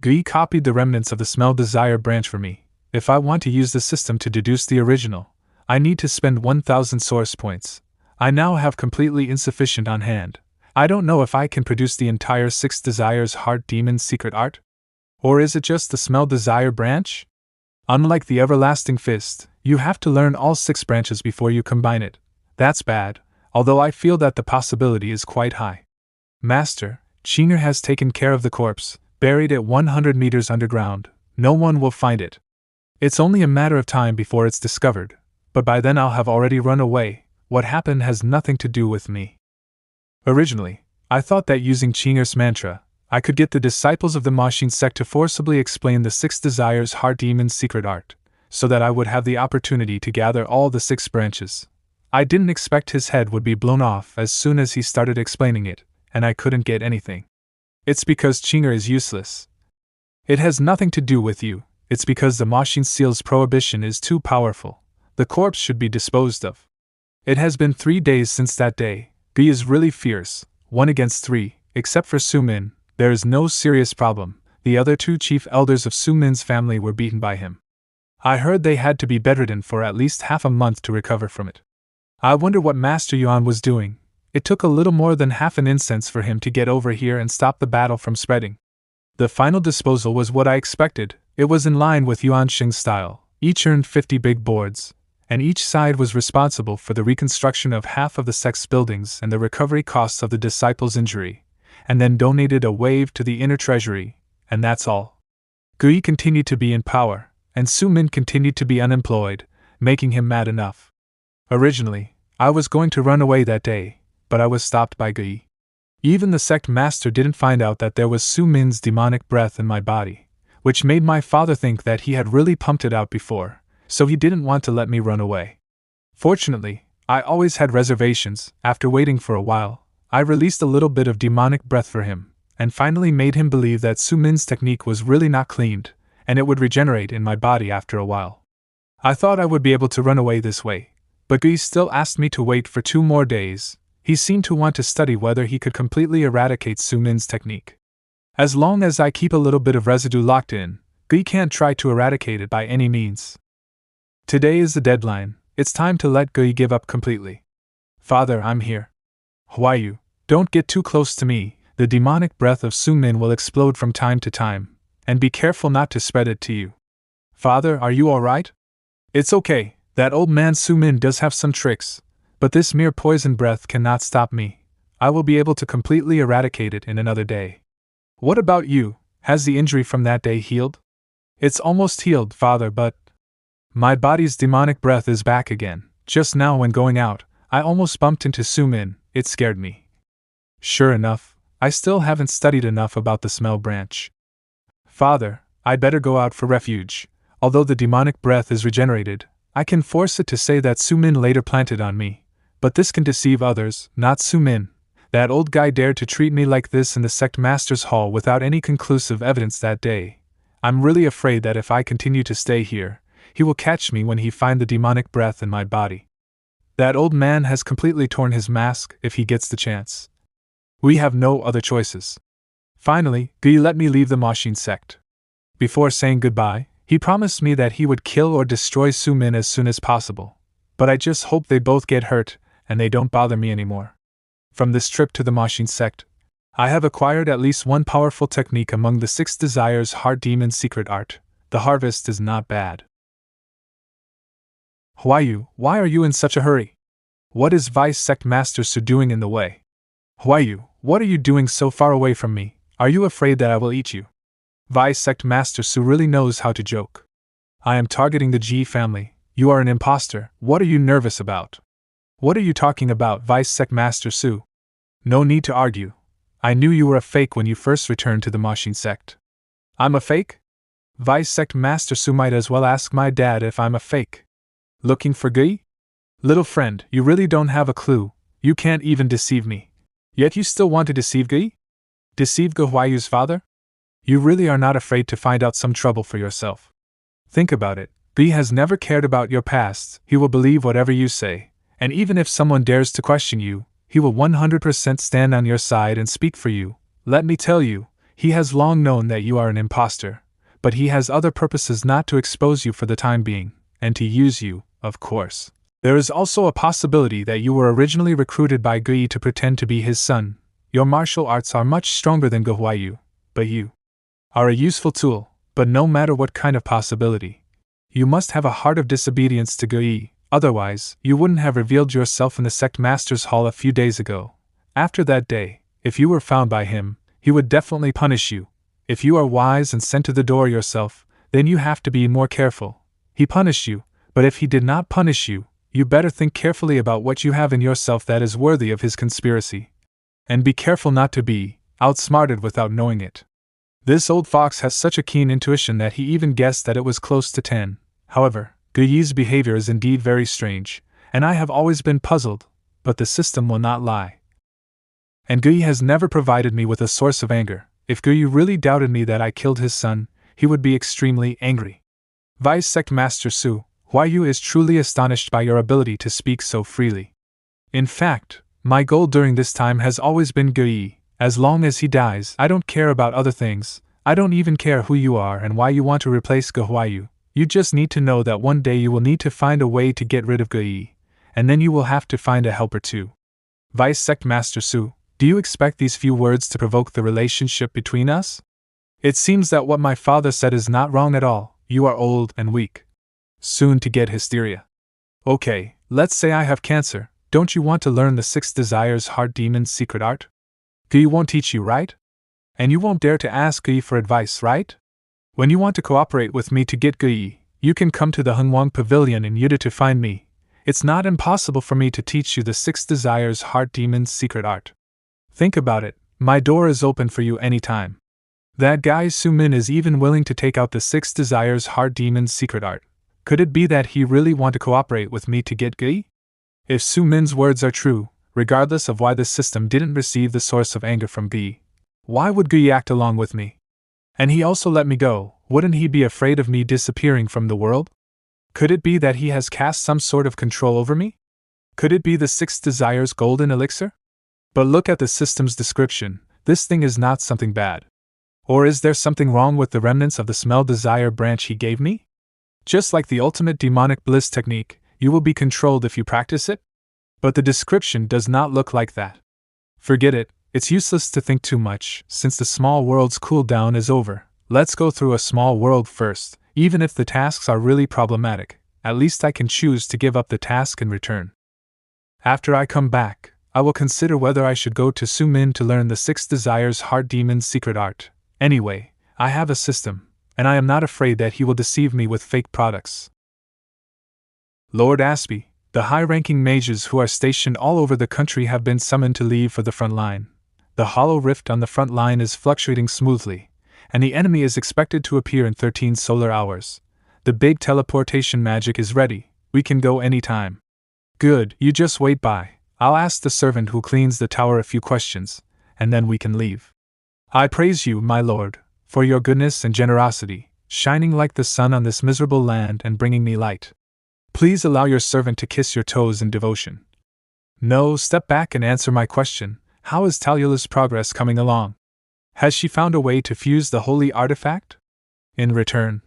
Gui copied the remnants of the smell desire branch for me. If I want to use the system to deduce the original, I need to spend 1,000 source points. I now have completely insufficient on hand. I don't know if I can produce the entire 6 desires heart demon secret art. Or is it just the smell desire branch? Unlike the everlasting fist, you have to learn all 6 branches before you combine it. That's bad, although I feel that the possibility is quite high. Master, Chinger has taken care of the corpse, buried it 100 meters underground. No one will find it. It's only a matter of time before it's discovered, but by then I'll have already run away. What happened has nothing to do with me. Originally, I thought that using Chinger's mantra, I could get the disciples of the Machine sect to forcibly explain the 6 desires heart demon secret art, so that I would have the opportunity to gather all the 6 branches. I didn't expect his head would be blown off as soon as he started explaining it, and I couldn't get anything. It's because Chinger is useless. It has nothing to do with you, it's because the Machine seal's prohibition is too powerful. The corpse should be disposed of. It has been 3 days since that day. Gui is really fierce, 1 against 3, except for Sumin. There is no serious problem. The other 2 chief elders of Sumin's family were beaten by him. I heard they had to be bedridden for at least half a month to recover from it. I wonder what Master Yuan was doing. It took a little more than half an incense for him to get over here and stop the battle from spreading. The final disposal was what I expected. It was in line with Yuan Xing's style. Each earned 50 big boards, and each side was responsible for the reconstruction of half of the sect's buildings and the recovery costs of the disciples' injury, and then donated a wave to the inner treasury, and that's all. Gui continued to be in power, and Sumin continued to be unemployed, making him mad enough. Originally, I was going to run away that day, but I was stopped by Gui. Even the sect master didn't find out that there was Sumin's demonic breath in my body, which made my father think that he had really pumped it out before, so he didn't want to let me run away. Fortunately, I always had reservations. After waiting for a while, I released a little bit of demonic breath for him, and finally made him believe that Sumin's technique was really not cleaned, and it would regenerate in my body after a while. I thought I would be able to run away this way, but Gui still asked me to wait for 2 more days. He seemed to want to study whether he could completely eradicate Sumin's technique. As long as I keep a little bit of residue locked in, Gui can't try to eradicate it by any means. Today is the deadline. It's time to let Gui give up completely. Father, I'm here. Huayu, don't get too close to me. The demonic breath of Sumin will explode from time to time, and be careful not to spread it to you. Father, are you alright? It's okay, that old man Sumin does have some tricks, but this mere poison breath cannot stop me. I will be able to completely eradicate it in another day. What about you? Has the injury from that day healed? It's almost healed, Father, but my body's demonic breath is back again. Just now when going out, I almost bumped into Sumin. It scared me. Sure enough, I still haven't studied enough about the smell branch. Father, I'd better go out for refuge. Although the demonic breath is regenerated, I can force it to say that Sumin later planted on me. But this can deceive others, not Sumin. That old guy dared to treat me like this in the sect master's hall without any conclusive evidence that day. I'm really afraid that if I continue to stay here, he will catch me when he finds the demonic breath in my body. That old man has completely torn his mask if he gets the chance. We have no other choices. Finally, Gui let me leave the Machine sect. Before saying goodbye, he promised me that he would kill or destroy Sumin as soon as possible. But I just hope they both get hurt, and they don't bother me anymore. From this trip to the Machine sect, I have acquired at least one powerful technique among the 6 desires heart demon secret art. The harvest is not bad. Huayu, why are you in such a hurry? What is Vice Sect Master Su doing in the way? Huayu, what are you doing so far away from me? Are you afraid that I will eat you? Vice Sect Master Su really knows how to joke. I am targeting the G family. You are an imposter. What are you nervous about? What are you talking about, Vice Sect Master Su? No need to argue. I knew you were a fake when you first returned to the Machine sect. I'm a fake? Vice Sect Master Su might as well ask my dad if I'm a fake. Looking for Gui? Little friend, you really don't have a clue. You can't even deceive me. Yet you still want to deceive Gui? Deceive Guhuayu's father? You really are not afraid to find out some trouble for yourself. Think about it. Gui has never cared about your past. He will believe whatever you say. And even if someone dares to question you, he will 100% stand on your side and speak for you. Let me tell you, He has long known that you are an impostor, but he has other purposes not to expose you for the time being, and to use you, of course. There is also a possibility that you were originally recruited by Gui to pretend to be his son. Your martial arts are much stronger than Guhuayu, but you are a useful tool. But no matter what kind of possibility, you must have a heart of disobedience to Gui, otherwise, you wouldn't have revealed yourself in the sect master's hall a few days ago. After that day, if you were found by him, he would definitely punish you. If you are wise and sent to the door yourself, then you have to be more careful. He punished you, but if he did not punish you, you better think carefully about what you have in yourself that is worthy of his conspiracy. And be careful not to be outsmarted without knowing it. This old fox has such a keen intuition that he even guessed that it was close to 10. However, Guyi's behavior is indeed very strange, and I have always been puzzled, but the system will not lie. And Guyi has never provided me with a source of anger. If Guyi really doubted me that I killed his son, he would be extremely angry. Vice Sect Master Su, Huayu is truly astonished by your ability to speak so freely. In fact, my goal during this time has always been Guyi. As long as he dies, I don't care about other things. I don't even care who you are and why you want to replace Guhuayu. You just need to know that one day you will need to find a way to get rid of Guyi, and then you will have to find a helper too. Vice Sect Master Su, do you expect these few words to provoke the relationship between us? It seems that what my father said is not wrong at all. You are old and weak. Soon to get hysteria. Okay, let's say I have cancer. Don't you want to learn the 6 Desires Heart Demon's secret art? Guyi won't teach you, right? And you won't dare to ask Guyi for advice, right? When you want to cooperate with me to get Guyi, you can come to the Hengwang Pavilion in Yuda to find me. It's not impossible for me to teach you the 6 Desires Heart Demon's secret art. Think about it, my door is open for you anytime. That guy Sumin is even willing to take out the 6 Desires Heart Demon's secret art. Could it be that he really want to cooperate with me to get Guyi? If Sumin's words are true, regardless of why the system didn't receive the source of anger from Guyi, why would Guyi act along with me? And he also let me go, wouldn't he be afraid of me disappearing from the world? Could it be that he has cast some sort of control over me? Could it be the 6 Desires Golden Elixir? But look at the system's description, this thing is not something bad. Or is there something wrong with the remnants of the Smell Desire branch he gave me? Just like the ultimate demonic bliss technique, you will be controlled if you practice it? But the description does not look like that. Forget it, it's useless to think too much, since the small world's cooldown is over. Let's go through a small world first, even if the tasks are really problematic, at least I can choose to give up the task in return. After I come back, I will consider whether I should go to Sumin to learn the 6 Desires Heart Demon's secret art. Anyway, I have a system, and I am not afraid that he will deceive me with fake products. Lord Ashby, the high-ranking mages who are stationed all over the country have been summoned to leave for the front line. The hollow rift on the front line is fluctuating smoothly, and the enemy is expected to appear in 13 solar hours. The big teleportation magic is ready, we can go anytime. Good, you just wait by. I'll ask the servant who cleans the tower a few questions, and then we can leave. I praise you, my lord, for your goodness and generosity, shining like the sun on this miserable land and bringing me light. Please allow your servant to kiss your toes in devotion. No, step back and answer my question. How is Talulu's progress coming along? Has she found a way to fuse the holy artifact? In return,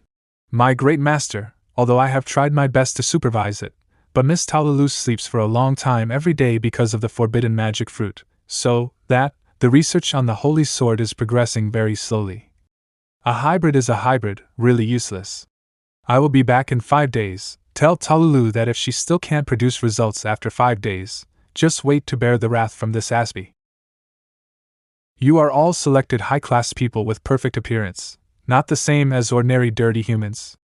my great master, although I have tried my best to supervise it, but Miss Talulu sleeps for a long time every day because of the forbidden magic fruit, so that the research on the holy sword is progressing very slowly. A hybrid is a hybrid, really useless. I will be back in 5 days. Tell Talulu that if she still can't produce results after 5 days, just wait to bear the wrath from this Ashby. You are all selected high-class people with perfect appearance, not the same as ordinary dirty humans.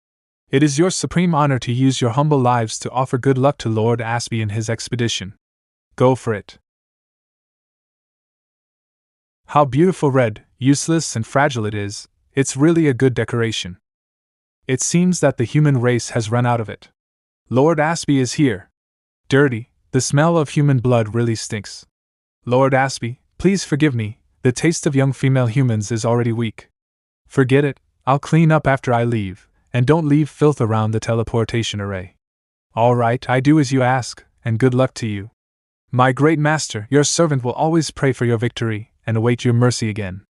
It is your supreme honor to use your humble lives to offer good luck to Lord Ashby in his expedition. Go for it. How beautiful red, useless and fragile it is, it's really a good decoration. It seems that the human race has run out of it. Lord Ashby is here. Dirty, the smell of human blood really stinks. Lord Ashby, please forgive me, the taste of young female humans is already weak. Forget it, I'll clean up after I leave, and don't leave filth around the teleportation array. All right, I do as you ask, and good luck to you. My great master, your servant will always pray for your victory, and await your mercy again.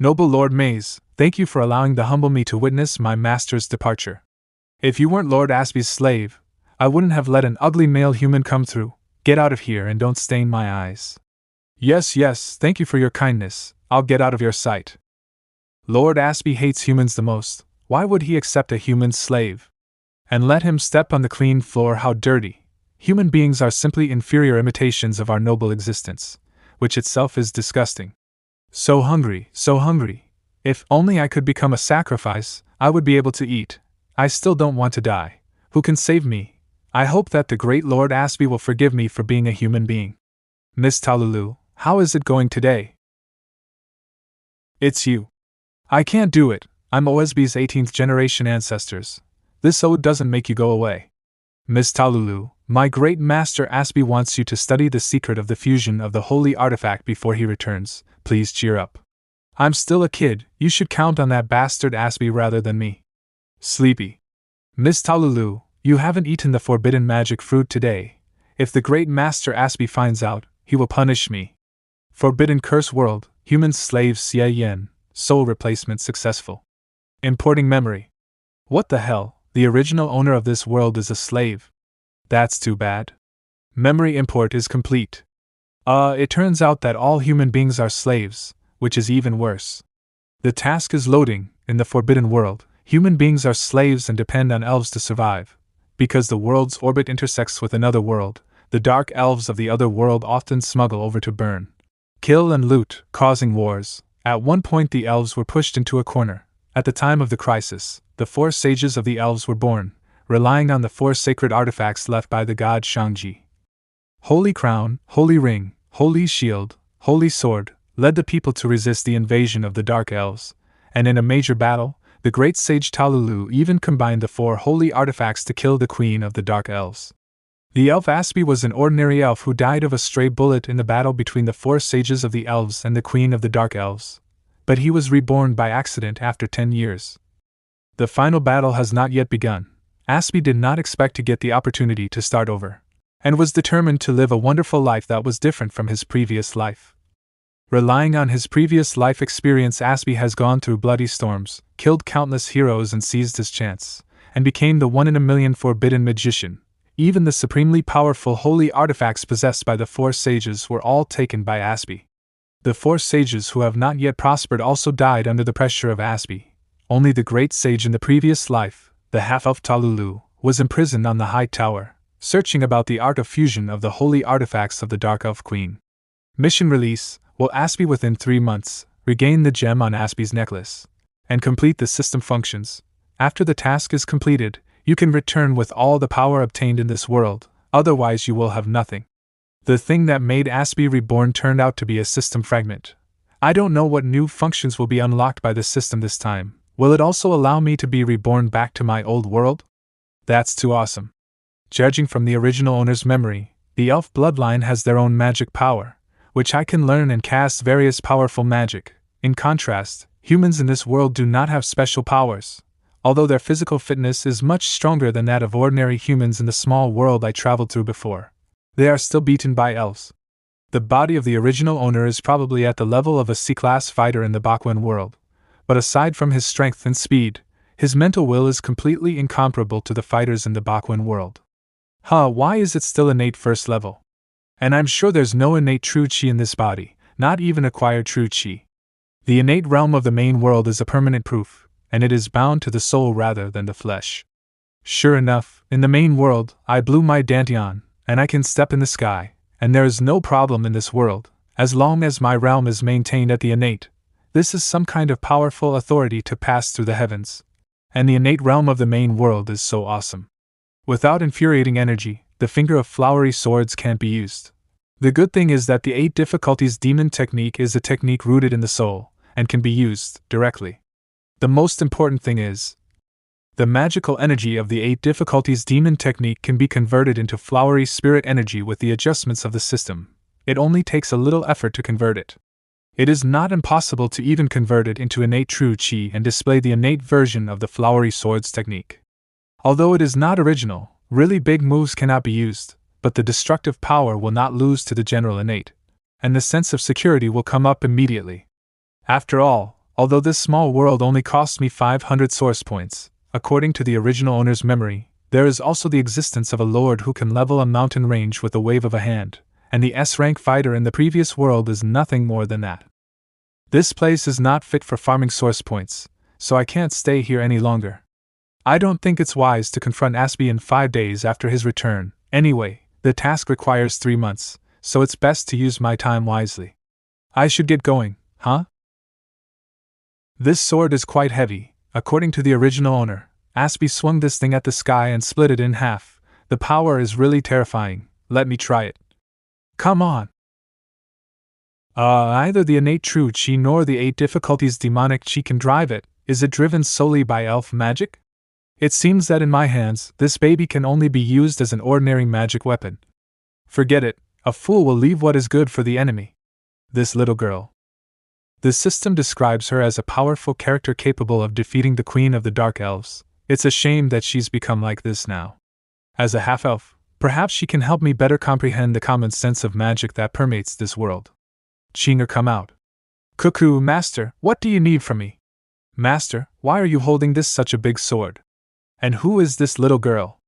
Noble Lord Maze, thank you for allowing the humble me to witness my master's departure. If you weren't Lord Ashby's slave, I wouldn't have let an ugly male human come through. Get out of here and don't stain my eyes. Yes, thank you for your kindness. I'll get out of your sight. Lord Ashby hates humans the most. Why would he accept a human slave? And let him step on the clean floor, how dirty. Human beings are simply inferior imitations of our noble existence, which itself is disgusting. So hungry. If only I could become a sacrifice, I would be able to eat. I still don't want to die. Who can save me? I hope that the great Lord Ashby will forgive me for being a human being. Miss Talulu, how is it going today? It's you. I can't do it. I'm OSB's 18th generation ancestors. This ode doesn't make you go away. Miss Talulu, my great master Ashby wants you to study the secret of the fusion of the holy artifact before he returns. Please cheer up. I'm still a kid, you should count on that bastard Ashby rather than me. Sleepy. Miss Talulu, you haven't eaten the forbidden magic fruit today. If the great master Ashby finds out, he will punish me. Forbidden curse world, human slave Xie Yan, soul replacement successful. Importing memory. What the hell, the original owner of this world is a slave. That's too bad. Memory import is complete. It turns out that all human beings are slaves, which is even worse. The task is loading. In the forbidden world, human beings are slaves and depend on elves to survive. Because the world's orbit intersects with another world, the dark elves of the other world often smuggle over to burn, kill and loot, causing wars. At one point the elves were pushed into a corner. At the time of the crisis, the 4 sages of the elves were born, relying on the 4 sacred artifacts left by the god Shangji. Holy crown, holy ring, holy shield, holy sword, led the people to resist the invasion of the dark elves, and in a major battle, the great sage Talulu even combined the 4 holy artifacts to kill the queen of the dark elves. The elf Ashby was an ordinary elf who died of a stray bullet in the battle between the 4 sages of the elves and the queen of the dark elves. But he was reborn by accident after 10 years. The final battle has not yet begun. Ashby did not expect to get the opportunity to start over, and was determined to live a wonderful life that was different from his previous life. Relying on his previous life experience, Ashby has gone through bloody storms, killed countless heroes and seized his chance, and became the 1 in a million forbidden magician. Even the supremely powerful holy artifacts possessed by the 4 sages were all taken by Ashby. The 4 sages who have not yet prospered also died under the pressure of Ashby. Only the great sage in the previous life, the half-elf Talulu, was imprisoned on the high tower, searching about the art of fusion of the holy artifacts of the Dark Elf Queen. Mission release: will Ashby within 3 months regain the gem on Ashby's necklace and complete the system functions. After the task is completed, you can return with all the power obtained in this world, otherwise you will have nothing. The thing that made Ashby reborn turned out to be a system fragment. I don't know what new functions will be unlocked by the system this time. Will it also allow me to be reborn back to my old world? That's too awesome. Judging from the original owner's memory, the elf bloodline has their own magic power, which I can learn and cast various powerful magic. In contrast, humans in this world do not have special powers. Although their physical fitness is much stronger than that of ordinary humans in the small world I traveled through before, they are still beaten by elves. The body of the original owner is probably at the level of a C-class fighter in the Bakuan world, but aside from his strength and speed, his mental will is completely incomparable to the fighters in the Bakuan world. Why is it still innate first level? And I'm sure there's no innate true chi in this body, not even acquired true chi. The innate realm of the main world is a permanent proof, and it is bound to the soul rather than the flesh. Sure enough, in the main world, I blew my dantian, and I can step in the sky, and there is no problem in this world, as long as my realm is maintained at the innate. This is some kind of powerful authority to pass through the heavens. And the innate realm of the main world is so awesome. Without infuriating energy, the finger of flowery swords can't be used. The good thing is that the 8 difficulties demon technique is a technique rooted in the soul, and can be used directly. The most important thing is, the magical energy of the 8 difficulties demon technique can be converted into flowery spirit energy with the adjustments of the system. It only takes a little effort to convert it. It is not impossible to even convert it into innate true chi and display the innate version of the flowery swords technique. Although it is not original, really big moves cannot be used, but the destructive power will not lose to the general innate, and the sense of security will come up immediately. After all Although this small world only cost me 500 source points, according to the original owner's memory, there is also the existence of a lord who can level a mountain range with a wave of a hand, and the S-rank fighter in the previous world is nothing more than that. This place is not fit for farming source points, so I can't stay here any longer. I don't think it's wise to confront Ashby in 5 days after his return. Anyway, the task requires 3 months, so it's best to use my time wisely. I should get going, huh? This sword is quite heavy. According to the original owner, Ashby swung this thing at the sky and split it in half. The power is really terrifying. Let me try it. Come on. Either the innate true chi nor the 8 difficulties demonic chi can drive it. Is it driven solely by elf magic? It seems that in my hands, this baby can only be used as an ordinary magic weapon. Forget it. A fool will leave what is good for the enemy. This little girl. The system describes her as a powerful character capable of defeating the queen of the dark elves. It's a shame that she's become like this now. As a half-elf, perhaps she can help me better comprehend the common sense of magic that permeates this world. Chinger, come out. Cuckoo, master, what do you need from me? Master, why are you holding this such a big sword? And who is this little girl?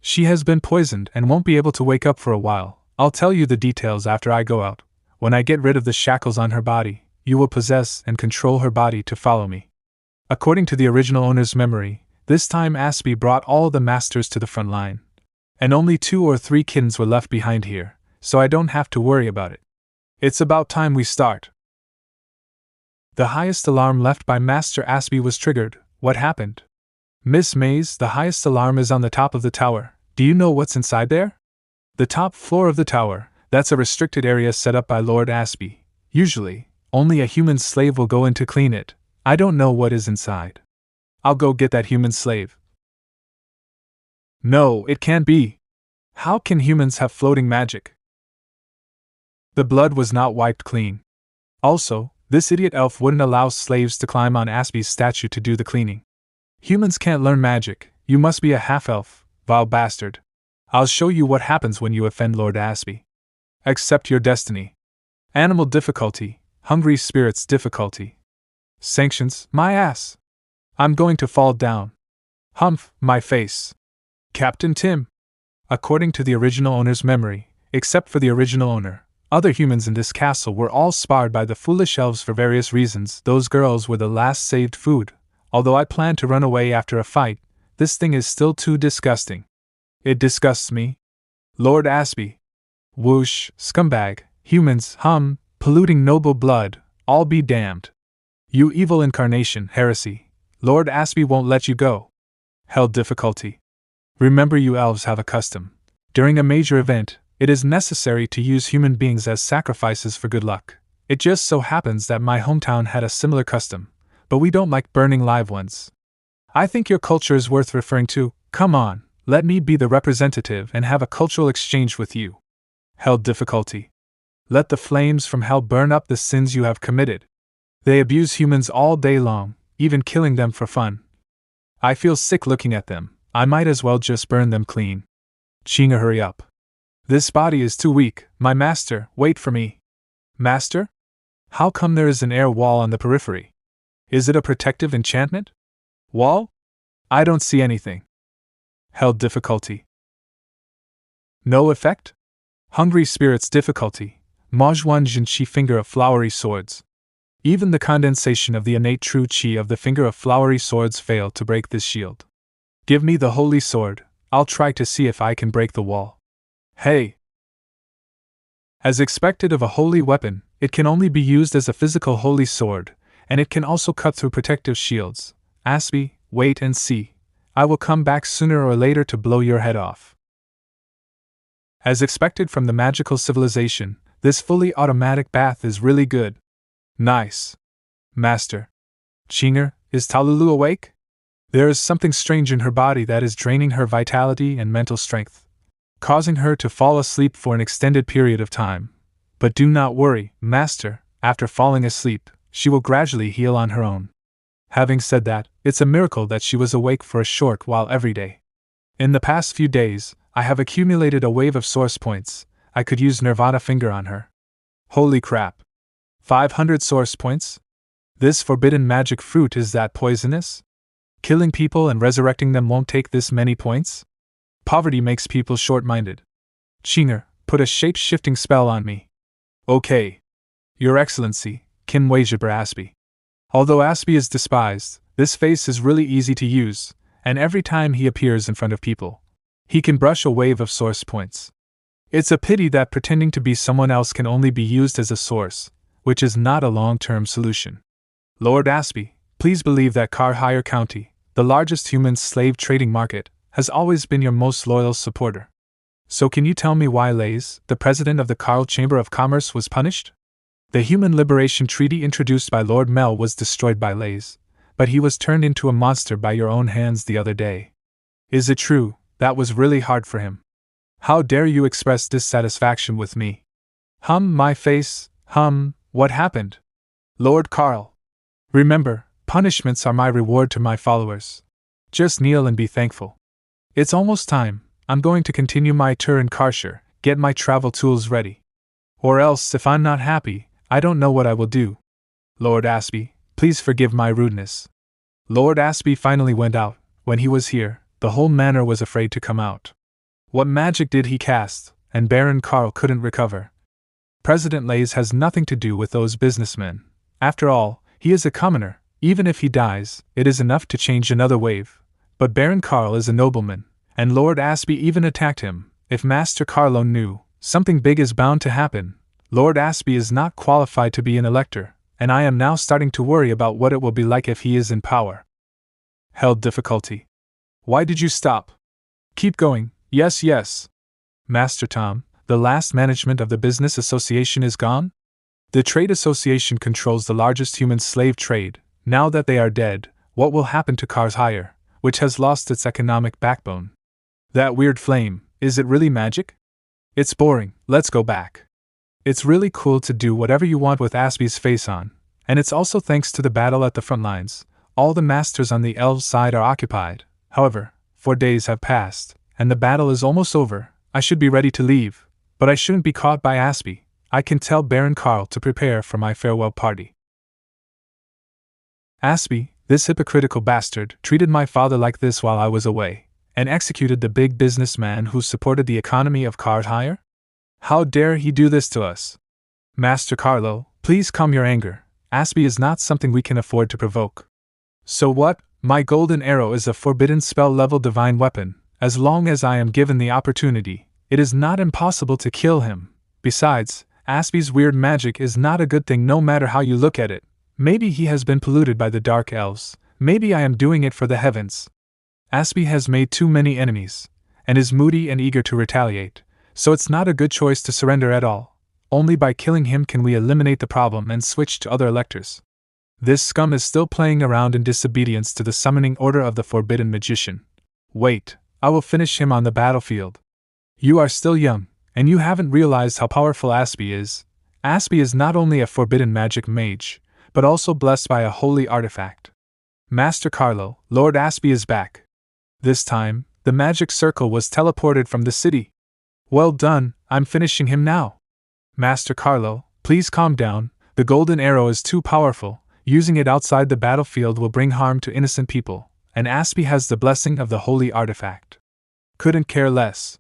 She has been poisoned and won't be able to wake up for a while. I'll tell you the details after I go out. When I get rid of the shackles on her body, you will possess and control her body to follow me. According to the original owner's memory, this time Ashby brought all the masters to the front line. And only 2 or 3 kittens were left behind here, so I don't have to worry about it. It's about time we start. The highest alarm left by Master Ashby was triggered. What happened? Miss Mays, the highest alarm is on the top of the tower. Do you know what's inside there? The top floor of the tower, that's a restricted area set up by Lord Ashby. Usually, only a human slave will go in to clean it. I don't know what is inside. I'll go get that human slave. No, it can't be. How can humans have floating magic? The blood was not wiped clean. Also, this idiot elf wouldn't allow slaves to climb on Ashby's statue to do the cleaning. Humans can't learn magic. You must be a half-elf, vile bastard. I'll show you what happens when you offend Lord Ashby. Accept your destiny. Animal difficulty. Hungry spirits difficulty. Sanctions, my ass. I'm going to fall down. Humph, my face. Captain Tim. According to the original owner's memory, except for the original owner, other humans in this castle were all sparred by the foolish elves for various reasons. Those girls were the last saved food. Although I plan to run away after a fight, this thing is still too disgusting. It disgusts me. Lord Ashby. Whoosh, scumbag, humans, polluting noble blood, all be damned. You evil incarnation, heresy. Lord Ashby won't let you go. Hell difficulty. Remember, you elves have a custom. During a major event, it is necessary to use human beings as sacrifices for good luck. It just so happens that my hometown had a similar custom, but we don't like burning live ones. I think your culture is worth referring to. Come on, let me be the representative and have a cultural exchange with you. Hell difficulty. Let the flames from hell burn up the sins you have committed. They abuse humans all day long, even killing them for fun. I feel sick looking at them. I might as well just burn them clean. Chinga, hurry up. This body is too weak. My master, wait for me. Master? How come there is an air wall on the periphery? Is it a protective enchantment? Wall? I don't see anything. Hell difficulty. No effect? Hungry spirits difficulty. Majhuan Jinchi finger of flowery swords. Even the condensation of the innate true chi of the finger of flowery swords failed to break this shield. Give me the holy sword. I'll try to see if I can break the wall. Hey! As expected of a holy weapon, it can only be used as a physical holy sword, and it can also cut through protective shields. Ashby, wait and see. I will come back sooner or later to blow your head off. As expected from the magical civilization, this fully automatic bath is really good. Nice. Master. Chinger, is Talulu awake? There is something strange in her body that is draining her vitality and mental strength, causing her to fall asleep for an extended period of time. But do not worry, Master, after falling asleep, she will gradually heal on her own. Having said that, it's a miracle that she was awake for a short while every day. In the past few days, I have accumulated a wave of source points. I could use Nirvana Finger on her. Holy crap. 500 source points? This forbidden magic fruit, is that poisonous? Killing people and resurrecting them won't take this many points? Poverty makes people short-minded. Chinger, put a shape-shifting spell on me. Okay. Your Excellency, Kim Wajiber Ashby. Although Ashby is despised, this face is really easy to use, and every time he appears in front of people, he can brush a wave of source points. It's a pity that pretending to be someone else can only be used as a source, which is not a long-term solution. Lord Ashby, please believe that Car-Hire County, the largest human slave trading market, has always been your most loyal supporter. So can you tell me why Lays, the president of the Carl Chamber of Commerce, was punished? The Human Liberation Treaty introduced by Lord Mel was destroyed by Lays, but he was turned into a monster by your own hands the other day. Is it true? That was really hard for him. How dare you express dissatisfaction with me? My face, what happened? Lord Carl. Remember, punishments are my reward to my followers. Just kneel and be thankful. It's almost time. I'm going to continue my tour in Carshire, get my travel tools ready. Or else, if I'm not happy, I don't know what I will do. Lord Ashby, please forgive my rudeness. Lord Ashby finally went out. When he was here, the whole manor was afraid to come out. What magic did he cast? And Baron Carl couldn't recover. President Lays has nothing to do with those businessmen. After all, he is a commoner. Even if he dies, it is enough to change another wave. But Baron Carl is a nobleman, and Lord Ashby even attacked him. If Master Carlo knew, something big is bound to happen. Lord Ashby is not qualified to be an elector, and I am now starting to worry about what it will be like if he is in power. Held difficulty. Why did you stop? Keep going. Yes. Master Tom, the last management of the business association is gone? The trade association controls the largest human slave trade. Now that they are dead, what will happen to Car-Hire, which has lost its economic backbone? That weird flame, is it really magic? It's boring, let's go back. It's really cool to do whatever you want with Ashby's face on, and it's also thanks to the battle at the front lines. All the masters on the elves' side are occupied. However, 4 days have passed, and the battle is almost over. I should be ready to leave, but I shouldn't be caught by Ashby. I can tell Baron Carl to prepare for my farewell party. Ashby, this hypocritical bastard, treated my father like this while I was away, and executed the big businessman who supported the economy of Car-Hire? How dare he do this to us? Master Carlo, please calm your anger. Ashby is not something we can afford to provoke. So what? My golden arrow is a forbidden spell-level divine weapon. As long as I am given the opportunity, it is not impossible to kill him. Besides, Ashby's weird magic is not a good thing no matter how you look at it. Maybe he has been polluted by the dark elves. Maybe I am doing it for the heavens. Ashby has made too many enemies, and is moody and eager to retaliate, so it's not a good choice to surrender at all. Only by killing him can we eliminate the problem and switch to other electors. This scum is still playing around in disobedience to the summoning order of the forbidden magician. Wait, I will finish him on the battlefield. You are still young, and you haven't realized how powerful Ashby is. Ashby is not only a forbidden magic mage, but also blessed by a holy artifact. Master Carlo, Lord Ashby is back. This time, the magic circle was teleported from the city. Well done, I'm finishing him now. Master Carlo, please calm down. The golden arrow is too powerful. Using it outside the battlefield will bring harm to innocent people, and Ashby has the blessing of the holy artifact. Couldn't care less.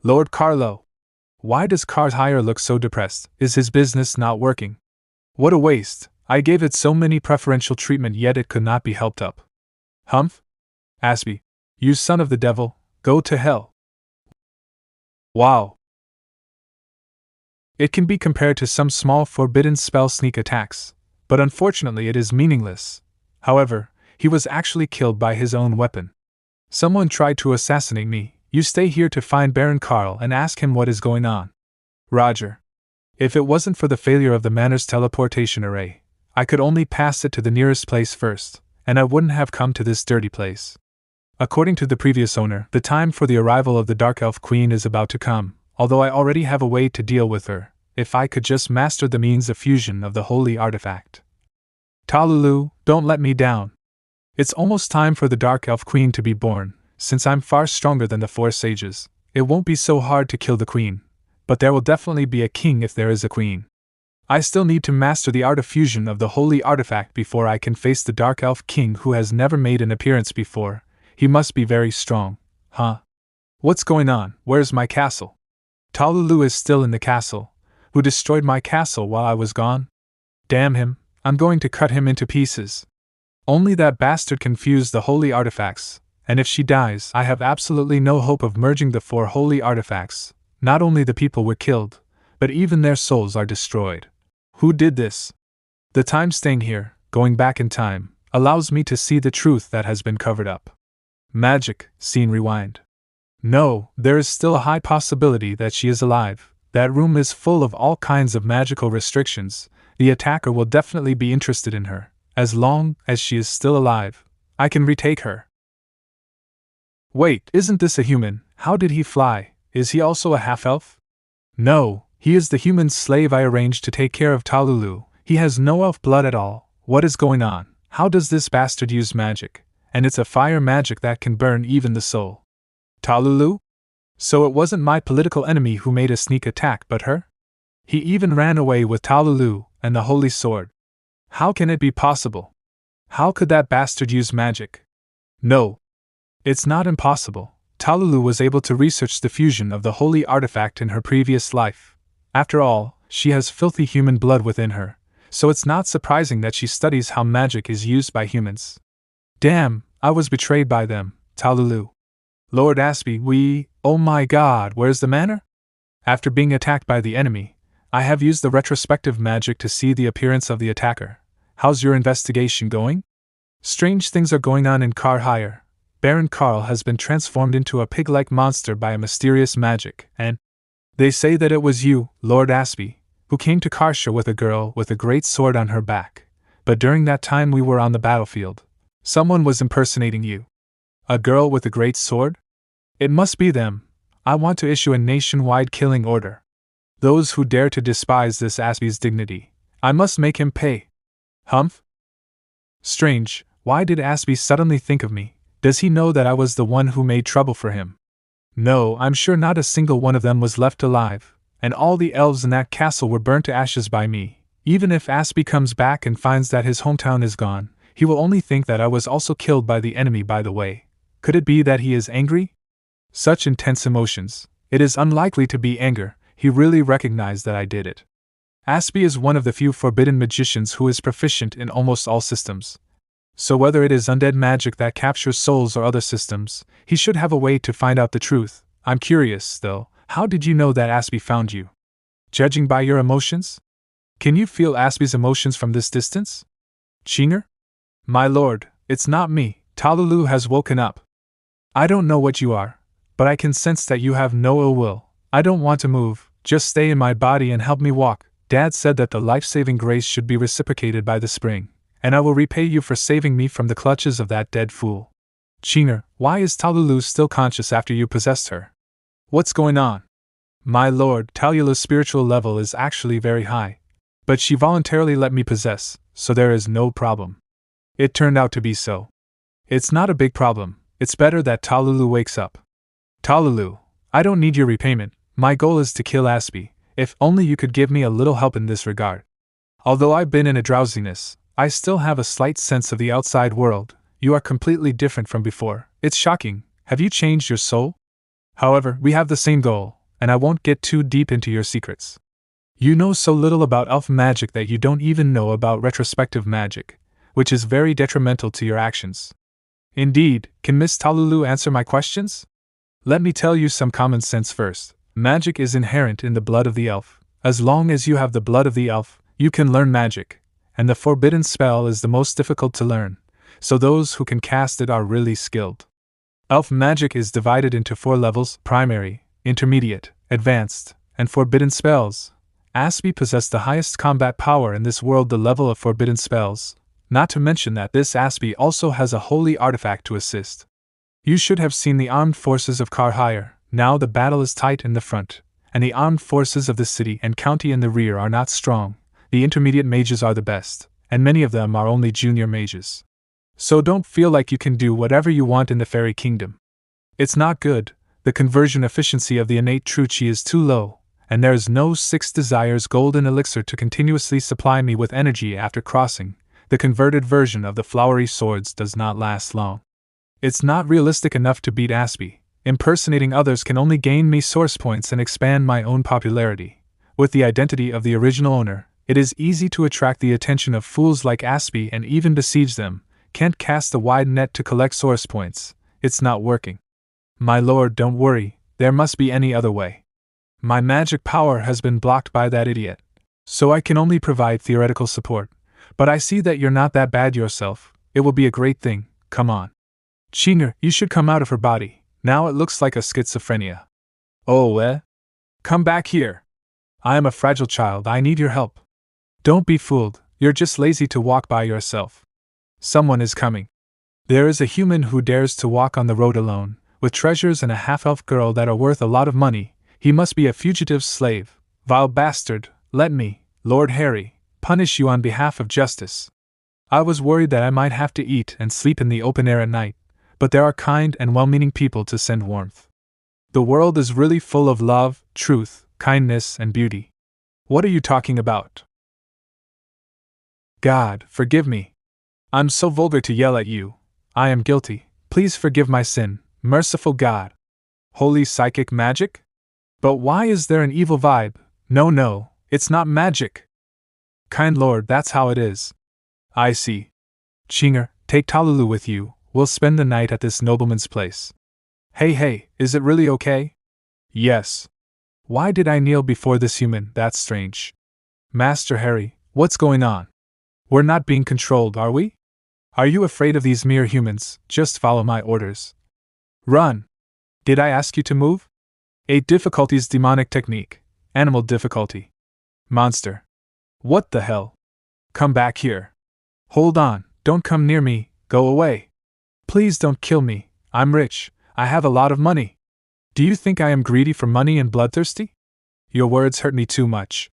Lord Carlo. Why does Car-Hire look so depressed? Is his business not working? What a waste. I gave it so many preferential treatment, yet it could not be helped up. Humph? Ashby, you son of the devil, go to hell. Wow. It can be compared to some small forbidden spell sneak attacks, but unfortunately it is meaningless. However, he was actually killed by his own weapon. Someone tried to assassinate me. You stay here to find Baron Carl and ask him what is going on. Roger. If it wasn't for the failure of the manor's teleportation array, I could only pass it to the nearest place first, and I wouldn't have come to this dirty place. According to the previous owner, the time for the arrival of the Dark Elf Queen is about to come, although I already have a way to deal with her, if I could just master the means of fusion of the holy artifact. Talulu, don't let me down. It's almost time for the Dark Elf Queen to be born. Since I'm far stronger than the 4 sages, it won't be so hard to kill the queen, but there will definitely be a king if there is a queen. I still need to master the art of fusion of the holy artifact before I can face the Dark Elf King who has never made an appearance before. He must be very strong. Huh? What's going on? Where's my castle? Talulu is still in the castle. Who destroyed my castle while I was gone? Damn him, I'm going to cut him into pieces. Only that bastard can fuse the holy artifacts, and if she dies, I have absolutely no hope of merging the 4 holy artifacts. Not only the people were killed, but even their souls are destroyed. Who did this? The time staying here, going back in time, allows me to see the truth that has been covered up. Magic, scene rewind. No, there is still a high possibility that she is alive. That room is full of all kinds of magical restrictions. The attacker will definitely be interested in her. As long as she is still alive, I can retake her. Wait, isn't this a human? How did he fly? Is he also a half-elf? No, he is the human slave I arranged to take care of Talulu. He has no elf blood at all. What is going on? How does this bastard use magic? And it's a fire magic that can burn even the soul. Talulu? So it wasn't my political enemy who made a sneak attack but her? He even ran away with Talulu and the holy sword. How can it be possible? How could that bastard use magic? No. It's not impossible. Talulu was able to research the fusion of the holy artifact in her previous life. After all, she has filthy human blood within her, so it's not surprising that she studies how magic is used by humans. Damn, I was betrayed by them, Talulu. Lord Ashby, oh my god, where's the manor? After being attacked by the enemy, I have used the retrospective magic to see the appearance of the attacker. How's your investigation going? Strange things are going on in Karhire. Baron Karl has been transformed into a pig-like monster by a mysterious magic, and they say that it was you, Lord Ashby, who came to Karsha with a girl with a great sword on her back. But during that time we were on the battlefield. Someone was impersonating you. A girl with a great sword? It must be them. I want to issue a nationwide killing order. Those who dare to despise this Ashby's dignity, I must make him pay. Humph? Strange, why did Ashby suddenly think of me? Does he know that I was the one who made trouble for him? No, I'm sure not a single one of them was left alive, and all the elves in that castle were burnt to ashes by me. Even if Ashby comes back and finds that his hometown is gone, he will only think that I was also killed by the enemy by the way. Could it be that he is angry? Such intense emotions. It is unlikely to be anger. He really recognized that I did it. Ashby is one of the few forbidden magicians who is proficient in almost all systems. So whether it is undead magic that captures souls or other systems, he should have a way to find out the truth. I'm curious, though, how did you know that Ashby found you? Judging by your emotions? Can you feel Ashby's emotions from this distance? Chinger? My lord, it's not me. Talulu has woken up. I don't know what you are, but I can sense that you have no ill will. I don't want to move, just stay in my body and help me walk. Dad said that the life-saving grace should be reciprocated by the spring, and I will repay you for saving me from the clutches of that dead fool. Chinger, why is Talulu still conscious after you possessed her? What's going on? My lord, Talulu's spiritual level is actually very high, but she voluntarily let me possess, so there is no problem. It turned out to be so. It's not a big problem. It's better that Talulu wakes up. Talulu, I don't need your repayment. My goal is to kill Ashby. If only you could give me a little help in this regard. Although I've been in a drowsiness, I still have a slight sense of the outside world. You are completely different from before. It's shocking. Have you changed your soul? However, we have the same goal, and I won't get too deep into your secrets. You know so little about elf magic that you don't even know about retrospective magic, which is very detrimental to your actions. Indeed, can Miss Talulu answer my questions? Let me tell you some common sense first. Magic is inherent in the blood of the elf. As long as you have the blood of the elf, you can learn magic, and the forbidden spell is the most difficult to learn, so those who can cast it are really skilled. Elf magic is divided into 4 levels: primary, intermediate, advanced, and forbidden spells. Ashby possessed the highest combat power in this world, the level of forbidden spells, not to mention that this Ashby also has a holy artifact to assist. You should have seen the armed forces of Karhire. Now the battle is tight in the front, and the armed forces of the city and county in the rear are not strong. The intermediate mages are the best, and many of them are only junior mages. So don't feel like you can do whatever you want in the fairy kingdom. It's not good. The conversion efficiency of the innate true chi is too low, and there is no six desires golden elixir to continuously supply me with energy after crossing. The converted version of the flowery swords does not last long. It's not realistic enough to beat Ashby. Impersonating others can only gain me source points and expand my own popularity. With the identity of the original owner, it is easy to attract the attention of fools like Ashby and even besiege them. Can't cast a wide net to collect source points. It's not working. My lord, don't worry, there must be any other way. My magic power has been blocked by that idiot, so I can only provide theoretical support. But I see that you're not that bad yourself. It will be a great thing, come on. Xie, you should come out of her body. Now it looks like a schizophrenia. Oh, eh? Come back here. I am a fragile child, I need your help. Don't be fooled, you're just lazy to walk by yourself. Someone is coming. There is a human who dares to walk on the road alone, with treasures and a half-elf girl that are worth a lot of money. He must be a fugitive slave. Vile bastard, let me, Lord Harry, punish you on behalf of justice. I was worried that I might have to eat and sleep in the open air at night, but there are kind and well-meaning people to send warmth. The world is really full of love, truth, kindness, and beauty. What are you talking about? God, forgive me. I'm so vulgar to yell at you. I am guilty. Please forgive my sin, merciful God. Holy psychic magic? But why is there an evil vibe? No, it's not magic. Kind Lord, that's how it is. I see. Xie, take Talulu with you, we'll spend the night at this nobleman's place. Hey, is it really okay? Yes. Why did I kneel before this human? That's strange. Master Harry, what's going on? We're not being controlled, are we? Are you afraid of these mere humans? Just follow my orders. Run. Did I ask you to move? 8 difficulties demonic technique. Animal difficulty. Monster. What the hell? Come back here. Hold on, don't come near me, go away. Please don't kill me, I'm rich, I have a lot of money. Do you think I am greedy for money and bloodthirsty? Your words hurt me too much.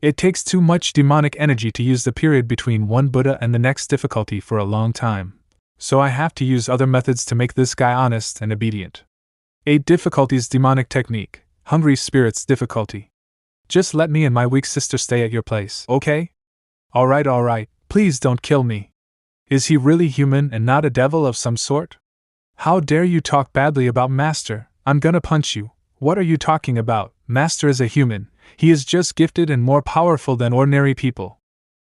It takes too much demonic energy to use the period between one Buddha and the next difficulty for a long time. So I have to use other methods to make this guy honest and obedient. 8 difficulties demonic technique. Hungry spirits difficulty. Just let me and my weak sister stay at your place, okay? Alright, please don't kill me. Is he really human and not a devil of some sort? How dare you talk badly about Master? I'm gonna punch you. What are you talking about? Master is a human. He is just gifted and more powerful than ordinary people.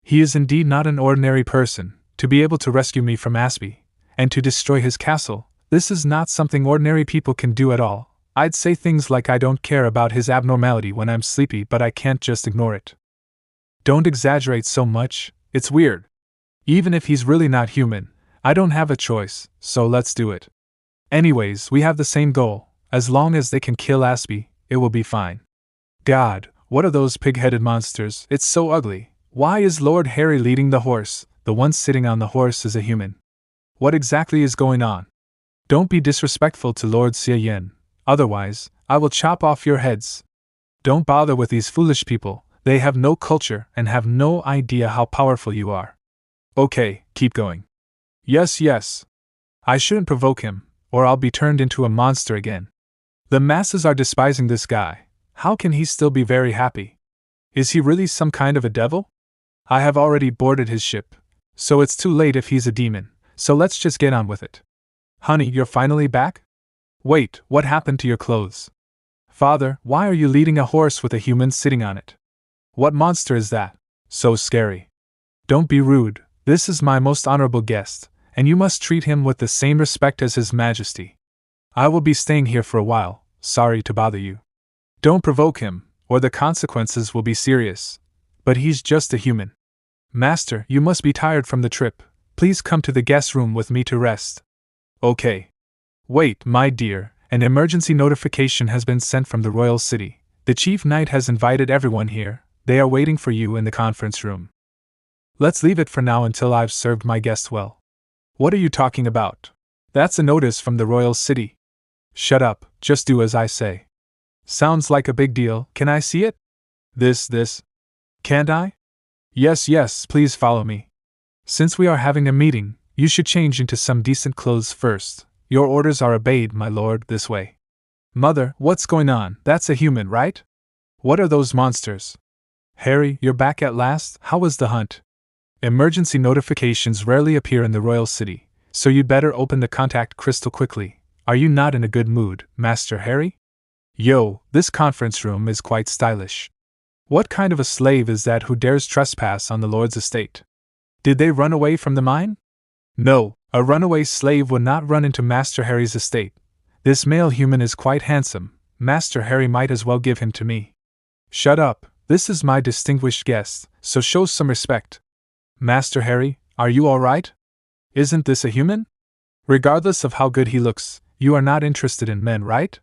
He is indeed not an ordinary person. To be able to rescue me from Ashby, and to destroy his castle, this is not something ordinary people can do at all. I'd say things like I don't care about his abnormality when I'm sleepy, but I can't just ignore it. Don't exaggerate so much, it's weird. Even if he's really not human, I don't have a choice, so let's do it. Anyways, we have the same goal. As long as they can kill Ashby, it will be fine. God, what are those pig-headed monsters? It's so ugly. Why is Lord Harry leading the horse? The one sitting on the horse is a human. What exactly is going on? Don't be disrespectful to Lord Xie Yan. Otherwise, I will chop off your heads. Don't bother with these foolish people, they have no culture and have no idea how powerful you are. Okay, keep going. Yes. I shouldn't provoke him, or I'll be turned into a monster again. The masses are despising this guy. How can he still be very happy? Is he really some kind of a devil? I have already boarded his ship, so it's too late if he's a demon, so let's just get on with it. Honey, you're finally back? Wait, what happened to your clothes? Father, why are you leading a horse with a human sitting on it? What monster is that? So scary. Don't be rude, this is my most honorable guest, and you must treat him with the same respect as His Majesty. I will be staying here for a while, sorry to bother you. Don't provoke him, or the consequences will be serious. But he's just a human. Master, you must be tired from the trip. Please come to the guest room with me to rest. Okay. Wait, my dear, an emergency notification has been sent from the royal city. The chief knight has invited everyone here. They are waiting for you in the conference room. Let's leave it for now until I've served my guest well. What are you talking about? That's a notice from the royal city. Shut up, just do as I say. Sounds like a big deal, can I see it? This. Can't I? Yes, please follow me. Since we are having a meeting, you should change into some decent clothes first. Your orders are obeyed, my lord, this way. Mother, what's going on? That's a human, right? What are those monsters? Harry, you're back at last? How was the hunt? Emergency notifications rarely appear in the royal city, so you'd better open the contact crystal quickly. Are you not in a good mood, Master Harry? Yo, this conference room is quite stylish. What kind of a slave is that who dares trespass on the Lord's estate? Did they run away from the mine? No, a runaway slave would not run into Master Harry's estate. This male human is quite handsome. Master Harry might as well give him to me. Shut up, this is my distinguished guest, so show some respect. Master Harry, are you all right? Isn't this a human? Regardless of how good he looks, you are not interested in men, right?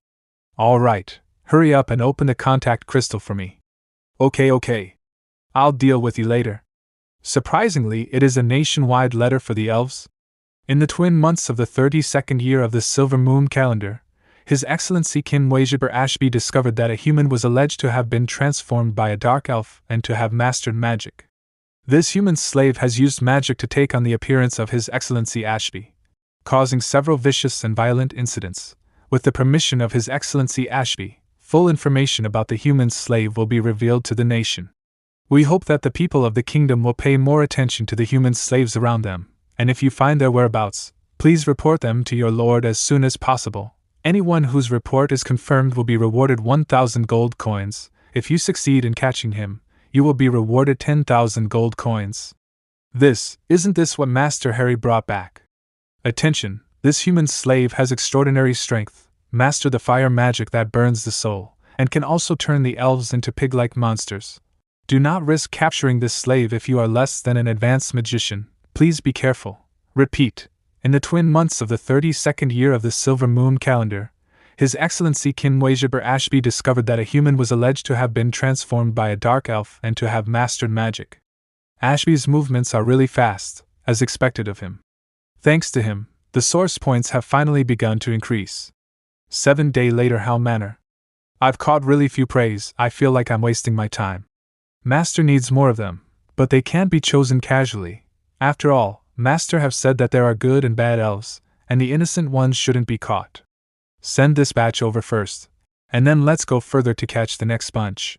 All right, hurry up and open the contact crystal for me. Okay. I'll deal with you later. Surprisingly, it is a nationwide letter for the elves. In the twin months of the 32nd year of the silver moon calendar, His Excellency King Ashby discovered that a human was alleged to have been transformed by a dark elf and to have mastered magic. This human slave has used magic to take on the appearance of His Excellency Ashby, causing several vicious and violent incidents. With the permission of His Excellency Ashby, full information about the human slave will be revealed to the nation. We hope that the people of the kingdom will pay more attention to the human slaves around them, and if you find their whereabouts, please report them to your lord as soon as possible. Anyone whose report is confirmed will be rewarded 1,000 gold coins. If you succeed in catching him, you will be rewarded 10,000 gold coins. Isn't this what Master Harry brought back? Attention, this human slave has extraordinary strength, mastered the fire magic that burns the soul, and can also turn the elves into pig-like monsters. Do not risk capturing this slave if you are less than an advanced magician. Please be careful. Repeat. In the twin months of the 32nd year of the silver moon calendar, His Excellency King Ashby discovered that a human was alleged to have been transformed by a dark elf and to have mastered magic. Ashby's movements are really fast, as expected of him. Thanks to him, the source points have finally begun to increase. 7 days later, Hal Manor. I've caught really few preys. I feel like I'm wasting my time. Master needs more of them, but they can't be chosen casually. After all, Master have said that there are good and bad elves, and the innocent ones shouldn't be caught. Send this batch over first, and then let's go further to catch the next bunch.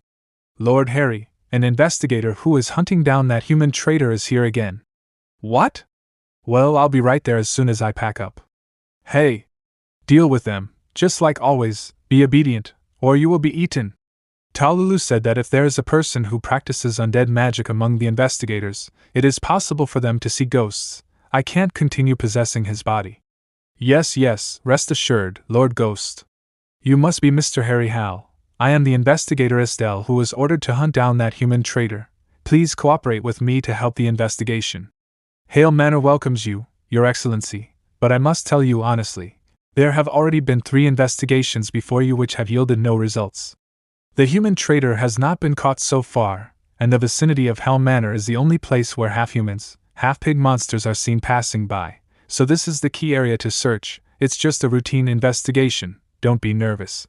Lord Harry, an investigator who is hunting down that human traitor, is here again. What? Well, I'll be right there as soon as I pack up. Hey! Deal with them, just like always, be obedient, or you will be eaten. Talulu said that if there is a person who practices undead magic among the investigators, it is possible for them to see ghosts. I can't continue possessing his body. Yes, rest assured, Lord Ghost. You must be Mr. Harry Hal. I am the investigator Estelle who was ordered to hunt down that human traitor. Please cooperate with me to help the investigation. Hale Manor welcomes you, Your Excellency, but I must tell you honestly, there have already been 3 investigations before you which have yielded no results. The human traitor has not been caught so far, and the vicinity of Hell Manor is the only place where half-humans, half-pig monsters are seen passing by, so this is the key area to search. It's just a routine investigation, don't be nervous.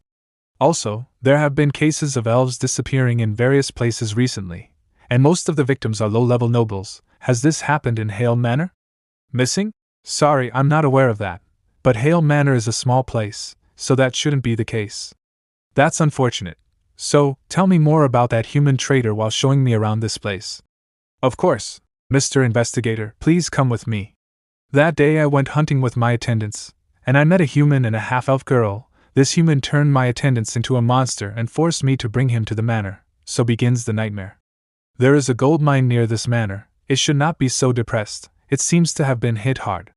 Also, there have been cases of elves disappearing in various places recently, and most of the victims are low-level nobles. Has this happened in Hale Manor? Missing? Sorry, I'm not aware of that, but Hale Manor is a small place, so that shouldn't be the case. That's unfortunate. So, tell me more about that human traitor while showing me around this place. Of course, Mr. Investigator, please come with me. That day I went hunting with my attendants, and I met a human and a half-elf girl. This human turned my attendants into a monster and forced me to bring him to the manor. So begins the nightmare. There is a gold mine near this manor. It should not be so depressed. It seems to have been hit hard.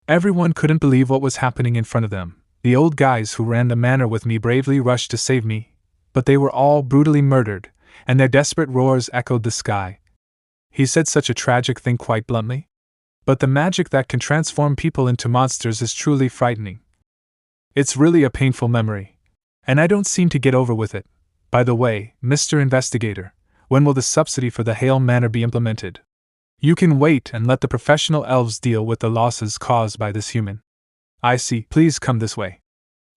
Everyone couldn't believe what was happening in front of them. The old guys who ran the manor with me bravely rushed to save me, but they were all brutally murdered, and their desperate roars echoed the sky. He said such a tragic thing quite bluntly. But the magic that can transform people into monsters is truly frightening. It's really a painful memory, and I don't seem to get over with it. By the way, Mr. Investigator, when will the subsidy for the Hale Manor be implemented? You can wait and let the professional elves deal with the losses caused by this human. I see, please come this way.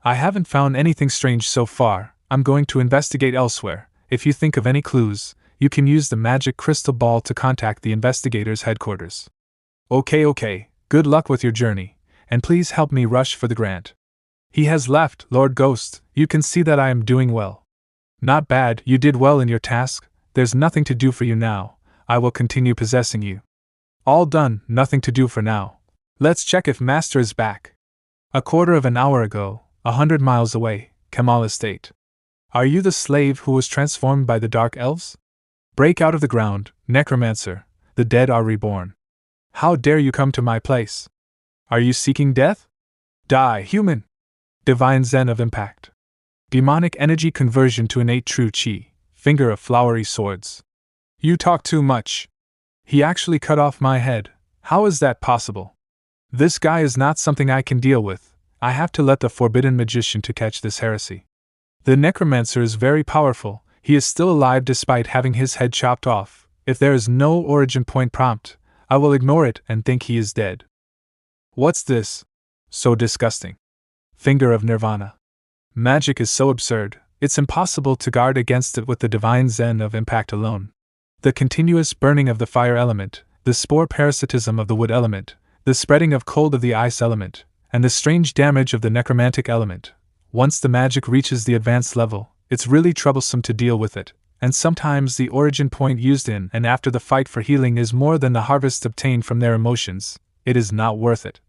I haven't found anything strange so far. I'm going to investigate elsewhere. If you think of any clues, you can use the magic crystal ball to contact the investigators' headquarters. Okay, good luck with your journey, and please help me rush for the grant. He has left, Lord Ghost. You can see that I am doing well. Not bad, you did well in your task. There's nothing to do for you now. I will continue possessing you. All done, nothing to do for now. Let's check if Master is back. A quarter of an hour ago, 100 miles away, Kemal Estate. Are you the slave who was transformed by the Dark Elves? Break out of the ground, necromancer. The dead are reborn. How dare you come to my place? Are you seeking death? Die, human! Divine Zen of Impact. Demonic energy conversion to innate true chi. Finger of flowery swords. You talk too much. He actually cut off my head. How is that possible? This guy is not something I can deal with. I have to let the forbidden magician to catch this heresy. The necromancer is very powerful. He is still alive despite having his head chopped off. If there is no origin point prompt, I will ignore it and think he is dead. What's this? So disgusting. Finger of Nirvana. Magic is so absurd, it's impossible to guard against it with the divine Zen of Impact alone. The continuous burning of the fire element, the spore parasitism of the wood element, the spreading of cold of the ice element, and the strange damage of the necromantic element. Once the magic reaches the advanced level, it's really troublesome to deal with it, and sometimes the origin point used in and after the fight for healing is more than the harvest obtained from their emotions. It is not worth it.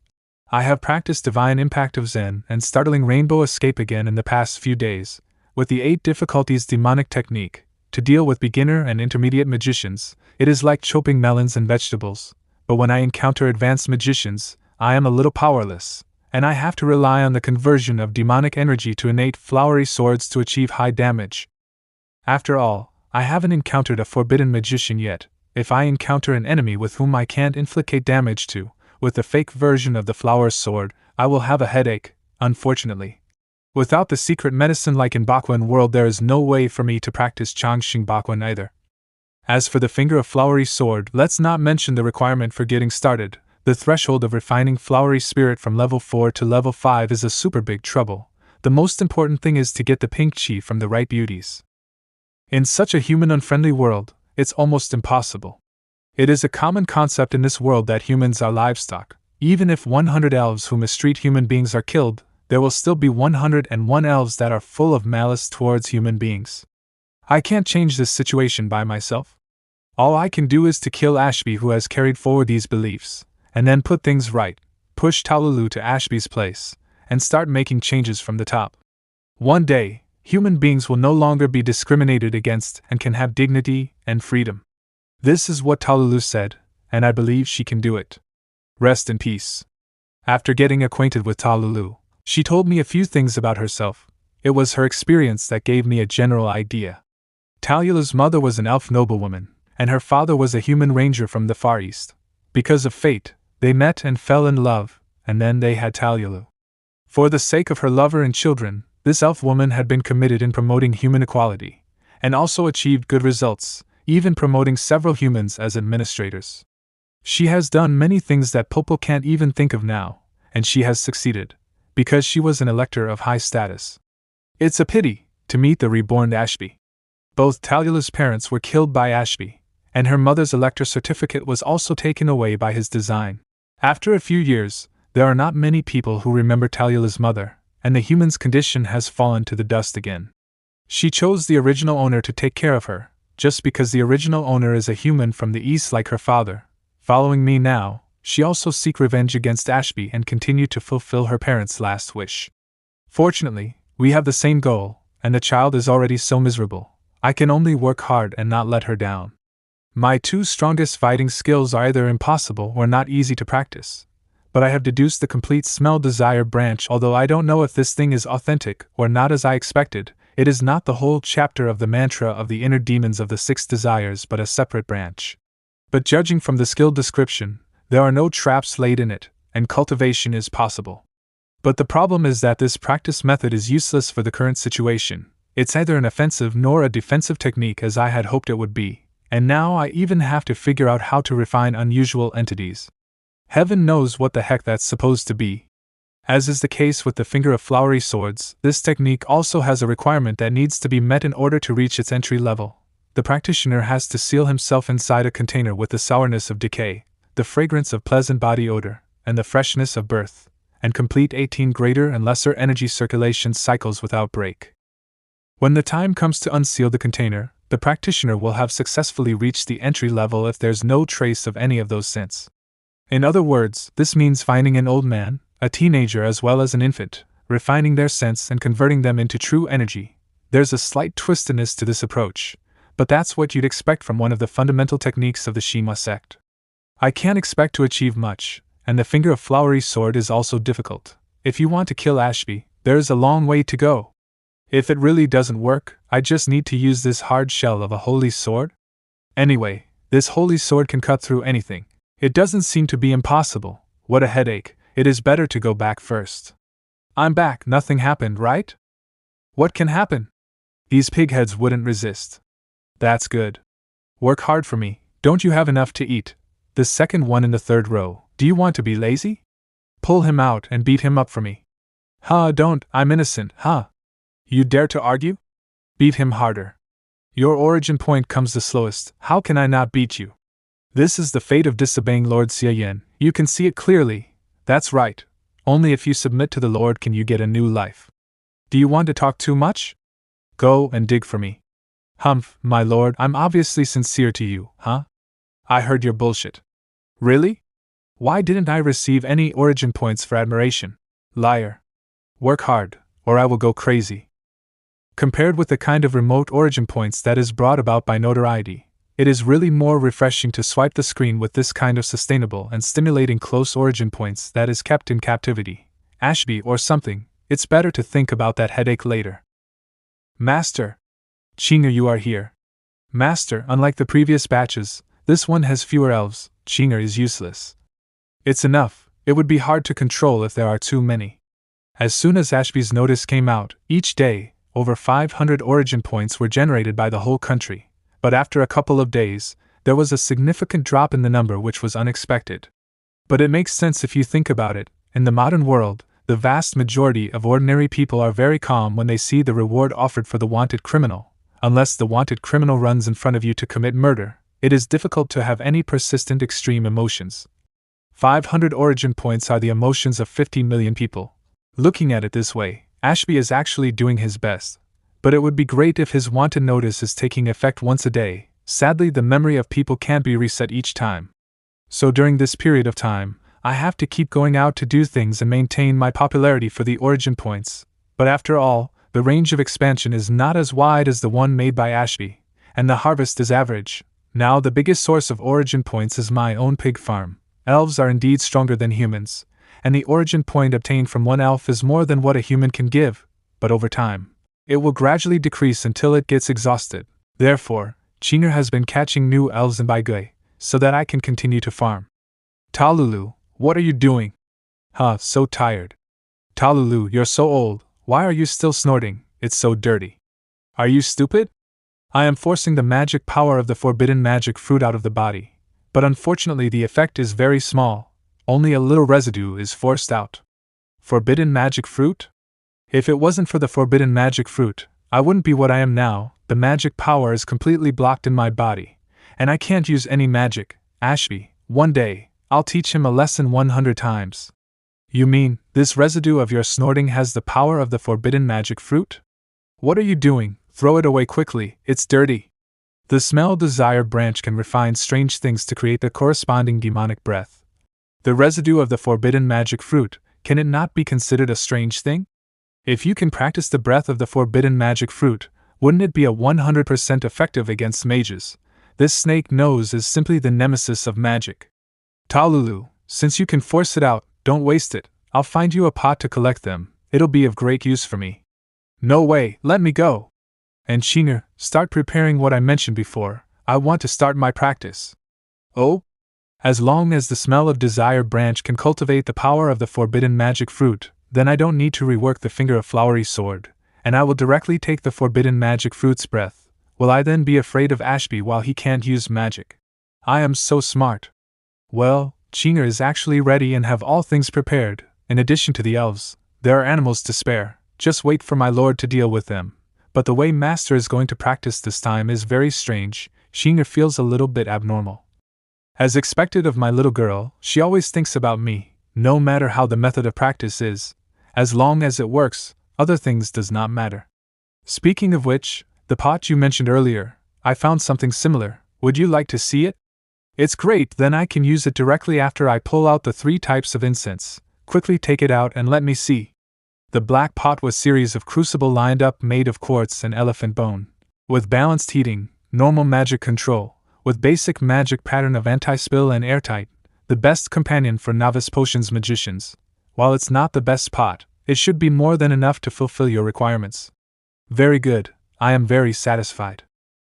I have practiced Divine Impact of Zen and Startling Rainbow Escape again in the past few days, with the 8 difficulties demonic technique. To deal with beginner and intermediate magicians, it is like chopping melons and vegetables, but when I encounter advanced magicians, I am a little powerless, and I have to rely on the conversion of demonic energy to innate flowery swords to achieve high damage. After all, I haven't encountered a forbidden magician yet. If I encounter an enemy with whom I can't inflict damage to, with the fake version of the flower sword, I will have a headache, unfortunately. Without the secret medicine like in Bakuan world, there is no way for me to practice Changxing Bakuan either. As for the finger of flowery sword, let's not mention the requirement for getting started. The threshold of refining flowery spirit from level 4 to level 5 is a super big trouble. The most important thing is to get the pink chi from the right beauties. In such a human-unfriendly world, it's almost impossible. It is a common concept in this world that humans are livestock. Even if 100 elves who mistreat human beings are killed, there will still be 101 elves that are full of malice towards human beings. I can't change this situation by myself. All I can do is to kill Ashby, who has carried forward these beliefs, and then put things right, push Talulu to Ashby's place, and start making changes from the top. One day, human beings will no longer be discriminated against and can have dignity and freedom. This is what Talulu said, and I believe she can do it. Rest in peace. After getting acquainted with Talulu, she told me a few things about herself. It was her experience that gave me a general idea. Talulu's mother was an elf noblewoman, and her father was a human ranger from the Far East. Because of fate, they met and fell in love, and then they had Talulu. For the sake of her lover and children, this elf woman had been committed in promoting human equality, and also achieved good results, even promoting several humans as administrators. She has done many things that Popo can't even think of now, and she has succeeded, because she was an elector of high status. It's a pity to meet the reborn Ashby. Both Talulu's parents were killed by Ashby, and her mother's elector certificate was also taken away by his design. After a few years, there are not many people who remember Talulu's mother, and the human's condition has fallen to the dust again. She chose the original owner to take care of her, just because the original owner is a human from the East like her father. Following me now, she also seek revenge against Ashby and continue to fulfill her parents' last wish. Fortunately, we have the same goal, and the child is already so miserable. I can only work hard and not let her down. My 2 strongest fighting skills are either impossible or not easy to practice. But I have deduced the complete smell desire branch, although I don't know if this thing is authentic or not as I expected. It is not the whole chapter of the mantra of the inner demons of the 6 desires but a separate branch. But judging from the skill description, there are no traps laid in it, and cultivation is possible. But the problem is that this practice method is useless for the current situation. It's neither an offensive nor a defensive technique as I had hoped it would be, and now I even have to figure out how to refine unusual entities. Heaven knows what the heck that's supposed to be. As is the case with the finger of flowery swords, this technique also has a requirement that needs to be met in order to reach its entry level. The practitioner has to seal himself inside a container with the sourness of decay, the fragrance of pleasant body odor, and the freshness of birth, and complete 18 greater and lesser energy circulation cycles without break. When the time comes to unseal the container, the practitioner will have successfully reached the entry level if there's no trace of any of those scents. In other words, this means finding an old man, a teenager as well as an infant, refining their sense and converting them into true energy. There's a slight twistiness to this approach, but that's what you'd expect from one of the fundamental techniques of the Xie Yan sect. I can't expect to achieve much, and the finger of flowery sword is also difficult. If you want to kill Ashby, there's a long way to go. If it really doesn't work, I just need to use this hard shell of a holy sword? Anyway, this holy sword can cut through anything. It doesn't seem to be impossible. What a headache. It is better to go back first. I'm back, nothing happened, right? What can happen? These pigheads wouldn't resist. That's good. Work hard for me, don't you have enough to eat? The second one in the third row, do you want to be lazy? Pull him out and beat him up for me. Don't, I'm innocent, You dare to argue? Beat him harder. Your origin point comes the slowest, how can I not beat you? This is the fate of disobeying Lord Xie Yan, you can see it clearly. That's right. Only if you submit to the Lord can you get a new life. Do you want to talk too much? Go and dig for me. Humph, my lord, I'm obviously sincere to you, I heard your bullshit. Really? Why didn't I receive any origin points for admiration? Liar. Work hard, or I will go crazy. Compared with the kind of remote origin points that is brought about by notoriety, it is really more refreshing to swipe the screen with this kind of sustainable and stimulating close origin points that is kept in captivity. Ashby or something, it's better to think about that headache later. Master. Xie Yan, you are here. Master, unlike the previous batches, this one has fewer elves. Xie Yan is useless. It's enough, it would be hard to control if there are too many. As soon as Ashby's notice came out, each day, over 500 origin points were generated by the whole country. But after a couple of days, there was a significant drop in the number which was unexpected. But it makes sense if you think about it. In the modern world, the vast majority of ordinary people are very calm when they see the reward offered for the wanted criminal. Unless the wanted criminal runs in front of you to commit murder, it is difficult to have any persistent extreme emotions. 500 origin points are the emotions of 50 million people. Looking at it this way, Ashby is actually doing his best. But it would be great if his wanted notice is taking effect once a day. Sadly, the memory of people can't be reset each time. So during this period of time, I have to keep going out to do things and maintain my popularity for the origin points. But after all, the range of expansion is not as wide as the one made by Ashby, and the harvest is average. Now the biggest source of origin points is my own pig farm. Elves are indeed stronger than humans, and the origin point obtained from one elf is more than what a human can give, but over time, it will gradually decrease until it gets exhausted. Therefore, Xie Yan has been catching new elves in Baigui, so that I can continue to farm. Talulu, what are you doing? So tired. Talulu, you're so old, why are you still snorting? It's so dirty. Are you stupid? I am forcing the magic power of the forbidden magic fruit out of the body, but unfortunately the effect is very small, only a little residue is forced out. Forbidden magic fruit? If it wasn't for the forbidden magic fruit, I wouldn't be what I am now. The magic power is completely blocked in my body, and I can't use any magic. Ashby, one day, I'll teach him a lesson 100 times. You mean, this residue of your snorting has the power of the forbidden magic fruit? What are you doing? Throw it away quickly, it's dirty. The smell desire branch can refine strange things to create the corresponding demonic breath. The residue of the forbidden magic fruit, can it not be considered a strange thing? If you can practice the breath of the forbidden magic fruit, wouldn't it be a 100% effective against mages? This snake nose is simply the nemesis of magic. Talulu, since you can force it out, don't waste it. I'll find you a pot to collect them. It'll be of great use for me. No way, let me go. And Xie Yan, start preparing what I mentioned before. I want to start my practice. Oh? As long as the smell of desire branch can cultivate the power of the forbidden magic fruit, then I don't need to rework the finger of flowery sword, and I will directly take the forbidden magic fruit's breath. Will I then be afraid of Ashby while he can't use magic? I am so smart. Well, Xie Yan is actually ready and have all things prepared. In addition to the elves, there are animals to spare. Just wait for my lord to deal with them. But the way Master is going to practice this time is very strange. Xie Yan feels a little bit abnormal. As expected of my little girl, she always thinks about me, no matter how the method of practice is. As long as it works, other things does not matter. Speaking of which, the pot you mentioned earlier, I found something similar. Would you like to see it? It's great, then I can use it directly after I pull out the 3 types of incense. Quickly take it out and let me see. The black pot was a series of crucible lined up made of quartz and elephant bone. With balanced heating, normal magic control, with basic magic pattern of anti-spill and airtight, the best companion for novice potions magicians. While it's not the best pot, it should be more than enough to fulfill your requirements. Very good, I am very satisfied.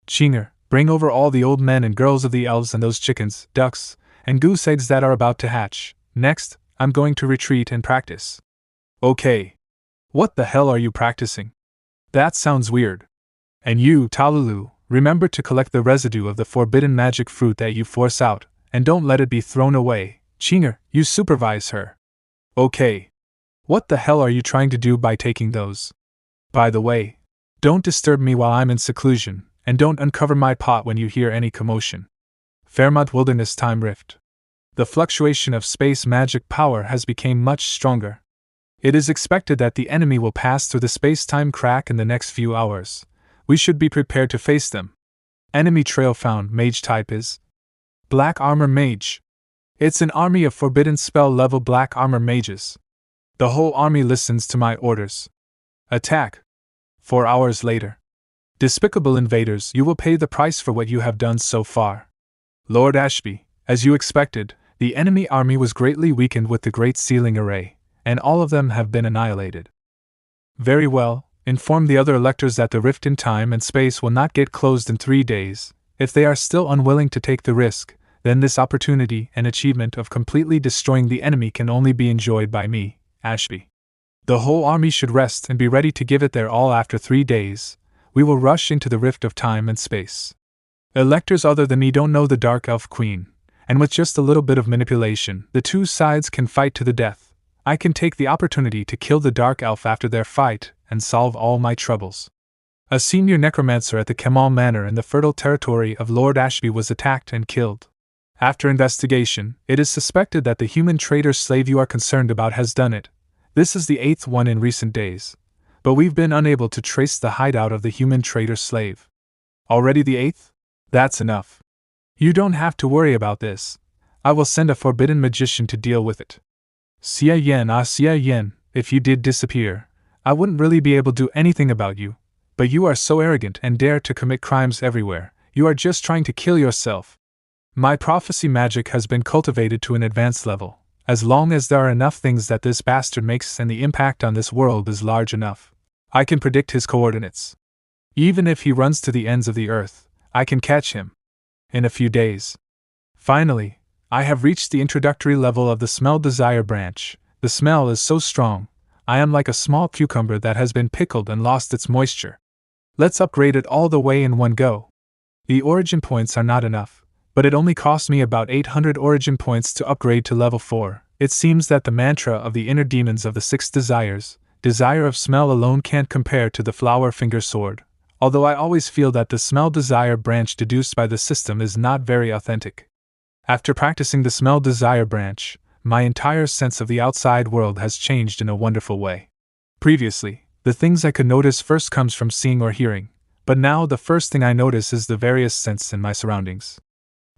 Chinger, bring over all the old men and girls of the elves and those chickens, ducks, and goose eggs that are about to hatch. Next, I'm going to retreat and practice. Okay. What the hell are you practicing? That sounds weird. And you, Talulu, remember to collect the residue of the forbidden magic fruit that you force out, and don't let it be thrown away. Chinger, you supervise her. Okay. What the hell are you trying to do by taking those? By the way, don't disturb me while I'm in seclusion, and don't uncover my pot when you hear any commotion. Fairmont Wilderness Time Rift. The fluctuation of space magic power has become much stronger. It is expected that the enemy will pass through the space-time crack in the next few hours. We should be prepared to face them. Enemy trail found. Mage type is Black Armor Mage. It's an army of forbidden spell level black armor mages. The whole army listens to my orders. Attack. 4 hours later. Despicable invaders, you will pay the price for what you have done so far. Lord Ashby, as you expected, the enemy army was greatly weakened with the Great Sealing Array, and all of them have been annihilated. Very well, inform the other electors that the rift in time and space will not get closed in 3 days. If they are still unwilling to take the risk, then this opportunity and achievement of completely destroying the enemy can only be enjoyed by me, Ashby. The whole army should rest and be ready to give it their all after 3 days. We will rush into the rift of time and space. Electors other than me don't know the Dark Elf Queen, and with just a little bit of manipulation, the 2 sides can fight to the death. I can take the opportunity to kill the Dark Elf after their fight and solve all my troubles. A senior necromancer at the Kemal Manor in the fertile territory of Lord Ashby was attacked and killed. After investigation, it is suspected that the human traitor slave you are concerned about has done it. This is the 8th one in recent days. But we've been unable to trace the hideout of the human traitor slave. Already the 8th? That's enough. You don't have to worry about this. I will send a forbidden magician to deal with it. Xie Yan, Xie Yan, if you did disappear, I wouldn't really be able to do anything about you. But you are so arrogant and dare to commit crimes everywhere. You are just trying to kill yourself. My prophecy magic has been cultivated to an advanced level. As long as there are enough things that this bastard makes and the impact on this world is large enough, I can predict his coordinates. Even if he runs to the ends of the earth, I can catch him. In a few days. Finally, I have reached the introductory level of the smell desire branch. The smell is so strong, I am like a small cucumber that has been pickled and lost its moisture. Let's upgrade it all the way in one go. The origin points are not enough, but it only cost me about 800 origin points to upgrade to level 4. It seems that the mantra of the inner demons of the 6 desires, desire of smell alone can't compare to the flower finger sword, although I always feel that the smell desire branch deduced by the system is not very authentic. After practicing the smell desire branch, my entire sense of the outside world has changed in a wonderful way. Previously, the things I could notice first comes from seeing or hearing, but now the first thing I notice is the various scents in my surroundings.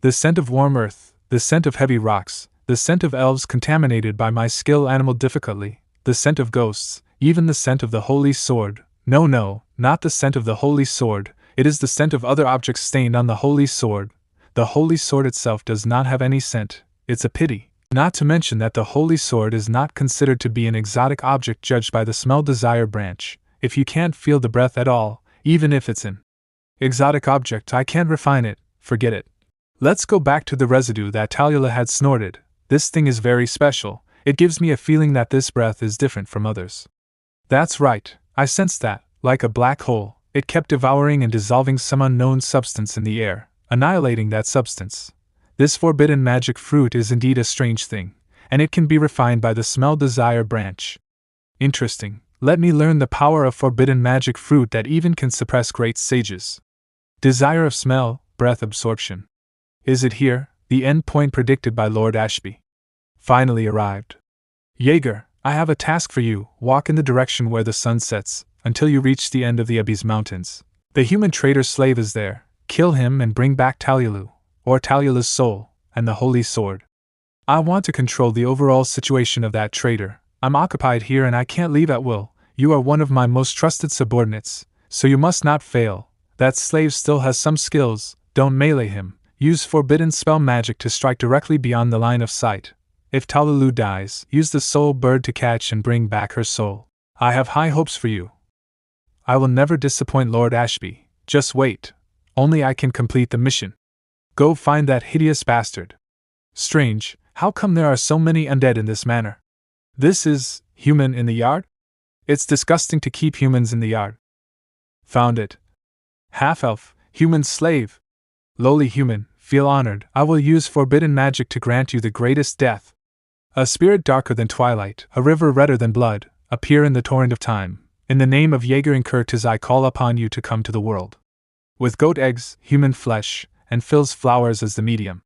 The scent of warm earth, the scent of heavy rocks, the scent of elves contaminated by my skill animal difficulty, the scent of ghosts, even the scent of the holy sword. No, not the scent of the holy sword, it is the scent of other objects stained on the holy sword. The holy sword itself does not have any scent, it's a pity. Not to mention that the holy sword is not considered to be an exotic object judged by the smell desire branch. If you can't feel the breath at all, even if it's an exotic object, I can't refine it, forget it. Let's go back to the residue that Talulu had snorted. This thing is very special, it gives me a feeling that this breath is different from others. That's right, I sensed that, like a black hole, it kept devouring and dissolving some unknown substance in the air, annihilating that substance. This forbidden magic fruit is indeed a strange thing, and it can be refined by the smell desire branch. Interesting, let me learn the power of forbidden magic fruit that even can suppress great sages. Desire of smell, breath absorption. Is it here, the end point predicted by Lord Ashby? Finally arrived. Jaeger, I have a task for you, walk in the direction where the sun sets, until you reach the end of the Abyss Mountains. The human trader slave is there. Kill him and bring back Talulu, or Talulu's soul, and the holy sword. I want to control the overall situation of that trader. I'm occupied here and I can't leave at will. You are one of my most trusted subordinates, so you must not fail. That slave still has some skills. Don't melee him. Use forbidden spell magic to strike directly beyond the line of sight. If Talulu dies, use the soul bird to catch and bring back her soul. I have high hopes for you. I will never disappoint Lord Ashby. Just wait. Only I can complete the mission. Go find that hideous bastard. Strange, how come there are so many undead in this manor? This is human in the yard? It's disgusting to keep humans in the yard. Found it. Half-elf, human slave. Lowly human, feel honored. I will use forbidden magic to grant you the greatest death. A spirit darker than twilight, a river redder than blood, appear in the torrent of time. In the name of Jaeger and Curtis I call upon you to come to the world. With goat eggs, human flesh, and Phil's flowers as the medium.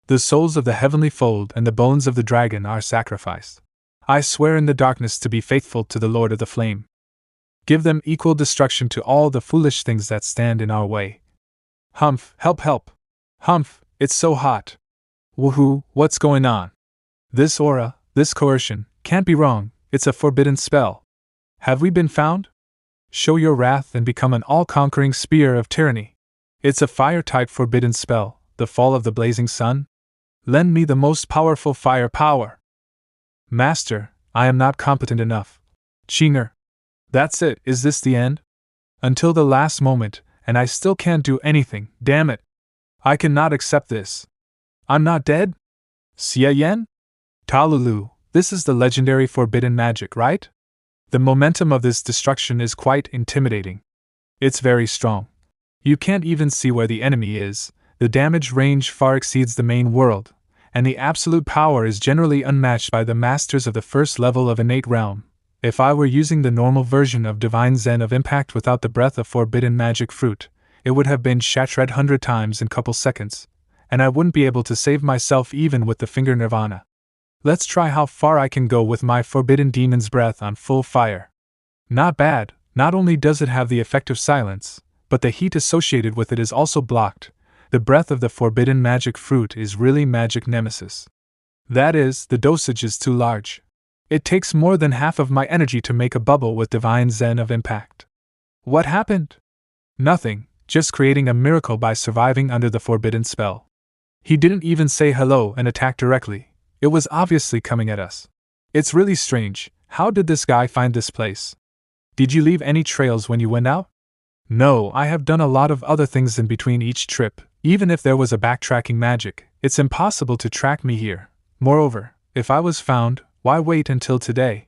The souls of the heavenly fold and the bones of the dragon are sacrificed. I swear in the darkness to be faithful to the Lord of the Flame. Give them equal destruction to all the foolish things that stand in our way. Humph, help, help. Humph, it's so hot. Woohoo, what's going on? This aura, this coercion, can't be wrong, it's a forbidden spell. Have we been found? Show your wrath and become an all-conquering spear of tyranny. It's a fire-type forbidden spell, the fall of the blazing sun. Lend me the most powerful fire power. Master, I am not competent enough. Chinger. That's it, is this the end? Until the last moment, and I still can't do anything, damn it. I cannot accept this. I'm not dead? Xie Yan? Talulu, this is the legendary forbidden magic, right? The momentum of this destruction is quite intimidating. It's very strong. You can't even see where the enemy is, the damage range far exceeds the main world, and the absolute power is generally unmatched by the masters of the first level of innate realm. If I were using the normal version of Divine Zen of Impact without the breath of forbidden magic fruit, it would have been shattered 100 times in couple seconds, and I wouldn't be able to save myself even with the finger nirvana. Let's try how far I can go with my forbidden demon's breath on full fire. Not bad, not only does it have the effect of silence, but the heat associated with it is also blocked. The breath of the forbidden magic fruit is really magic nemesis. That is, the dosage is too large. It takes more than half of my energy to make a bubble with Divine Zen of Impact. What happened? Nothing, just creating a miracle by surviving under the forbidden spell. He didn't even say hello and attack directly. It was obviously coming at us. It's really strange. How did this guy find this place? Did you leave any trails when you went out? No, I have done a lot of other things in between each trip. Even if there was a backtracking magic, it's impossible to track me here. Moreover, if I was found, why wait until today?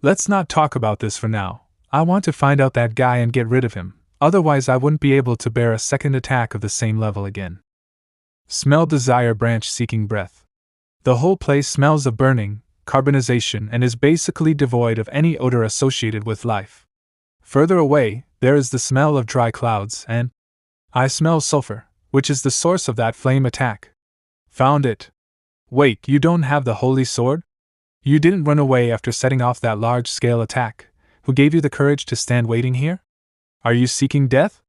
Let's not talk about this for now. I want to find out that guy and get rid of him, otherwise I wouldn't be able to bear a second attack of the same level again. Smell desire branch seeking breath. The whole place smells of burning, carbonization, and is basically devoid of any odor associated with life. Further away, there is the smell of dry clouds, and I smell sulfur, which is the source of that flame attack. Found it. Wait, you don't have the holy sword? You didn't run away after setting off that large-scale attack. Who gave you the courage to stand waiting here? Are you seeking death?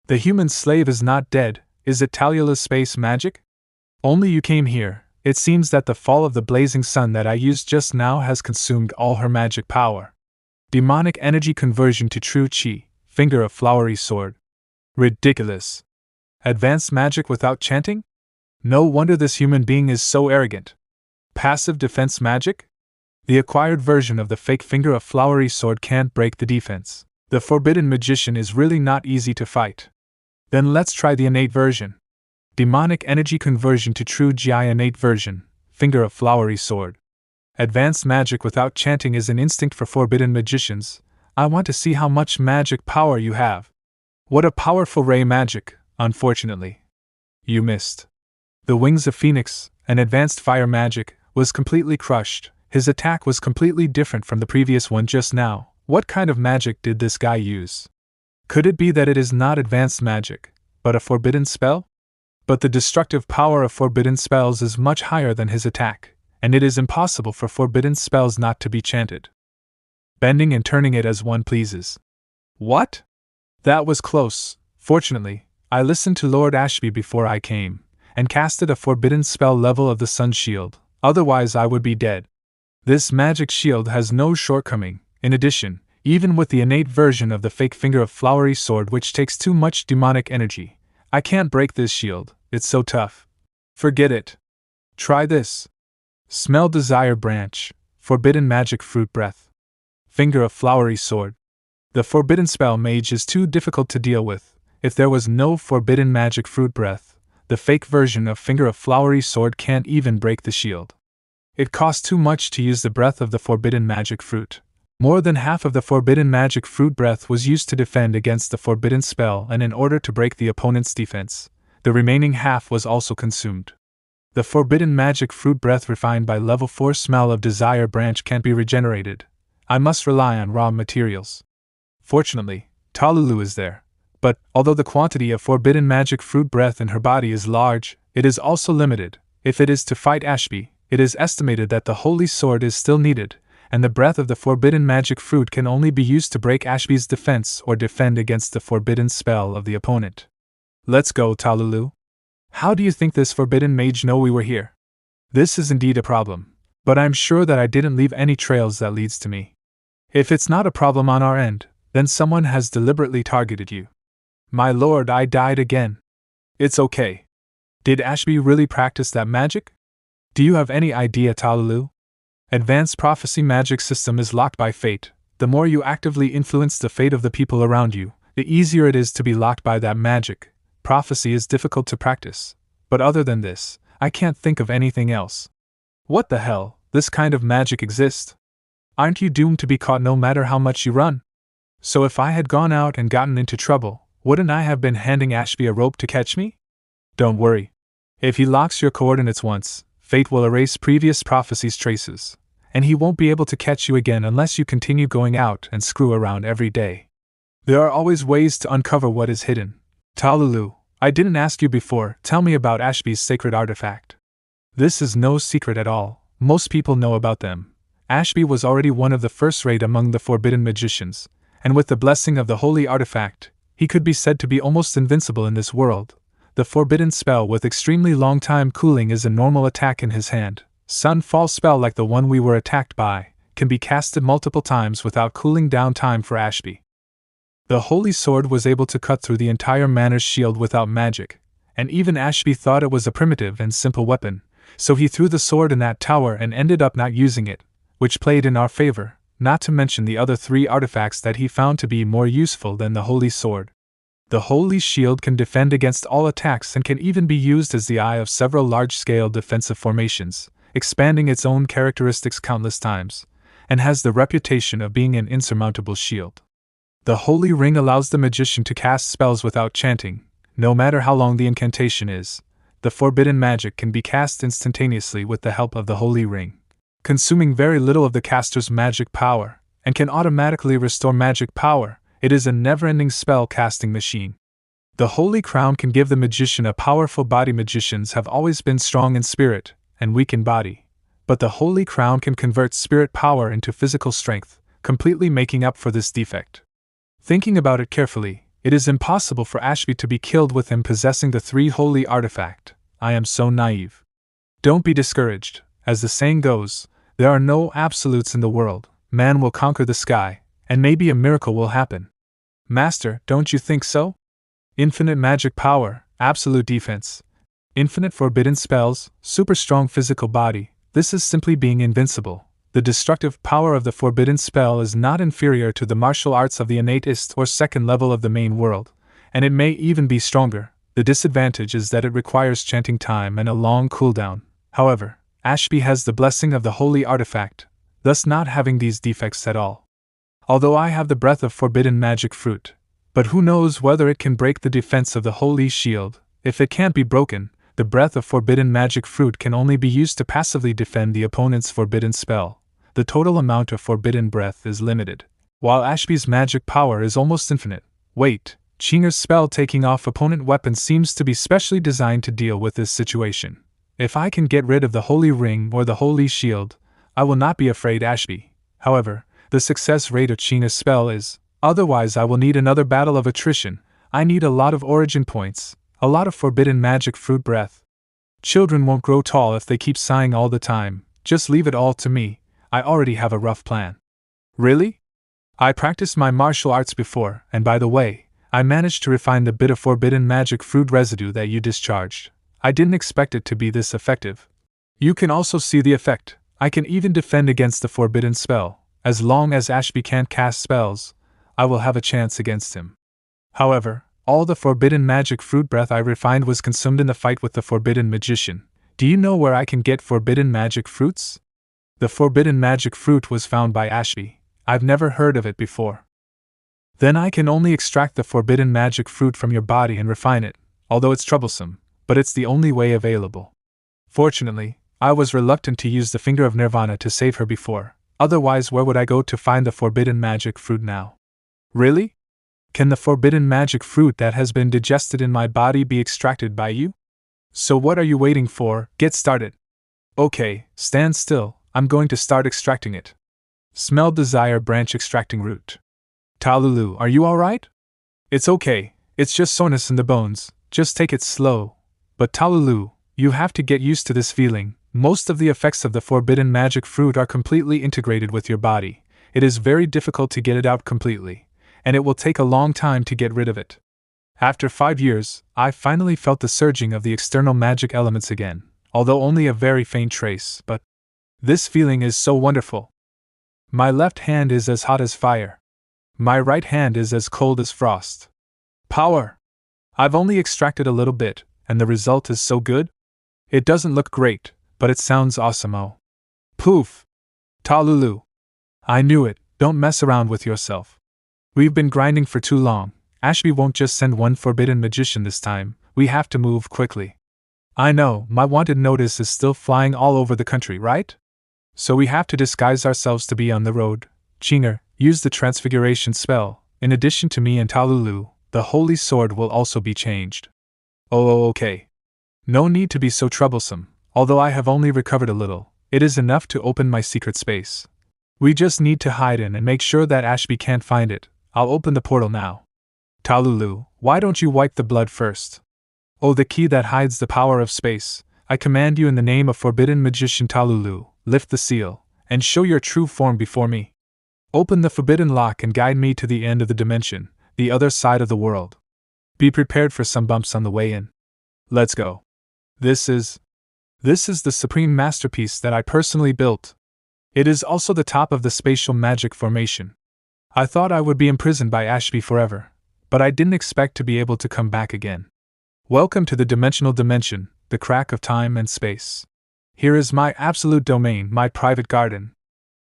The human slave is not dead. Is it Talula's space magic? Only you came here. It seems that the fall of the blazing sun that I used just now has consumed all her magic power. Demonic energy conversion to true chi, finger of flowery sword. Ridiculous. Advanced magic without chanting? No wonder this human being is so arrogant. Passive defense magic? The acquired version of the fake finger of flowery sword can't break the defense. The forbidden magician is really not easy to fight. Then let's try the innate version. Demonic energy conversion to true Gi innate version, finger of flowery sword. Advanced magic without chanting is an instinct for forbidden magicians. I want to see how much magic power you have. What a powerful ray magic, unfortunately. You missed. The wings of Phoenix, an advanced fire magic, was completely crushed. His attack was completely different from the previous one just now. What kind of magic did this guy use? Could it be that it is not advanced magic, but a forbidden spell? But the destructive power of forbidden spells is much higher than his attack, and it is impossible for forbidden spells not to be chanted. Bending and turning it as one pleases. What? That was close. Fortunately, I listened to Lord Ashby before I came, and casted a forbidden spell level of the Sun Shield, otherwise I would be dead. This magic shield has no shortcoming. In addition, even with the innate version of the fake finger of flowery sword which takes too much demonic energy, I can't break this shield, it's so tough. Forget it. Try this. Smell desire branch, forbidden magic fruit breath. Finger of flowery sword. The forbidden spell mage is too difficult to deal with. If there was no forbidden magic fruit breath, the fake version of finger of flowery sword can't even break the shield. It costs too much to use the breath of the forbidden magic fruit. More than half of the forbidden magic fruit breath was used to defend against the forbidden spell and in order to break the opponent's defense. The remaining half was also consumed. The forbidden magic fruit breath refined by level 4 smell of desire branch can't be regenerated. I must rely on raw materials. Fortunately, Talulu is there. But, although the quantity of forbidden magic fruit breath in her body is large, it is also limited. If it is to fight Ashby, it is estimated that the holy sword is still needed, and the breath of the forbidden magic fruit can only be used to break Ashby's defense or defend against the forbidden spell of the opponent. Let's go, Talulu. How do you think this forbidden mage know we were here? This is indeed a problem, but I'm sure that I didn't leave any trails that leads to me. If it's not a problem on our end, then someone has deliberately targeted you. My lord, I died again. It's okay. Did Ashby really practice that magic? Do you have any idea, Talulu? Advanced prophecy magic system is locked by fate. The more you actively influence the fate of the people around you, the easier it is to be locked by that magic. Prophecy is difficult to practice. But other than this, I can't think of anything else. What the hell, this kind of magic exists? Aren't you doomed to be caught no matter how much you run? So if I had gone out and gotten into trouble, wouldn't I have been handing Ashby a rope to catch me? Don't worry. If he locks your coordinates once, fate will erase previous prophecy's traces, and he won't be able to catch you again unless you continue going out and screw around every day. There are always ways to uncover what is hidden. Talulu, I didn't ask you before, tell me about Ashby's sacred artifact. This is no secret at all, most people know about them. Ashby was already one of the first rate among the forbidden magicians, and with the blessing of the holy artifact, he could be said to be almost invincible in this world. The forbidden spell with extremely long time cooling is a normal attack in his hand. Sunfall spell like the one we were attacked by, can be casted multiple times without cooling down time for Ashby. The holy sword was able to cut through the entire manor's shield without magic, and even Ashby thought it was a primitive and simple weapon, so he threw the sword in that tower and ended up not using it, which played in our favor, not to mention the other 3 artifacts that he found to be more useful than the holy sword. The holy shield can defend against all attacks and can even be used as the eye of several large-scale defensive formations, expanding its own characteristics countless times, and has the reputation of being an insurmountable shield. The holy ring allows the magician to cast spells without chanting, no matter how long the incantation is. The forbidden magic can be cast instantaneously with the help of the holy ring, consuming very little of the caster's magic power, and can automatically restore magic power. It is a never-ending spell-casting machine. The holy crown can give the magician a powerful body. Magicians have always been strong in spirit and weak in body, but the holy crown can convert spirit power into physical strength, completely making up for this defect. Thinking about it carefully, it is impossible for Ashby to be killed with him possessing the 3 holy artifact. I am so naive. Don't be discouraged. As the saying goes, there are no absolutes in the world. Man will conquer the sky, and maybe a miracle will happen. Master, don't you think so? Infinite magic power, absolute defense, infinite forbidden spells, super strong physical body. This is simply being invincible. The destructive power of the forbidden spell is not inferior to the martial arts of the innatist or second level of the main world, and it may even be stronger. The disadvantage is that it requires chanting time and a long cooldown. However, Ashby has the blessing of the holy artifact, thus not having these defects at all. Although I have the breath of forbidden magic fruit, but who knows whether it can break the defense of the holy shield. If it can't be broken, the breath of forbidden magic fruit can only be used to passively defend the opponent's forbidden spell. The total amount of forbidden breath is limited, while Ashby's magic power is almost infinite. Wait, Chinger's spell taking off opponent weapons seems to be specially designed to deal with this situation. If I can get rid of the holy ring or the holy shield, I will not be afraid Ashby. However, the success rate of Chinger's spell is Otherwise, I will need another battle of attrition. I need a lot of origin points, a lot of forbidden magic fruit breath. Children won't grow tall if they keep sighing all the time. Just leave it all to me. I already have a rough plan. Really? I practiced my martial arts before, and by the way, I managed to refine the bit of forbidden magic fruit residue that you discharged. I didn't expect it to be this effective. You can also see the effect. I can even defend against the forbidden spell. As long as Ashby can't cast spells, I will have a chance against him. However, all the forbidden magic fruit breath I refined was consumed in the fight with the forbidden magician. Do you know where I can get forbidden magic fruits? The forbidden magic fruit was found by Ashby. I've never heard of it before. Then I can only extract the forbidden magic fruit from your body and refine it, although it's troublesome, but it's the only way available. Fortunately, I was reluctant to use the finger of Nirvana to save her before, otherwise where would I go to find the forbidden magic fruit now? Really? Can the forbidden magic fruit that has been digested in my body be extracted by you? So what are you waiting for? Get started. Okay, stand still, I'm going to start extracting it. Smell desire branch extracting root. Talulu, are you alright? It's okay, it's just soreness in the bones, just take it slow. But Talulu, you have to get used to this feeling. Most of the effects of the forbidden magic fruit are completely integrated with your body. It is very difficult to get it out completely, and it will take a long time to get rid of it. After 5 years, I finally felt the surging of the external magic elements again, although only a very faint trace, but this feeling is so wonderful. My left hand is as hot as fire. My right hand is as cold as frost. Power! I've only extracted a little bit, and the result is so good. It doesn't look great, but it sounds awesome-o. Poof! Talulu! I knew it, don't mess around with yourself. We've been grinding for too long. Ashby won't just send one forbidden magician this time, we have to move quickly. I know, my wanted notice is still flying all over the country, right? So we have to disguise ourselves to be on the road. Chinger, use the transfiguration spell. In addition to me and Talulu, the holy sword will also be changed. Oh, okay. No need to be so troublesome, although I have only recovered a little, it is enough to open my secret space. We just need to hide in and make sure that Ashby can't find it. I'll open the portal now. Talulu, why don't you wipe the blood first? Oh, the key that hides the power of space. I command you in the name of forbidden magician Talulu, lift the seal, and show your true form before me. Open the forbidden lock and guide me to the end of the dimension, the other side of the world. Be prepared for some bumps on the way in. Let's go. This is the supreme masterpiece that I personally built. It is also the top of the spatial magic formation. I thought I would be imprisoned by Ashby forever, but I didn't expect to be able to come back again. Welcome to the dimensional dimension, the crack of time and space. Here is my absolute domain, my private garden.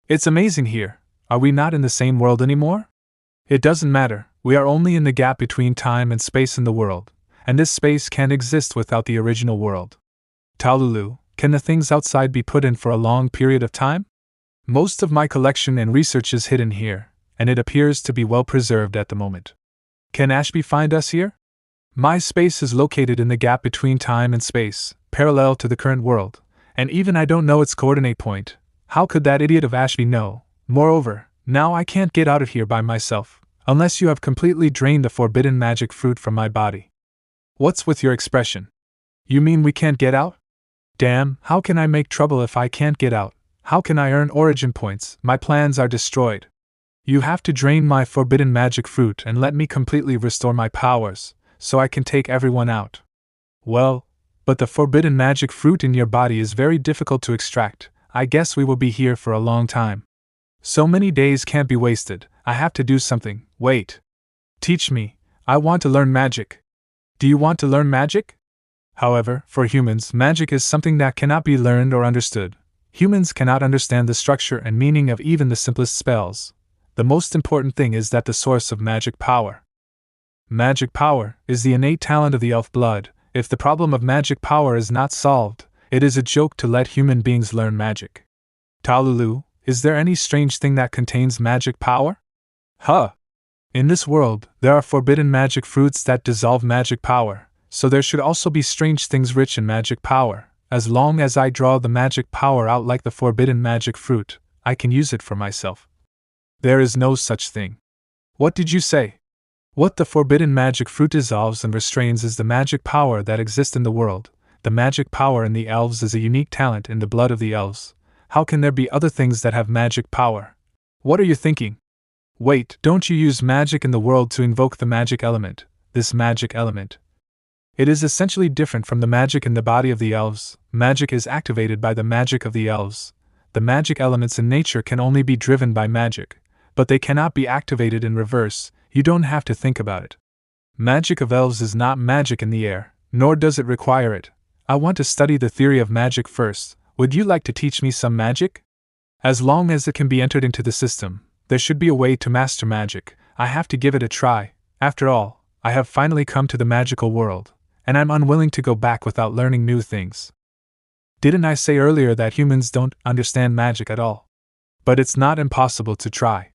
It's amazing here. Are we not in the same world anymore? It doesn't matter, we are only in the gap between time and space in the world, and this space can't exist without the original world. Talulu, can the things outside be put in for a long period of time? Most of my collection and research is hidden here, and it appears to be well preserved at the moment. Can Ashby find us here? My space is located in the gap between time and space, parallel to the current world, and even I don't know its coordinate point. How could that idiot of Ashby know? Moreover, now I can't get out of here by myself, unless you have completely drained the forbidden magic fruit from my body. What's with your expression? You mean we can't get out? Damn, how can I make trouble if I can't get out? How can I earn origin points? My plans are destroyed. You have to drain my forbidden magic fruit and let me completely restore my powers, so I can take everyone out. Well, but the forbidden magic fruit in your body is very difficult to extract. I guess we will be here for a long time. So many days can't be wasted. I have to do something. Wait. Teach me. I want to learn magic. Do you want to learn magic? However, for humans, magic is something that cannot be learned or understood. Humans cannot understand the structure and meaning of even the simplest spells. The most important thing is that the source of magic power. Magic power is the innate talent of the elf blood. If the problem of magic power is not solved, it is a joke to let human beings learn magic. Talulu, is there any strange thing that contains magic power? Huh! In this world, there are forbidden magic fruits that dissolve magic power, so there should also be strange things rich in magic power. As long as I draw the magic power out like the forbidden magic fruit, I can use it for myself. There is no such thing. What did you say? What the forbidden magic fruit dissolves and restrains is the magic power that exists in the world. The magic power in the elves is a unique talent in the blood of the elves. How can there be other things that have magic power? What are you thinking? Wait, don't you use magic in the world to invoke the magic element? This magic element. It is essentially different from the magic in the body of the elves. Magic is activated by the magic of the elves. The magic elements in nature can only be driven by magic, but they cannot be activated in reverse. You don't have to think about it. Magic of elves is not magic in the air, nor does it require it. I want to study the theory of magic first. Would you like to teach me some magic? As long as it can be entered into the system, there should be a way to master magic. I have to give it a try. After all, I have finally come to the magical world, and I'm unwilling to go back without learning new things. Didn't I say earlier that humans don't understand magic at all? But it's not impossible to try.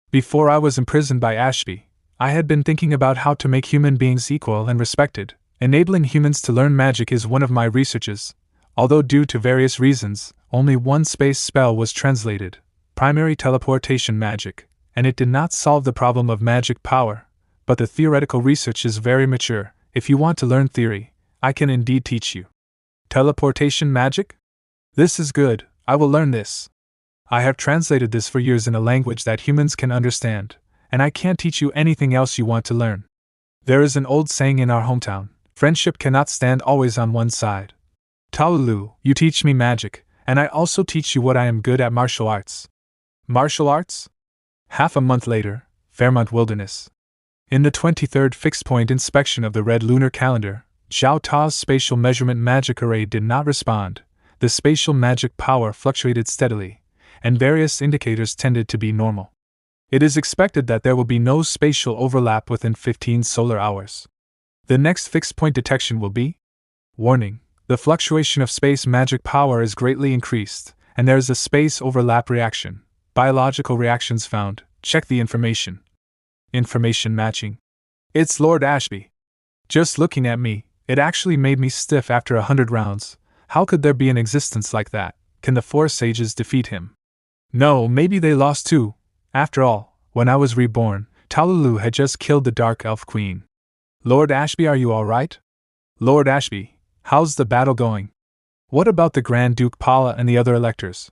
Before I was imprisoned by Ashby, I had been thinking about how to make human beings equal and respected. Enabling humans to learn magic is one of my researches. Although due to various reasons, only one space spell was translated, primary teleportation magic, and it did not solve the problem of magic power. But the theoretical research is very mature. If you want to learn theory, I can indeed teach you. Teleportation magic? This is good, I will learn this. I have translated this for years in a language that humans can understand, and I can't teach you anything else you want to learn. There is an old saying in our hometown, friendship cannot stand always on one side. Talulu, you teach me magic, and I also teach you what I am good at: martial arts. Martial arts? Half a month later, Fairmont Wilderness. In the 23rd fixed point inspection of the red lunar calendar, Zhao Ta's spatial measurement magic array did not respond. The spatial magic power fluctuated steadily, and various indicators tended to be normal. It is expected that there will be no spatial overlap within 15 solar hours. The next fixed point detection will be? Warning: the fluctuation of space magic power is greatly increased, and there is a space overlap reaction. Biological reactions found. Check the information. Information matching. It's Lord Ashby. Just looking at me, it actually made me stiff after 100 rounds. How could there be an existence like that? Can the four sages defeat him? No, maybe they lost too. After all, when I was reborn, Talulu had just killed the Dark Elf Queen. Lord Ashby, are you alright? Lord Ashby, how's the battle going? What about the Grand Duke Pala and the other electors?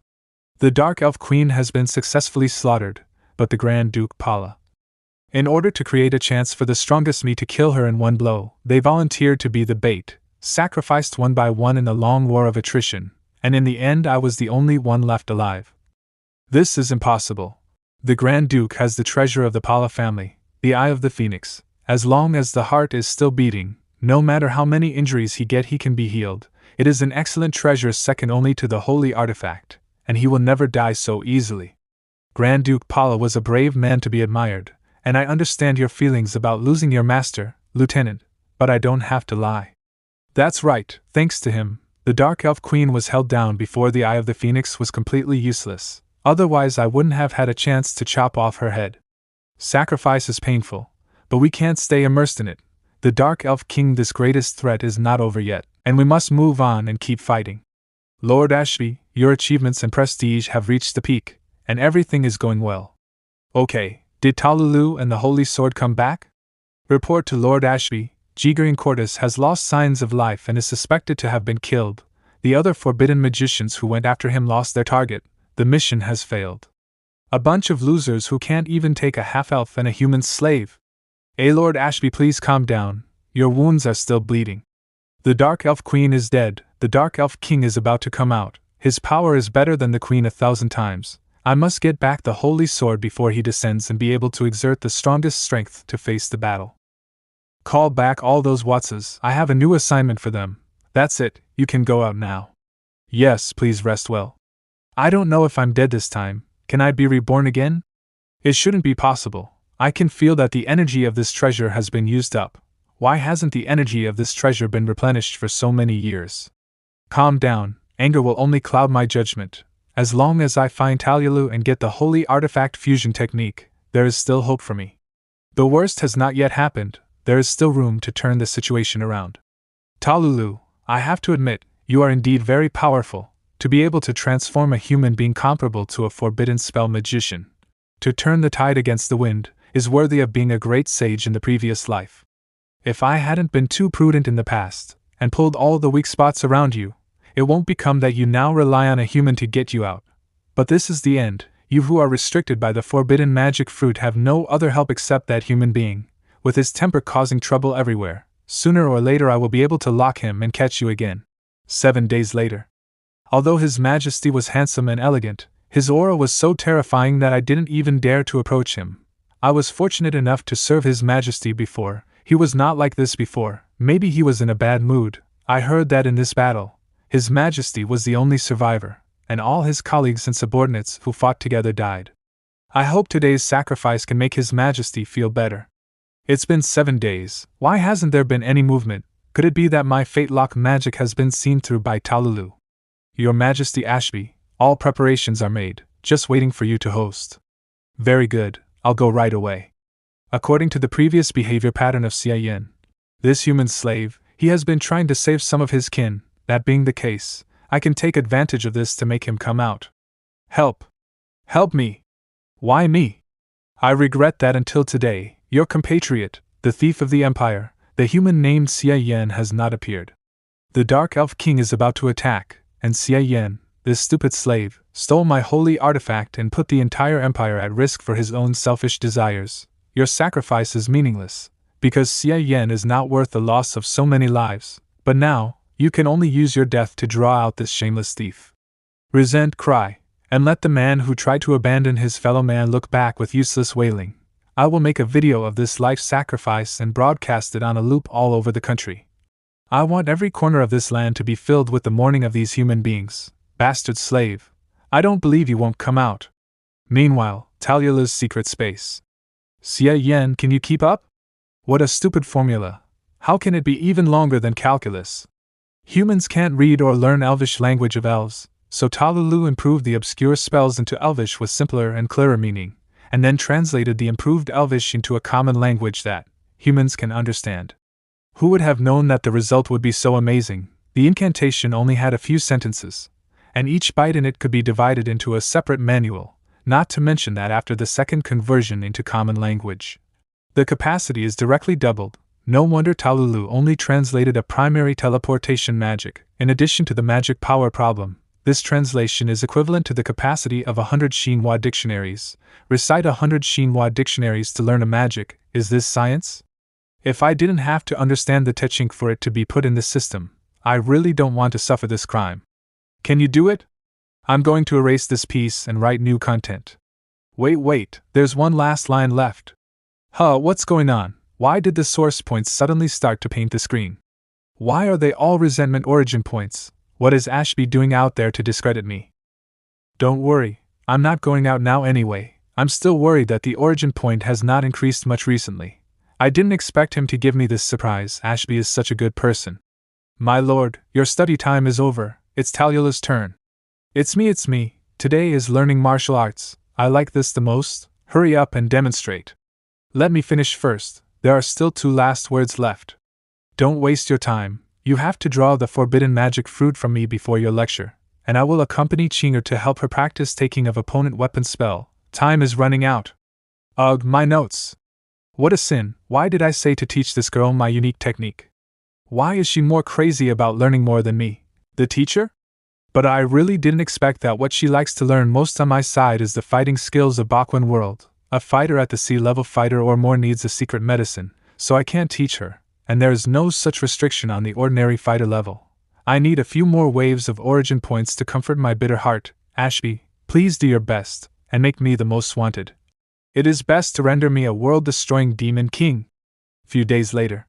The Dark Elf Queen has been successfully slaughtered, but the Grand Duke Pala. In order to create a chance for the strongest me to kill her in one blow, they volunteered to be the bait, sacrificed one by one in a long war of attrition, and in the end I was the only one left alive. This is impossible. The Grand Duke has the treasure of the Pala family, the Eye of the Phoenix. As long as the heart is still beating, no matter how many injuries he can be healed. It is an excellent treasure second only to the holy artifact, and he will never die so easily. Grand Duke Pala was a brave man to be admired, and I understand your feelings about losing your master, Lieutenant, but I don't have to lie. That's right, thanks to him, the Dark Elf Queen was held down before the Eye of the Phoenix was completely useless. Otherwise I wouldn't have had a chance to chop off her head. Sacrifice is painful, but we can't stay immersed in it. The Dark Elf King, this greatest threat, is not over yet, and we must move on and keep fighting. Lord Ashby, your achievements and prestige have reached the peak, and everything is going well. Okay, did Talulu and the Holy Sword come back? Report to Lord Ashby, Jigarin Cortis has lost signs of life and is suspected to have been killed. The other forbidden magicians who went after him lost their target. The mission has failed. A bunch of losers who can't even take a half-elf and a human slave. Lord Ashby, please calm down, your wounds are still bleeding. The Dark Elf Queen is dead, the Dark Elf King is about to come out, his power is better than the Queen 1,000 times. I must get back the Holy Sword before he descends and be able to exert the strongest strength to face the battle. Call back all those Wattses, I have a new assignment for them. That's it, you can go out now. Yes, please rest well. I don't know if I'm dead this time. Can I be reborn again? It shouldn't be possible. I can feel that the energy of this treasure has been used up. Why hasn't the energy of this treasure been replenished for so many years? Calm down, anger will only cloud my judgment. As long as I find Talulu and get the holy artifact fusion technique, there is still hope for me. The worst has not yet happened, there is still room to turn the situation around. Talulu, I have to admit, you are indeed very powerful. To be able to transform a human being comparable to a forbidden spell magician. To turn the tide against the wind, is worthy of being a great sage in the previous life. If I hadn't been too prudent in the past, and pulled all the weak spots around you, it won't become that you now rely on a human to get you out. But this is the end. You who are restricted by the forbidden magic fruit have no other help except that human being, with his temper causing trouble everywhere. Sooner or later I will be able to lock him and catch you again. 7 days later. Although His Majesty was handsome and elegant, his aura was so terrifying that I didn't even dare to approach him. I was fortunate enough to serve His Majesty before. He was not like this before. Maybe he was in a bad mood. I heard that in this battle, His Majesty was the only survivor, and all his colleagues and subordinates who fought together died. I hope today's sacrifice can make His Majesty feel better. It's been 7 days. Why hasn't there been any movement? Could it be that my fate lock magic has been seen through by Talulu? Your Majesty Ashby, all preparations are made, just waiting for you to host. Very good, I'll go right away. According to the previous behavior pattern of Xie Yan, this human slave, he has been trying to save some of his kin. That being the case, I can take advantage of this to make him come out. Help! Help me! Why me? I regret that until today, your compatriot, the thief of the Empire, the human named Xie Yan, has not appeared. The Dark Elf King is about to attack, and Xie Yan, this stupid slave, stole my holy artifact and put the entire Empire at risk for his own selfish desires. Your sacrifice is meaningless, because Xie Yan is not worth the loss of so many lives, but now, you can only use your death to draw out this shameless thief. Resent cry, and let the man who tried to abandon his fellow man look back with useless wailing. I will make a video of this life sacrifice and broadcast it on a loop all over the country. I want every corner of this land to be filled with the mourning of these human beings. Bastard slave. I don't believe you won't come out. Meanwhile, Talulu's secret space. Xie Yan, can you keep up? What a stupid formula. How can it be even longer than calculus? Humans can't read or learn Elvish language of elves, so Talulu improved the obscure spells into Elvish with simpler and clearer meaning, and then translated the improved Elvish into a common language that humans can understand. Who would have known that the result would be so amazing? The incantation only had a few sentences, and each byte in it could be divided into a separate manual, not to mention that after the second conversion into common language, the capacity is directly doubled. No wonder Talulu only translated a primary teleportation magic. In addition to the magic power problem, this translation is equivalent to the capacity of 100 Xinhua dictionaries. Recite 100 Xinhua dictionaries to learn a magic. Is this science? If I didn't have to understand the technique for it to be put in the system, I really don't want to suffer this crime. Can you do it? I'm going to erase this piece and write new content. Wait, there's one last line left. What's going on? Why did the source points suddenly start to paint the screen? Why are they all resentment origin points? What is Ashby doing out there to discredit me? Don't worry, I'm not going out now anyway. I'm still worried that the origin point has not increased much recently. I didn't expect him to give me this surprise. Ashby is such a good person. My lord, your study time is over. It's Talulu's turn. It's me. Today is learning martial arts. I like this the most. Hurry up and demonstrate. Let me finish first. There are still 2 last words left. Don't waste your time. You have to draw the forbidden magic fruit from me before your lecture, and I will accompany Chinger to help her practice taking of opponent weapon spell. Time is running out. Ugh, my notes. What a sin. Why did I say to teach this girl my unique technique? Why is she more crazy about learning more than me? The teacher? But I really didn't expect that what she likes to learn most on my side is the fighting skills of Bakwan world. A fighter at the sea-level fighter or more needs a secret medicine, so I can't teach her, and there is no such restriction on the ordinary fighter level. I need a few more waves of origin points to comfort my bitter heart. Ashby, please do your best, and make me the most wanted. It is best to render me a world-destroying demon king. Few days later.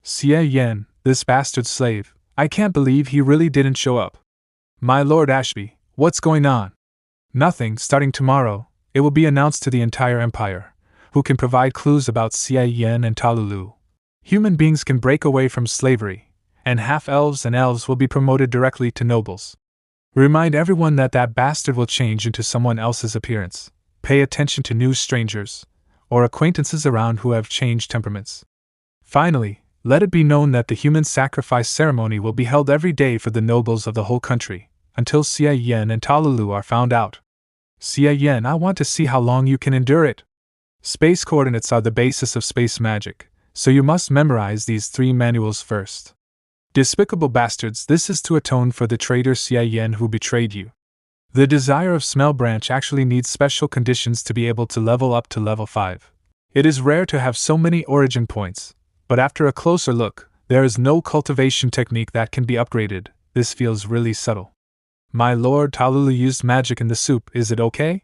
Xie Yan, this bastard slave, I can't believe he really didn't show up. My lord Ashby, what's going on? Nothing. Starting tomorrow, it will be announced to the entire empire, who can provide clues about Xie Yan and Talulu. Human beings can break away from slavery, and half-elves and elves will be promoted directly to nobles. Remind everyone that that bastard will change into someone else's appearance. Pay attention to new strangers, or acquaintances around who have changed temperaments. Finally, let it be known that the human sacrifice ceremony will be held every day for the nobles of the whole country, until Xie Yan and Talulu are found out. Xie Yan, I want to see how long you can endure it. Space coordinates are the basis of space magic, so you must memorize these 3 manuals first. Despicable bastards, this is to atone for the traitor Xie Yan who betrayed you. The Desire of Smell branch actually needs special conditions to be able to level up to level 5. It is rare to have so many origin points, but after a closer look, there is no cultivation technique that can be upgraded. This feels really subtle. My lord, Talulu used magic in the soup, is it okay?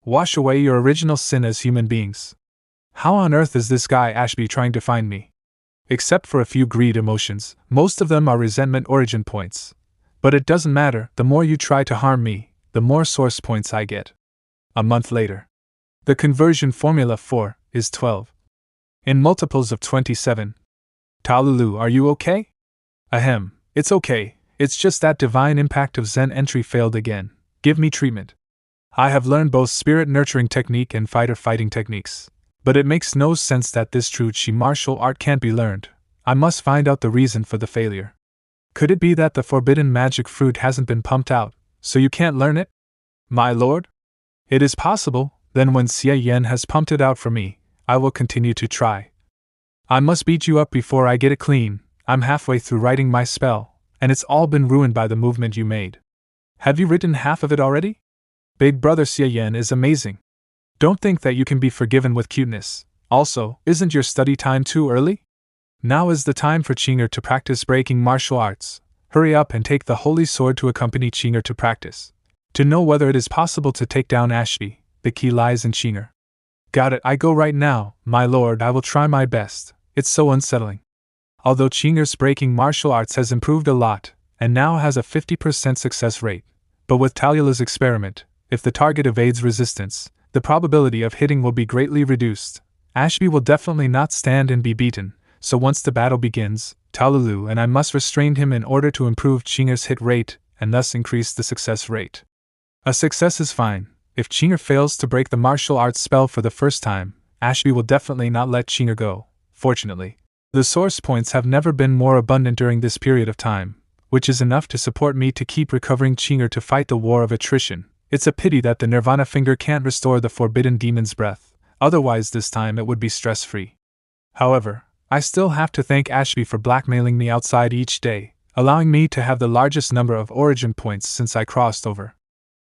Wash away your original sin as human beings. How on earth is this guy Ashby trying to find me? Except for a few greed emotions, most of them are resentment origin points. But it doesn't matter, the more you try to harm me, the more source points I get. A month later. The conversion formula for is 12. In multiples of 27. Talulu, are you okay? Ahem, it's okay, it's just that divine impact of Zen entry failed again. Give me treatment. I have learned both spirit nurturing technique and fighter fighting techniques. But it makes no sense that this true chi martial art can't be learned. I must find out the reason for the failure. Could it be that the forbidden magic fruit hasn't been pumped out, so you can't learn it? My lord? It is possible, then when Xie Yan has pumped it out for me, I will continue to try. I must beat you up before I get it clean. I'm halfway through writing my spell, and it's all been ruined by the movement you made. Have you written half of it already? Big brother Xie Yan is amazing. Don't think that you can be forgiven with cuteness. Also, isn't your study time too early? Now is the time for Qinger to practice breaking martial arts. Hurry up and take the holy sword to accompany Qinger to practice. To know whether it is possible to take down Ashby, the key lies in Qinger. Got it, I go right now, my lord, I will try my best. It's so unsettling. Although Qinger's breaking martial arts has improved a lot, and now has a 50% success rate, but with Talulu's experiment, if the target evades resistance, the probability of hitting will be greatly reduced. Ashby will definitely not stand and be beaten, so once the battle begins, Talulu and I must restrain him in order to improve Qinger's hit rate and thus increase the success rate. A success is fine. If Qinger fails to break the martial arts spell for the first time, Ashby will definitely not let Qinger go. Fortunately, the source points have never been more abundant during this period of time, which is enough to support me to keep recovering Qinger to fight the war of attrition. It's a pity that the Nirvana finger can't restore the forbidden demon's breath, otherwise this time it would be stress-free. However, I still have to thank Ashby for blackmailing me outside each day, allowing me to have the largest number of origin points since I crossed over.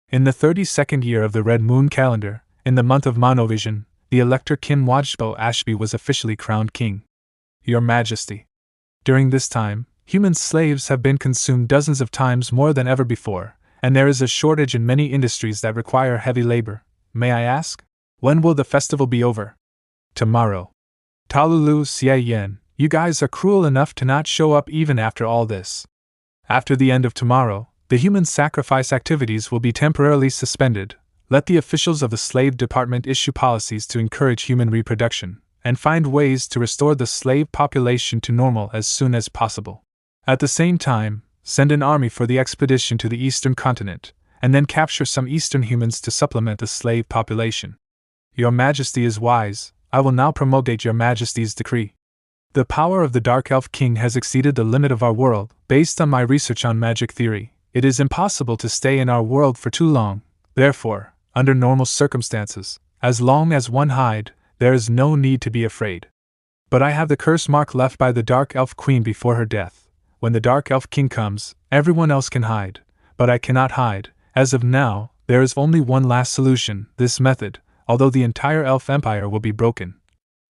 In the 32nd year of the Red Moon calendar, in the month of Monovision, the Elector Kin Wajbo Ashby was officially crowned king. Your Majesty. During this time, human slaves have been consumed dozens of times more than ever before, and there is a shortage in many industries that require heavy labor. May I ask? When will the festival be over? Tomorrow. Talulu, Xie Yan, you guys are cruel enough to not show up even after all this. After the end of tomorrow, the human sacrifice activities will be temporarily suspended. Let the officials of the slave department issue policies to encourage human reproduction, and find ways to restore the slave population to normal as soon as possible. At the same time, send an army for the expedition to the eastern continent, and then capture some eastern humans to supplement the slave population. Your Majesty is wise. I will now promulgate Your Majesty's decree. The power of the Dark Elf King has exceeded the limit of our world. Based on my research on magic theory, it is impossible to stay in our world for too long. Therefore, under normal circumstances, as long as one hide, there is no need to be afraid. But I have the curse mark left by the Dark Elf Queen before her death. When the Dark Elf King comes, everyone else can hide, but I cannot hide. As of now, there is only one last solution, this method, although the entire Elf Empire will be broken.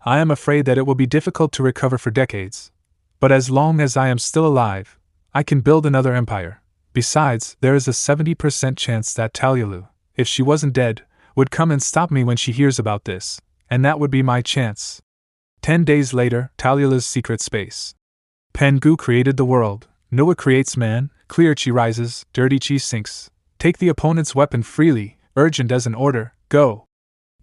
I am afraid that it will be difficult to recover for decades. But as long as I am still alive, I can build another empire. Besides, there is a 70% chance that Talulu, if she wasn't dead, would come and stop me when she hears about this, and that would be my chance. 10 days later, Talulu's secret space. Pengu created the world. Noah creates man, clear chi rises, dirty chi sinks. Take the opponent's weapon freely, urgent as an order, go.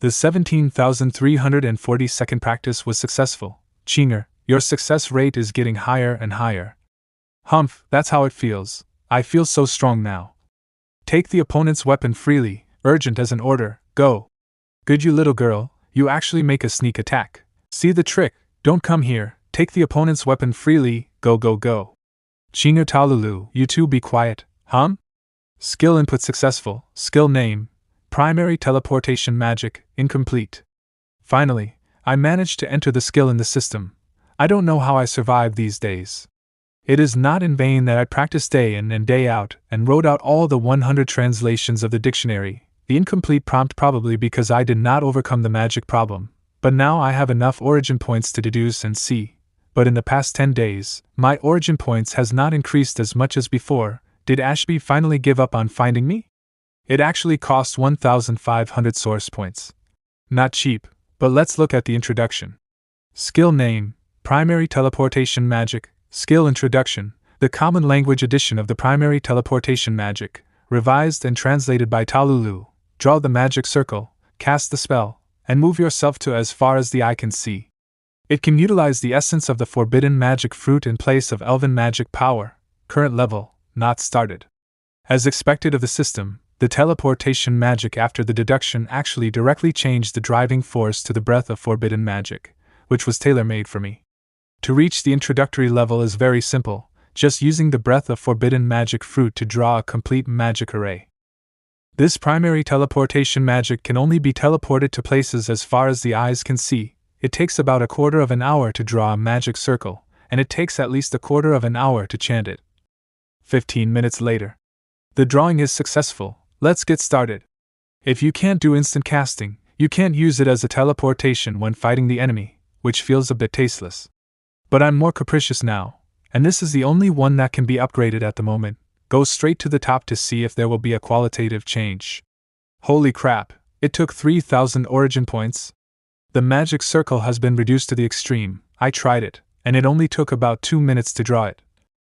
The 17,342nd practice was successful. Qinger, your success rate is getting higher and higher. Humph, that's how it feels. I feel so strong now. Take the opponent's weapon freely, urgent as an order, go. Good you little girl, you actually make a sneak attack. See the trick, don't come here. Take the opponent's weapon freely, go go go. Qinger Talulu, you two be quiet, Skill input successful, skill name, primary teleportation magic, incomplete. Finally, I managed to enter the skill in the system. I don't know how I survive these days. It is not in vain that I practice day in and day out and wrote out all the 100 translations of the dictionary, the incomplete prompt probably because I did not overcome the magic problem, but now I have enough origin points to deduce and see. But in the past 10 days, my origin points has not increased as much as before. Did Ashby finally give up on finding me? It actually cost 1,500 source points. Not cheap, but let's look at the introduction. Skill name, Primary Teleportation Magic. Skill Introduction, the Common Language edition of the Primary Teleportation Magic, revised and translated by Talulu. Draw the magic circle, cast the spell, and move yourself to as far as the eye can see. It can utilize the essence of the forbidden magic fruit in place of elven magic power. Current level, not started. As expected of the system, the teleportation magic after the deduction actually directly changed the driving force to the breath of forbidden magic, which was tailor-made for me. To reach the introductory level is very simple, just using the breath of forbidden magic fruit to draw a complete magic array. This primary teleportation magic can only be teleported to places as far as the eyes can see. It takes about a quarter of an hour to draw a magic circle, and it takes at least a quarter of an hour to chant it. 15 minutes later. The drawing is successful. Let's get started. If you can't do instant casting, you can't use it as a teleportation when fighting the enemy, which feels a bit tasteless. But I'm more capricious now, and this is the only one that can be upgraded at the moment. Go straight to the top to see if there will be a qualitative change. Holy crap, it took 3,000 origin points. The magic circle has been reduced to the extreme. I tried it, and it only took about 2 minutes to draw it.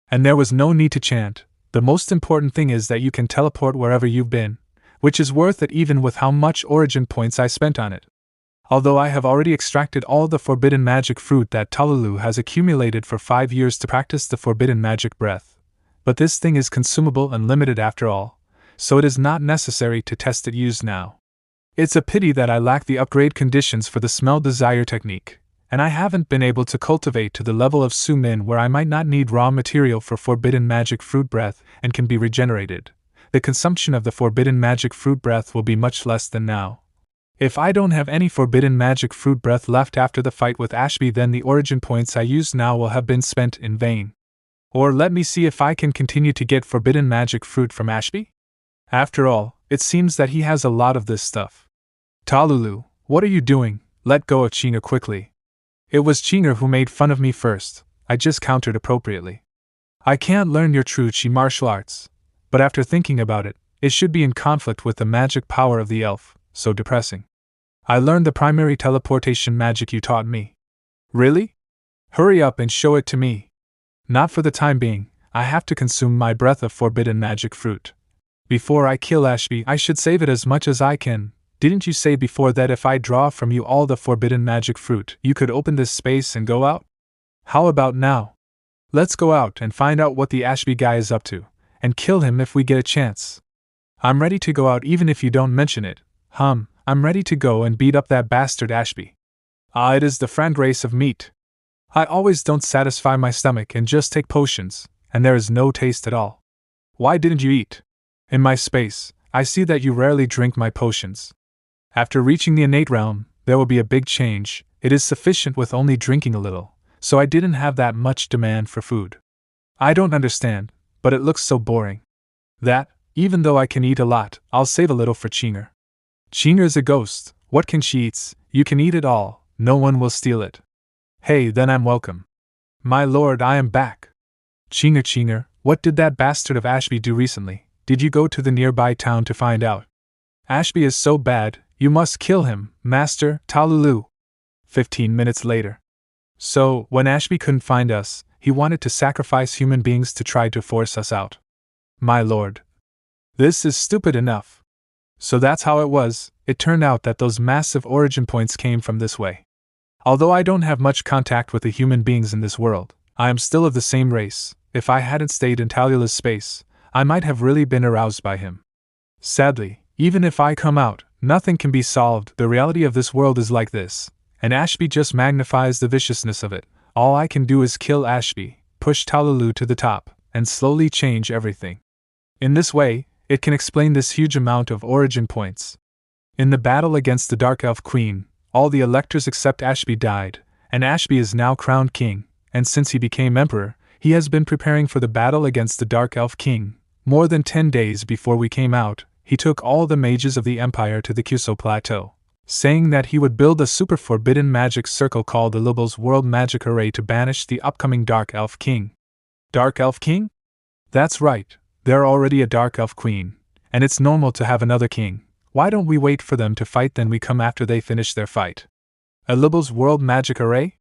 And there was no need to chant. The most important thing is that you can teleport wherever you've been, which is worth it even with how much origin points I spent on it. Although I have already extracted all the forbidden magic fruit that Talulu has accumulated for 5 years to practice the forbidden magic breath. But this thing is consumable and limited after all, so it is not necessary to test it used now. It's a pity that I lack the upgrade conditions for the smell desire technique, and I haven't been able to cultivate to the level of Sumin where I might not need raw material for forbidden magic fruit breath and can be regenerated. The consumption of the forbidden magic fruit breath will be much less than now. If I don't have any forbidden magic fruit breath left after the fight with Ashby, then the origin points I use now will have been spent in vain. Or let me see if I can continue to get forbidden magic fruit from Ashby? After all, it seems that he has a lot of this stuff. Talulu, what are you doing? Let go of Chinga quickly. It was Chinga who made fun of me first. I just countered appropriately. I can't learn your true Chi martial arts, but after thinking about it, it should be in conflict with the magic power of the elf, so depressing. I learned the primary teleportation magic you taught me. Really? Hurry up and show it to me. Not for the time being, I have to consume my breath of forbidden magic fruit. Before I kill Ashby, I should save it as much as I can. Didn't you say before that if I draw from you all the forbidden magic fruit, you could open this space and go out? How about now? Let's go out and find out what the Ashby guy is up to, and kill him if we get a chance. I'm ready to go out even if you don't mention it. I'm ready to go and beat up that bastard Ashby. Ah, it is the frank race of meat. I always don't satisfy my stomach and just take potions, and there is no taste at all. Why didn't you eat? In my space, I see that you rarely drink my potions. After reaching the innate realm, there will be a big change. It is sufficient with only drinking a little, so I didn't have that much demand for food. I don't understand, but it looks so boring. That, even though I can eat a lot, I'll save a little for Chinga. Chinga's a ghost. What can she eat? You can eat it all. No one will steal it. Hey, then I'm welcome. My lord, I am back. Chinga, what did that bastard of Ashby do recently? Did you go to the nearby town to find out? Ashby is so bad, you must kill him, Master Talulu. 15 minutes later. So, when Ashby couldn't find us, he wanted to sacrifice human beings to try to force us out. My lord. This is stupid enough. So that's how it was. It turned out that those massive origin points came from this way. Although I don't have much contact with the human beings in this world, I am still of the same race. If I hadn't stayed in Talulu's space, I might have really been aroused by him. Sadly, even if I come out, nothing can be solved. The reality of this world is like this, and Ashby just magnifies the viciousness of it. All I can do is kill Ashby, push Talulu to the top, and slowly change everything. In this way, it can explain this huge amount of origin points. In the battle against the Dark Elf Queen, all the electors except Ashby died, and Ashby is now crowned king, and since he became emperor, he has been preparing for the battle against the Dark Elf King. More than 10 days before we came out, he took all the mages of the Empire to the Cuso Plateau, saying that he would build a super forbidden magic circle called the Libel's World Magic Array to banish the upcoming Dark Elf King. Dark Elf King? That's right, they're already a Dark Elf Queen, and it's normal to have another king. Why don't we wait for them to fight, then we come after they finish their fight? A Libel's World Magic Array?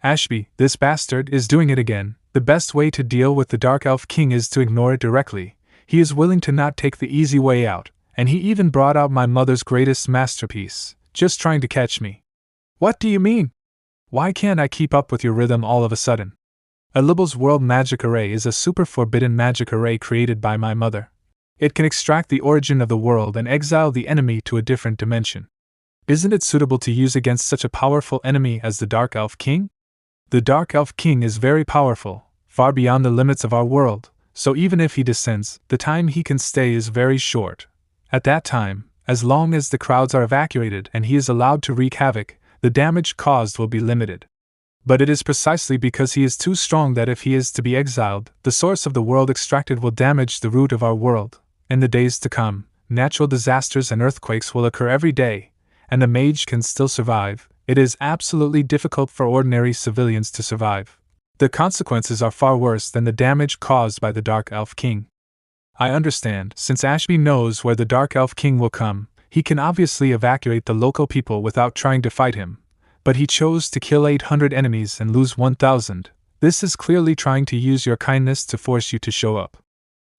Ashby, this bastard, is doing it again. The best way to deal with the Dark Elf King is to ignore it directly. He is willing to not take the easy way out, and he even brought out my mother's greatest masterpiece, just trying to catch me. What do you mean? Why can't I keep up with your rhythm all of a sudden? A Libel's World Magic Array is a super forbidden magic array created by my mother. It can extract the origin of the world and exile the enemy to a different dimension. Isn't it suitable to use against such a powerful enemy as the Dark Elf King? The Dark Elf King is very powerful, far beyond the limits of our world, so even if he descends, the time he can stay is very short. At that time, as long as the crowds are evacuated and he is allowed to wreak havoc, the damage caused will be limited. But it is precisely because he is too strong that if he is to be exiled, the source of the world extracted will damage the root of our world. In the days to come, natural disasters and earthquakes will occur every day, and the mage can still survive. It is absolutely difficult for ordinary civilians to survive. The consequences are far worse than the damage caused by the Dark Elf King. I understand, since Ashby knows where the Dark Elf King will come, he can obviously evacuate the local people without trying to fight him. But he chose to kill 800 enemies and lose 1,000. This is clearly trying to use your kindness to force you to show up.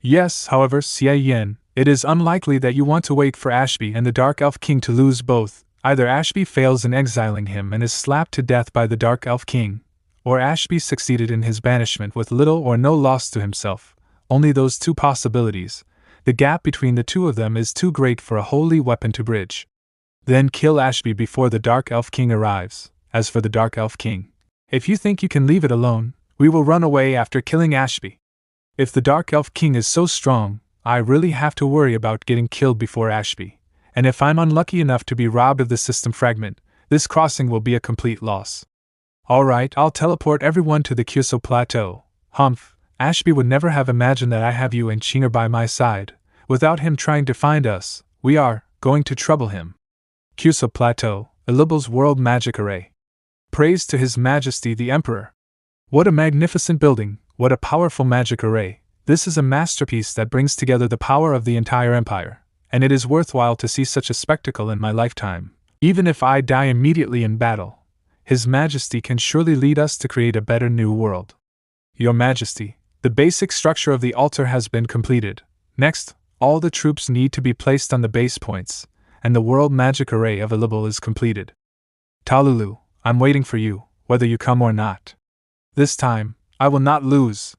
Yes, however, Xie Yan, it is unlikely that you want to wait for Ashby and the Dark Elf King to lose both. Either Ashby fails in exiling him and is slapped to death by the Dark Elf King, or Ashby succeeded in his banishment with little or no loss to himself. Only those two possibilities. The gap between the two of them is too great for a holy weapon to bridge. Then kill Ashby before the Dark Elf King arrives. As for the Dark Elf King, if you think you can leave it alone, we will run away after killing Ashby. If the Dark Elf King is so strong, I really have to worry about getting killed before Ashby. And if I'm unlucky enough to be robbed of the system fragment, this crossing will be a complete loss. Alright, I'll teleport everyone to the Cuso Plateau. Humph, Ashby would never have imagined that I have you and Chinger by my side. Without him trying to find us, we are going to trouble him. Cuso Plateau, Illibil's World Magic Array. Praise to His Majesty the Emperor. What a magnificent building, what a powerful magic array. This is a masterpiece that brings together the power of the entire empire. And it is worthwhile to see such a spectacle in my lifetime. Even if I die immediately in battle, His Majesty can surely lead us to create a better new world. Your Majesty, the basic structure of the altar has been completed. Next, all the troops need to be placed on the base points, and the world magic array of Illibil is completed. Talulu, I'm waiting for you, whether you come or not. This time, I will not lose.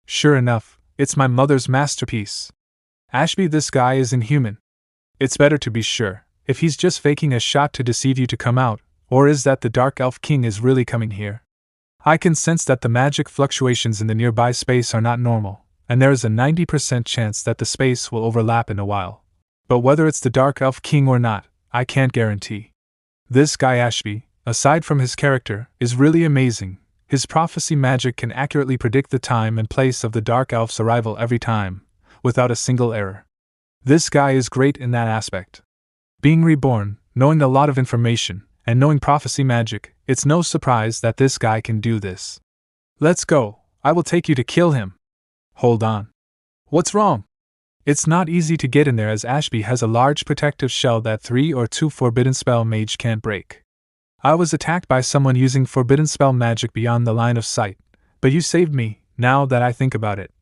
Sure enough, it's my mother's masterpiece. Ashby, this guy is inhuman. It's better to be sure, if he's just faking a shot to deceive you to come out, or is that the Dark Elf King is really coming here? I can sense that the magic fluctuations in the nearby space are not normal, and there is a 90% chance that the space will overlap in a while. But whether it's the Dark Elf King or not, I can't guarantee. This guy Ashby, aside from his character, is really amazing. His prophecy magic can accurately predict the time and place of the Dark Elf's arrival every time, without a single error. This guy is great in that aspect. Being reborn, knowing a lot of information, and knowing prophecy magic, it's no surprise that this guy can do this. Let's go, I will take you to kill him. Hold on. What's wrong? It's not easy to get in there as Ashby has a large protective shell that 3 or 2 forbidden spell mage can't break. I was attacked by someone using forbidden spell magic beyond the line of sight, but you saved me, now that I think about it.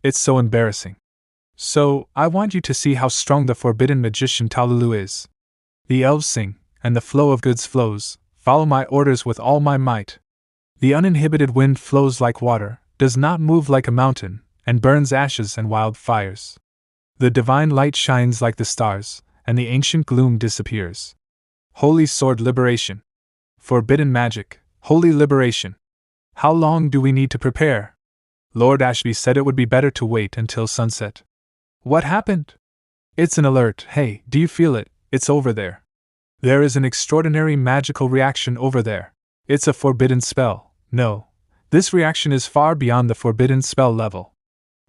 It's so embarrassing. So, I want you to see how strong the forbidden magician Talulu is. The elves sing, and the flow of goods flows. Follow my orders with all my might. The uninhibited wind flows like water, does not move like a mountain, and burns ashes and wildfires. The divine light shines like the stars, and the ancient gloom disappears. Holy sword liberation. Forbidden magic, holy liberation. How long do we need to prepare? Lord Ashby said it would be better to wait until sunset. What happened? It's an alert. Hey, do you feel it? It's over there. There is an extraordinary magical reaction over there. It's a forbidden spell. No, this reaction is far beyond the forbidden spell level.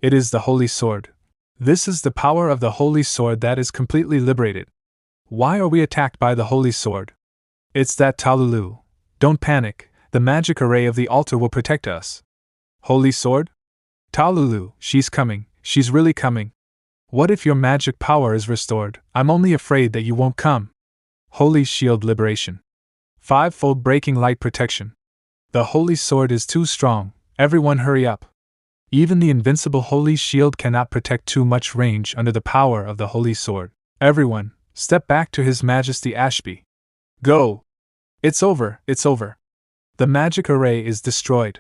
It is the Holy Sword. This is the power of the Holy Sword that is completely liberated. Why are we attacked by the Holy Sword? It's that Talulu. Don't panic, the magic array of the altar will protect us. Holy Sword? Talulu, she's coming, she's really coming. What if your magic power is restored? I'm only afraid that you won't come. Holy Shield Liberation. 5-fold breaking light protection. The Holy Sword is too strong, everyone hurry up. Even the invincible Holy Shield cannot protect too much range under the power of the Holy Sword. Everyone, step back to His Majesty Ashby. Go! It's over, it's over. The magic array is destroyed.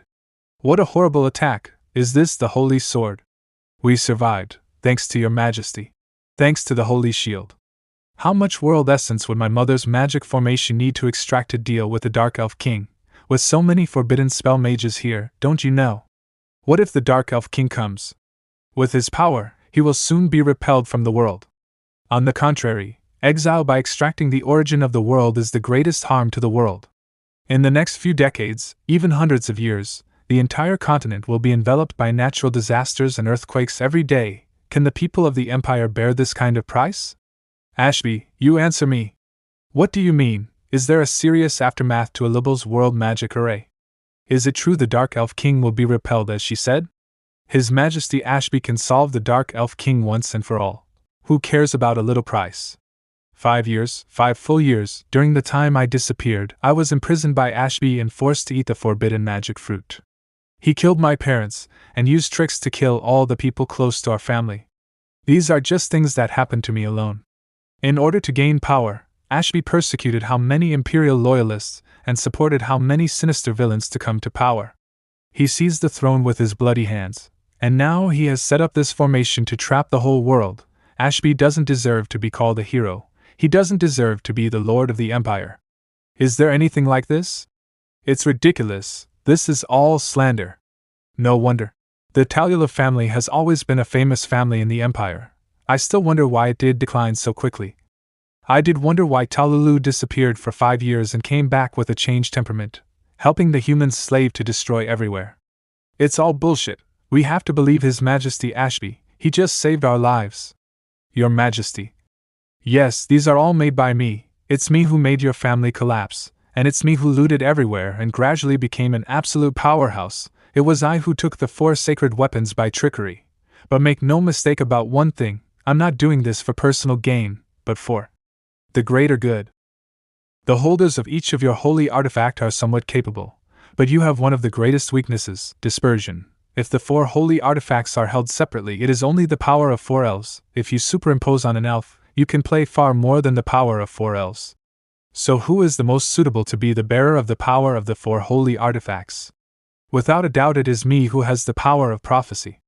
What a horrible attack! Is this the Holy Sword? We survived, thanks to your Majesty. Thanks to the Holy Shield. How much world essence would my mother's magic formation need to extract a deal with the Dark Elf King? With so many forbidden spell mages here, don't you know? What if the Dark Elf King comes? With his power, he will soon be repelled from the world. On the contrary, exile by extracting the origin of the world is the greatest harm to the world. In the next few decades, even hundreds of years, the entire continent will be enveloped by natural disasters and earthquakes every day. Can the people of the Empire bear this kind of price? Ashby, you answer me. What do you mean? Is there a serious aftermath to Alubel's world magic array? Is it true the Dark Elf King will be repelled as she said? His Majesty Ashby can solve the Dark Elf King once and for all. Who cares about a little price? 5 years, 5 full years, during the time I disappeared, I was imprisoned by Ashby and forced to eat the forbidden magic fruit. He killed my parents, and used tricks to kill all the people close to our family. These are just things that happened to me alone. In order to gain power, Ashby persecuted how many imperial loyalists, and supported how many sinister villains to come to power. He seized the throne with his bloody hands, and now he has set up this formation to trap the whole world. Ashby doesn't deserve to be called a hero. He doesn't deserve to be the Lord of the Empire. Is there anything like this? It's ridiculous. This is all slander. No wonder. The Talulu family has always been a famous family in the Empire. I still wonder why it did decline so quickly. I did wonder why Talulu disappeared for 5 years and came back with a changed temperament, helping the humans slave to destroy everywhere. It's all bullshit. We have to believe His Majesty Ashby. He just saved our lives. Your Majesty. Yes, these are all made by me. It's me who made your family collapse, and it's me who looted everywhere and gradually became an absolute powerhouse. It was I who took the 4 sacred weapons by trickery. But make no mistake about one thing, I'm not doing this for personal gain, but for the greater good. The holders of each of your holy artifact are somewhat capable, but you have one of the greatest weaknesses, dispersion. If the 4 holy artifacts are held separately, it is only the power of 4 elves. If you superimpose on an elf, you can play far more than the power of 4 elves. So who is the most suitable to be the bearer of the power of the 4 holy artifacts? Without a doubt it is me who has the power of prophecy.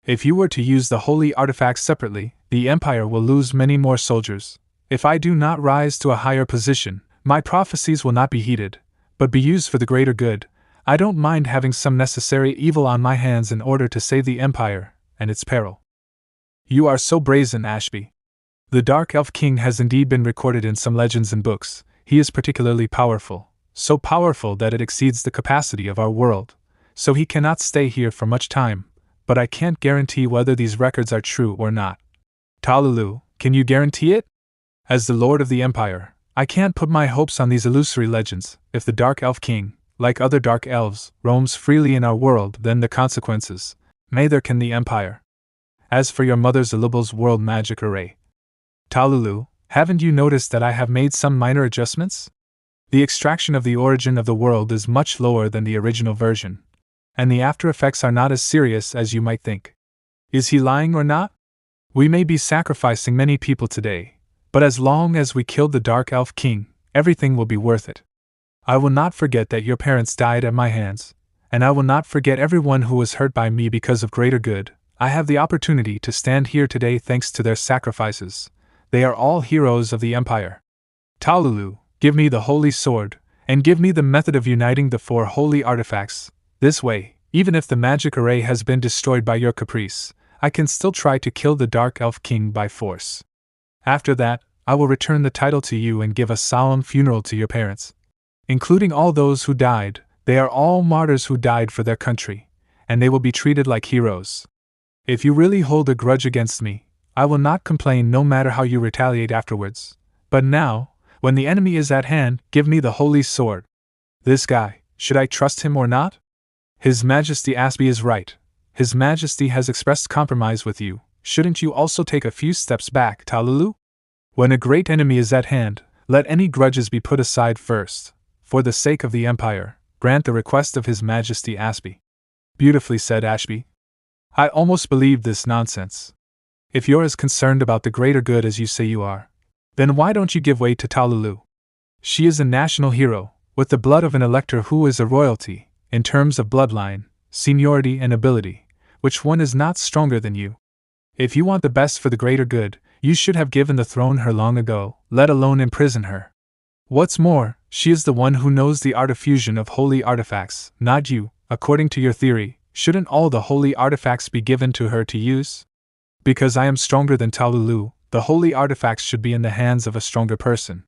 If you were to use the holy artifacts separately, the Empire will lose many more soldiers. If I do not rise to a higher position, my prophecies will not be heeded, but be used for the greater good. I don't mind having some necessary evil on my hands in order to save the Empire and its peril. You are so brazen, Ashby. The Dark Elf King has indeed been recorded in some legends and books. He is particularly powerful, so powerful that it exceeds the capacity of our world, so he cannot stay here for much time, but I can't guarantee whether these records are true or not. Talulu, can you guarantee it? As the Lord of the Empire, I can't put my hopes on these illusory legends. If the Dark Elf King, like other Dark Elves, roams freely in our world, then the consequences, neither can the Empire. As for your mother's Alubel's world magic array, Talulu, haven't you noticed that I have made some minor adjustments? The extraction of the origin of the world is much lower than the original version, and the after effects are not as serious as you might think. Is he lying or not? We may be sacrificing many people today, but as long as we killed the Dark Elf King, everything will be worth it. I will not forget that your parents died at my hands, and I will not forget everyone who was hurt by me because of greater good. I have the opportunity to stand here today thanks to their sacrifices. They are all heroes of the Empire. Talulu, give me the holy sword, and give me the method of uniting the 4 holy artifacts. This way, even if the magic array has been destroyed by your caprice, I can still try to kill the Dark Elf King by force. After that, I will return the title to you and give a solemn funeral to your parents. Including all those who died, they are all martyrs who died for their country, and they will be treated like heroes. If you really hold a grudge against me, I will not complain no matter how you retaliate afterwards. But now, when the enemy is at hand, give me the holy sword. This guy, should I trust him or not? His Majesty Ashby is right. His Majesty has expressed compromise with you. Shouldn't you also take a few steps back, Talulu? When a great enemy is at hand, let any grudges be put aside first. For the sake of the Empire, grant the request of His Majesty Ashby. Beautifully said, Ashby. I almost believe this nonsense. If you're as concerned about the greater good as you say you are, then why don't you give way to Talulu? She is a national hero, with the blood of an elector who is a royalty, in terms of bloodline, seniority and ability, which one is not stronger than you? If you want the best for the greater good, you should have given the throne her long ago, let alone imprison her. What's more, she is the one who knows the art of fusion of holy artifacts, not you. According to your theory, shouldn't all the holy artifacts be given to her to use? Because I am stronger than Talulu, the holy artifacts should be in the hands of a stronger person.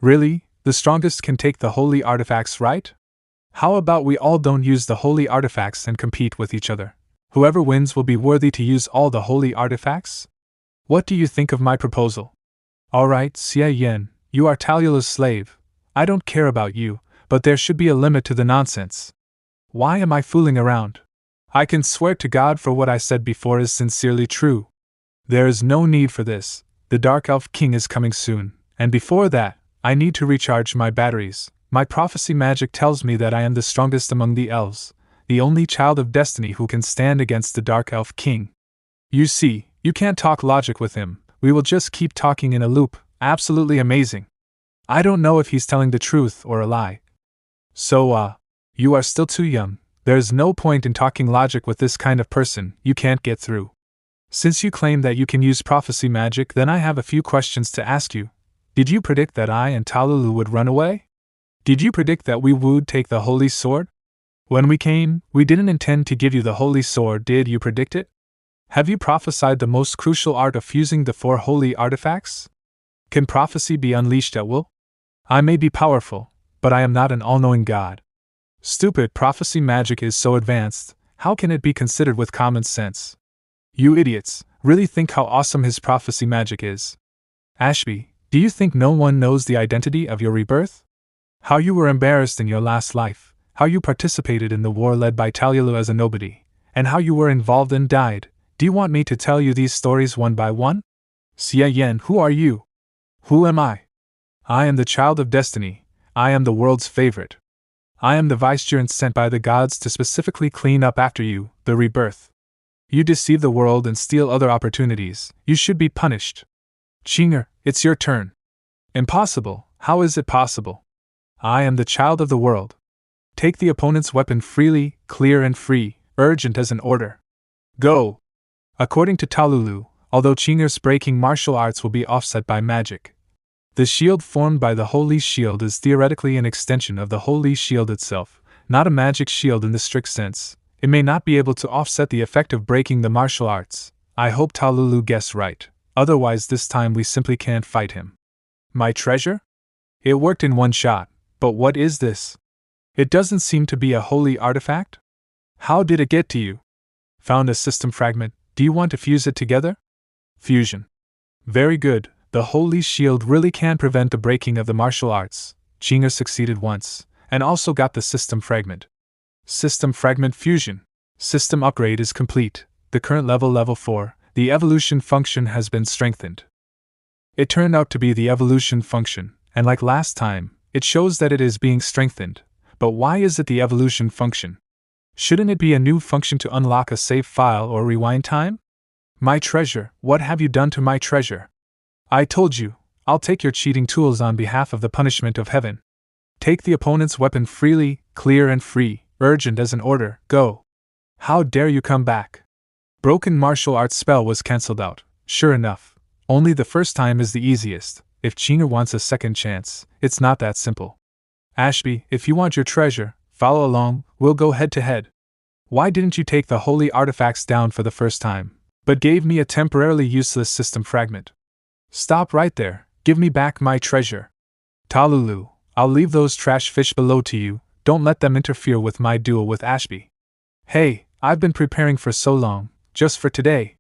Really, the strongest can take the holy artifacts, right? How about we all don't use the holy artifacts and compete with each other? Whoever wins will be worthy to use all the holy artifacts? What do you think of my proposal? Alright, Xie Yan, you are Talulu's slave. I don't care about you, but there should be a limit to the nonsense. Why am I fooling around? I can swear to God for what I said before is sincerely true. There is no need for this. The Dark Elf King is coming soon, and before that, I need to recharge my batteries. My prophecy magic tells me that I am the strongest among the elves, the only child of destiny who can stand against the Dark Elf King. You see, you can't talk logic with him. We will just keep talking in a loop. Absolutely amazing. I don't know if he's telling the truth or a lie. So, you are still too young. There's no point in talking logic with this kind of person. You can't get through. Since you claim that you can use prophecy magic, then I have a few questions to ask you. Did you predict that I and Talulu would run away? Did you predict that we would take the holy sword? When we came, we didn't intend to give you the holy sword. Did you predict it? Have you prophesied the most crucial art of fusing the 4 holy artifacts? Can prophecy be unleashed at will? I may be powerful, but I am not an all-knowing god. Stupid, prophecy magic is so advanced, how can it be considered with common sense? You idiots, really think how awesome his prophecy magic is. Ashby, do you think no one knows the identity of your rebirth? How you were embarrassed in your last life, how you participated in the war led by Talulu as a nobody, and how you were involved and died. Do you want me to tell you these stories one by one? Xie Yan, who are you? Who am I? I am the child of destiny. I am the world's favorite. I am the vicegerent sent by the gods to specifically clean up after you, the rebirth. You deceive the world and steal other opportunities. You should be punished. Chinger, it's your turn. Impossible. How is it possible? I am the child of the world. Take the opponent's weapon freely, clear and free, urgent as an order. Go! According to Talulu, although Chinger's breaking martial arts will be offset by magic, the shield formed by the Holy Shield is theoretically an extension of the Holy Shield itself, not a magic shield in the strict sense. It may not be able to offset the effect of breaking the martial arts. I hope Talulu guessed right, otherwise this time we simply can't fight him. My treasure? It worked in one shot, but what is this? It doesn't seem to be a holy artifact? How did it get to you? Found a system fragment. Do you want to fuse it together? Fusion. Very good. The Holy Shield really can prevent the breaking of the martial arts. Chinger succeeded once, and also got the system fragment. System fragment fusion. System upgrade is complete. The current level 4, the evolution function has been strengthened. It turned out to be the evolution function, and like last time, it shows that it is being strengthened. But why is it the evolution function? Shouldn't it be a new function to unlock a save file or rewind time? My treasure, what have you done to my treasure? I told you, I'll take your cheating tools on behalf of the punishment of heaven. Take the opponent's weapon freely, clear and free, urgent as an order, go. How dare you come back? Broken martial arts spell was cancelled out, sure enough. Only the first time is the easiest. If Chinger wants a second chance, it's not that simple. Ashby, if you want your treasure, follow along, we'll go head to head. Why didn't you take the holy artifacts down for the first time, but gave me a temporarily useless system fragment? Stop right there. Give me back my treasure. Talulu, I'll leave those trash fish below to you, don't let them interfere with my duel with Ashby. Hey, I've been preparing for so long, just for today.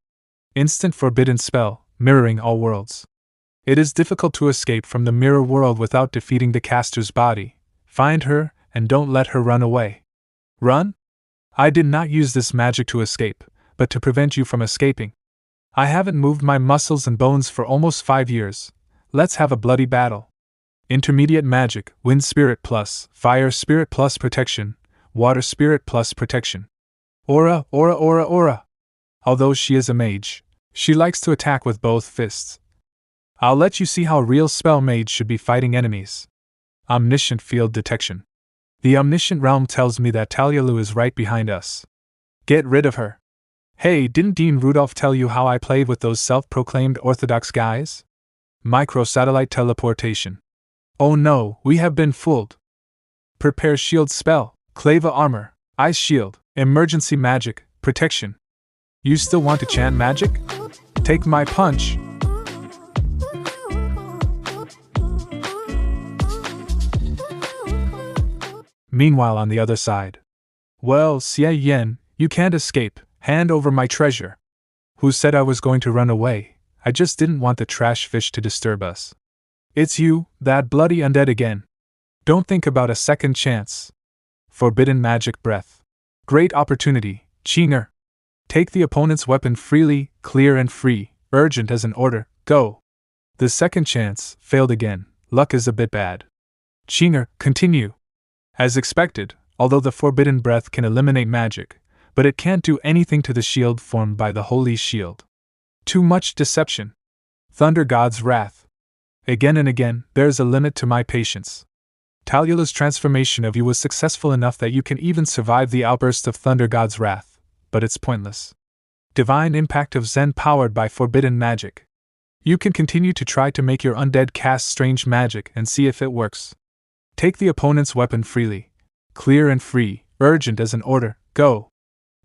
Instant forbidden spell, mirroring all worlds. It is difficult to escape from the mirror world without defeating the caster's body. Find her, and don't let her run away. Run? I did not use this magic to escape, but to prevent you from escaping. I haven't moved my muscles and bones for almost 5 years. Let's have a bloody battle. Intermediate magic, wind spirit plus, fire spirit plus protection, water spirit plus protection. Aura, aura, aura, aura. Although she is a mage, she likes to attack with both fists. I'll let you see how a real spell mage should be fighting enemies. Omniscient field detection. The omniscient realm tells me that Talulu is right behind us. Get rid of her. Hey, didn't Dean Rudolph tell you how I played with those self-proclaimed orthodox guys? Micro-satellite teleportation. Oh no, we have been fooled. Prepare shield spell, clava armor, ice shield, emergency magic, protection. You still want to chant magic? Take my punch. Meanwhile on the other side. Well, Xie Yan, you can't escape, hand over my treasure. Who said I was going to run away? I just didn't want the trash fish to disturb us. It's you, that bloody undead again. Don't think about a second chance. Forbidden magic breath. Great opportunity, Chinger. Take the opponent's weapon freely, clear and free, urgent as an order, go. The second chance failed again, luck is a bit bad. Chinger, continue. As expected, although the forbidden breath can eliminate magic, but it can't do anything to the shield formed by the holy shield. Too much deception. Thunder God's wrath. Again and again, there's a limit to my patience. Talulu's transformation of you was successful enough that you can even survive the outburst of Thunder God's wrath, but it's pointless. Divine impact of Zen powered by forbidden magic. You can continue to try to make your undead cast strange magic and see if it works. Take the opponent's weapon freely. Clear and free, urgent as an order, go.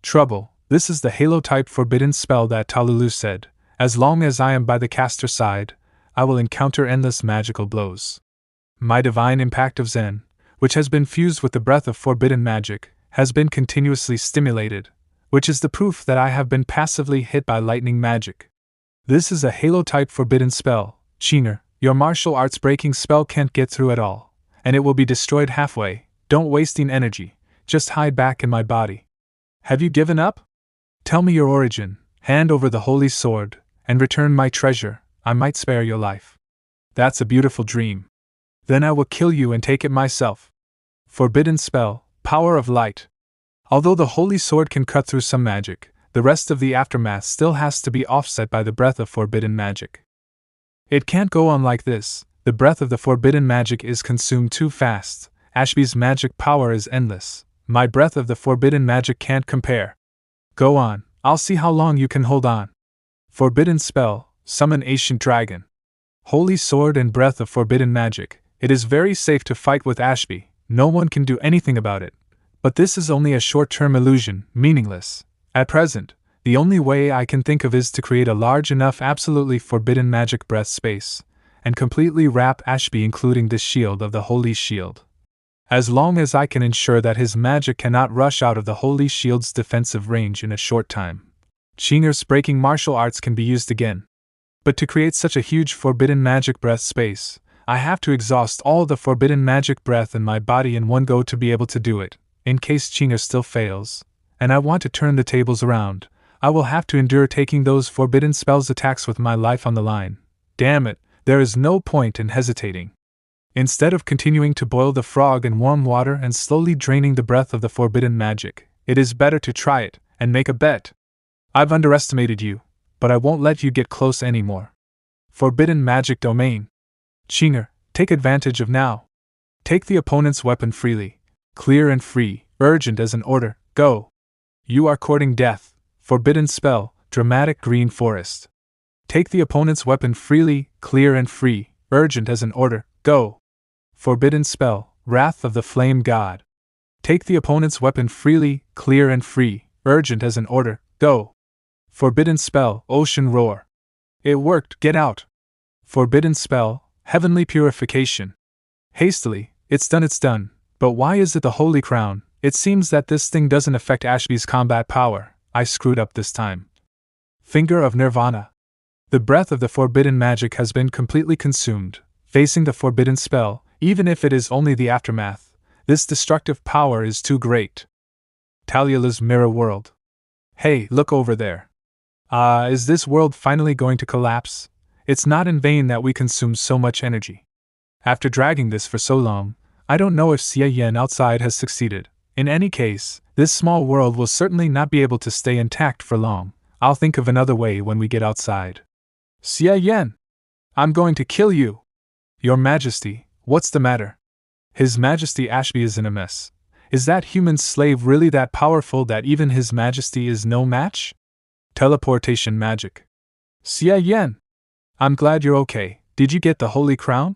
Trouble, this is the Halo-type forbidden spell that Talulu said. As long as I am by the caster side, I will encounter endless magical blows. My divine impact of Zen, which has been fused with the breath of forbidden magic, has been continuously stimulated, which is the proof that I have been passively hit by lightning magic. This is a Halo-type forbidden spell, Chinger. Your martial arts breaking spell can't get through at all, and it will be destroyed halfway. Don't wasting energy, just hide back in my body. Have you given up? Tell me your origin, hand over the holy sword, and return my treasure, I might spare your life. That's a beautiful dream. Then I will kill you and take it myself. Forbidden spell, power of light. Although the holy sword can cut through some magic, the rest of the aftermath still has to be offset by the breath of forbidden magic. It can't go on like this, the breath of the forbidden magic is consumed too fast, Ashby's magic power is endless, my breath of the forbidden magic can't compare. Go on, I'll see how long you can hold on. Forbidden spell, summon ancient dragon. Holy sword and breath of forbidden magic, it is very safe to fight with Ashby, no one can do anything about it. But this is only a short-term illusion, meaningless. At present, the only way I can think of is to create a large enough absolutely forbidden magic breath space, and completely wrap Ashby including the shield of the holy shield. As long as I can ensure that his magic cannot rush out of the holy shield's defensive range in a short time, Chinger's breaking martial arts can be used again. But to create such a huge forbidden magic breath space, I have to exhaust all the forbidden magic breath in my body in one go to be able to do it. In case Chinger still fails, and I want to turn the tables around, I will have to endure taking those forbidden spells attacks with my life on the line. Damn it, there is no point in hesitating. Instead of continuing to boil the frog in warm water and slowly draining the breath of the forbidden magic, it is better to try it, and make a bet. I've underestimated you, but I won't let you get close anymore. Forbidden magic domain. Chinger, take advantage of now. Take the opponent's weapon freely. Clear and free, urgent as an order, go. You are courting death, forbidden spell, dramatic green forest. Take the opponent's weapon freely, clear and free, urgent as an order, go. Forbidden spell, wrath of the flame god. Take the opponent's weapon freely, clear and free, urgent as an order, go. Forbidden spell, ocean roar. It worked, get out. Forbidden spell, Heavenly purification. Hastily, it's done, but why is it the Holy Crown? It seems that this thing doesn't affect Ashby's combat power. I screwed up this time. Finger of Nirvana. The breath of the forbidden magic has been completely consumed. Facing the forbidden spell, even if it is only the aftermath, this destructive power is too great. Talulu's mirror world. Hey, look over there. Is this world finally going to collapse? It's not in vain that we consume so much energy. After dragging this for so long, I don't know if Xie Yan outside has succeeded. In any case, this small world will certainly not be able to stay intact for long. I'll think of another way when we get outside. Xie Yan! I'm going to kill you! Your Majesty, what's the matter? His Majesty Ashby is in a mess. Is that human slave really that powerful that even His Majesty is no match? Teleportation magic. Xie Yan! I'm glad you're okay. Did you get the Holy Crown?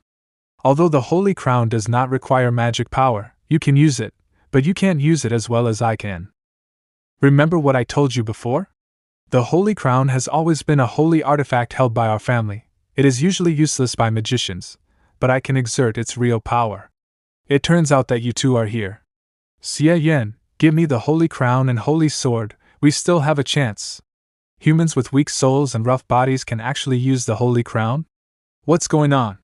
Although the Holy Crown does not require magic power, you can use it, but you can't use it as well as I can. Remember what I told you before? The Holy Crown has always been a holy artifact held by our family. It is usually useless by magicians, but I can exert its real power. It turns out that you two are here. Xie Yan, give me the Holy Crown and Holy Sword, we still have a chance. Humans with weak souls and rough bodies can actually use the Holy Crown? What's going on?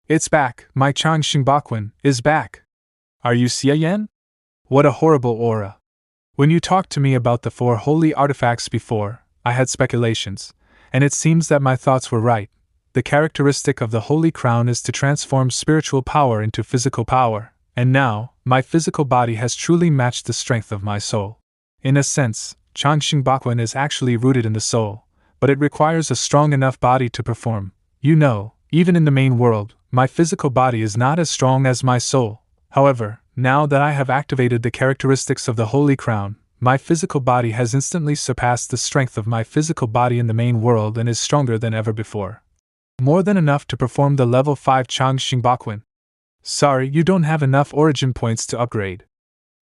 It's back, my Changxingbakwen is back. Are you Xie Yan? What a horrible aura. When you talked to me about the 4 holy artifacts before, I had speculations, and it seems that my thoughts were right. The characteristic of the Holy Crown is to transform spiritual power into physical power, and now, my physical body has truly matched the strength of my soul. In a sense, Changxingbakwen is actually rooted in the soul, but it requires a strong enough body to perform. You know, even in the main world, my physical body is not as strong as my soul. However, now that I have activated the characteristics of the Holy Crown, my physical body has instantly surpassed the strength of my physical body in the main world and is stronger than ever before. More than enough to perform the level 5 Changxingbakwen. Sorry, you don't have enough origin points to upgrade.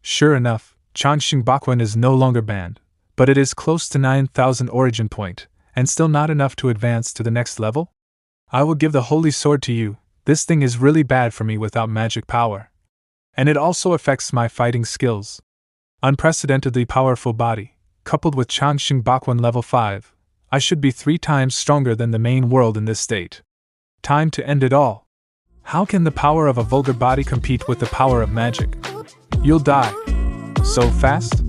Sure enough, Changxingbakwen is no longer banned, but it is close to 9,000 origin point, and still not enough to advance to the next level? I will give the Holy Sword to you. This thing is really bad for me without magic power. And it also affects my fighting skills. Unprecedentedly powerful body, coupled with Changxingbakwen level 5, I should be 3 times stronger than the main world in this state. Time to end it all. How can the power of a vulgar body compete with the power of magic? You'll die. So fast?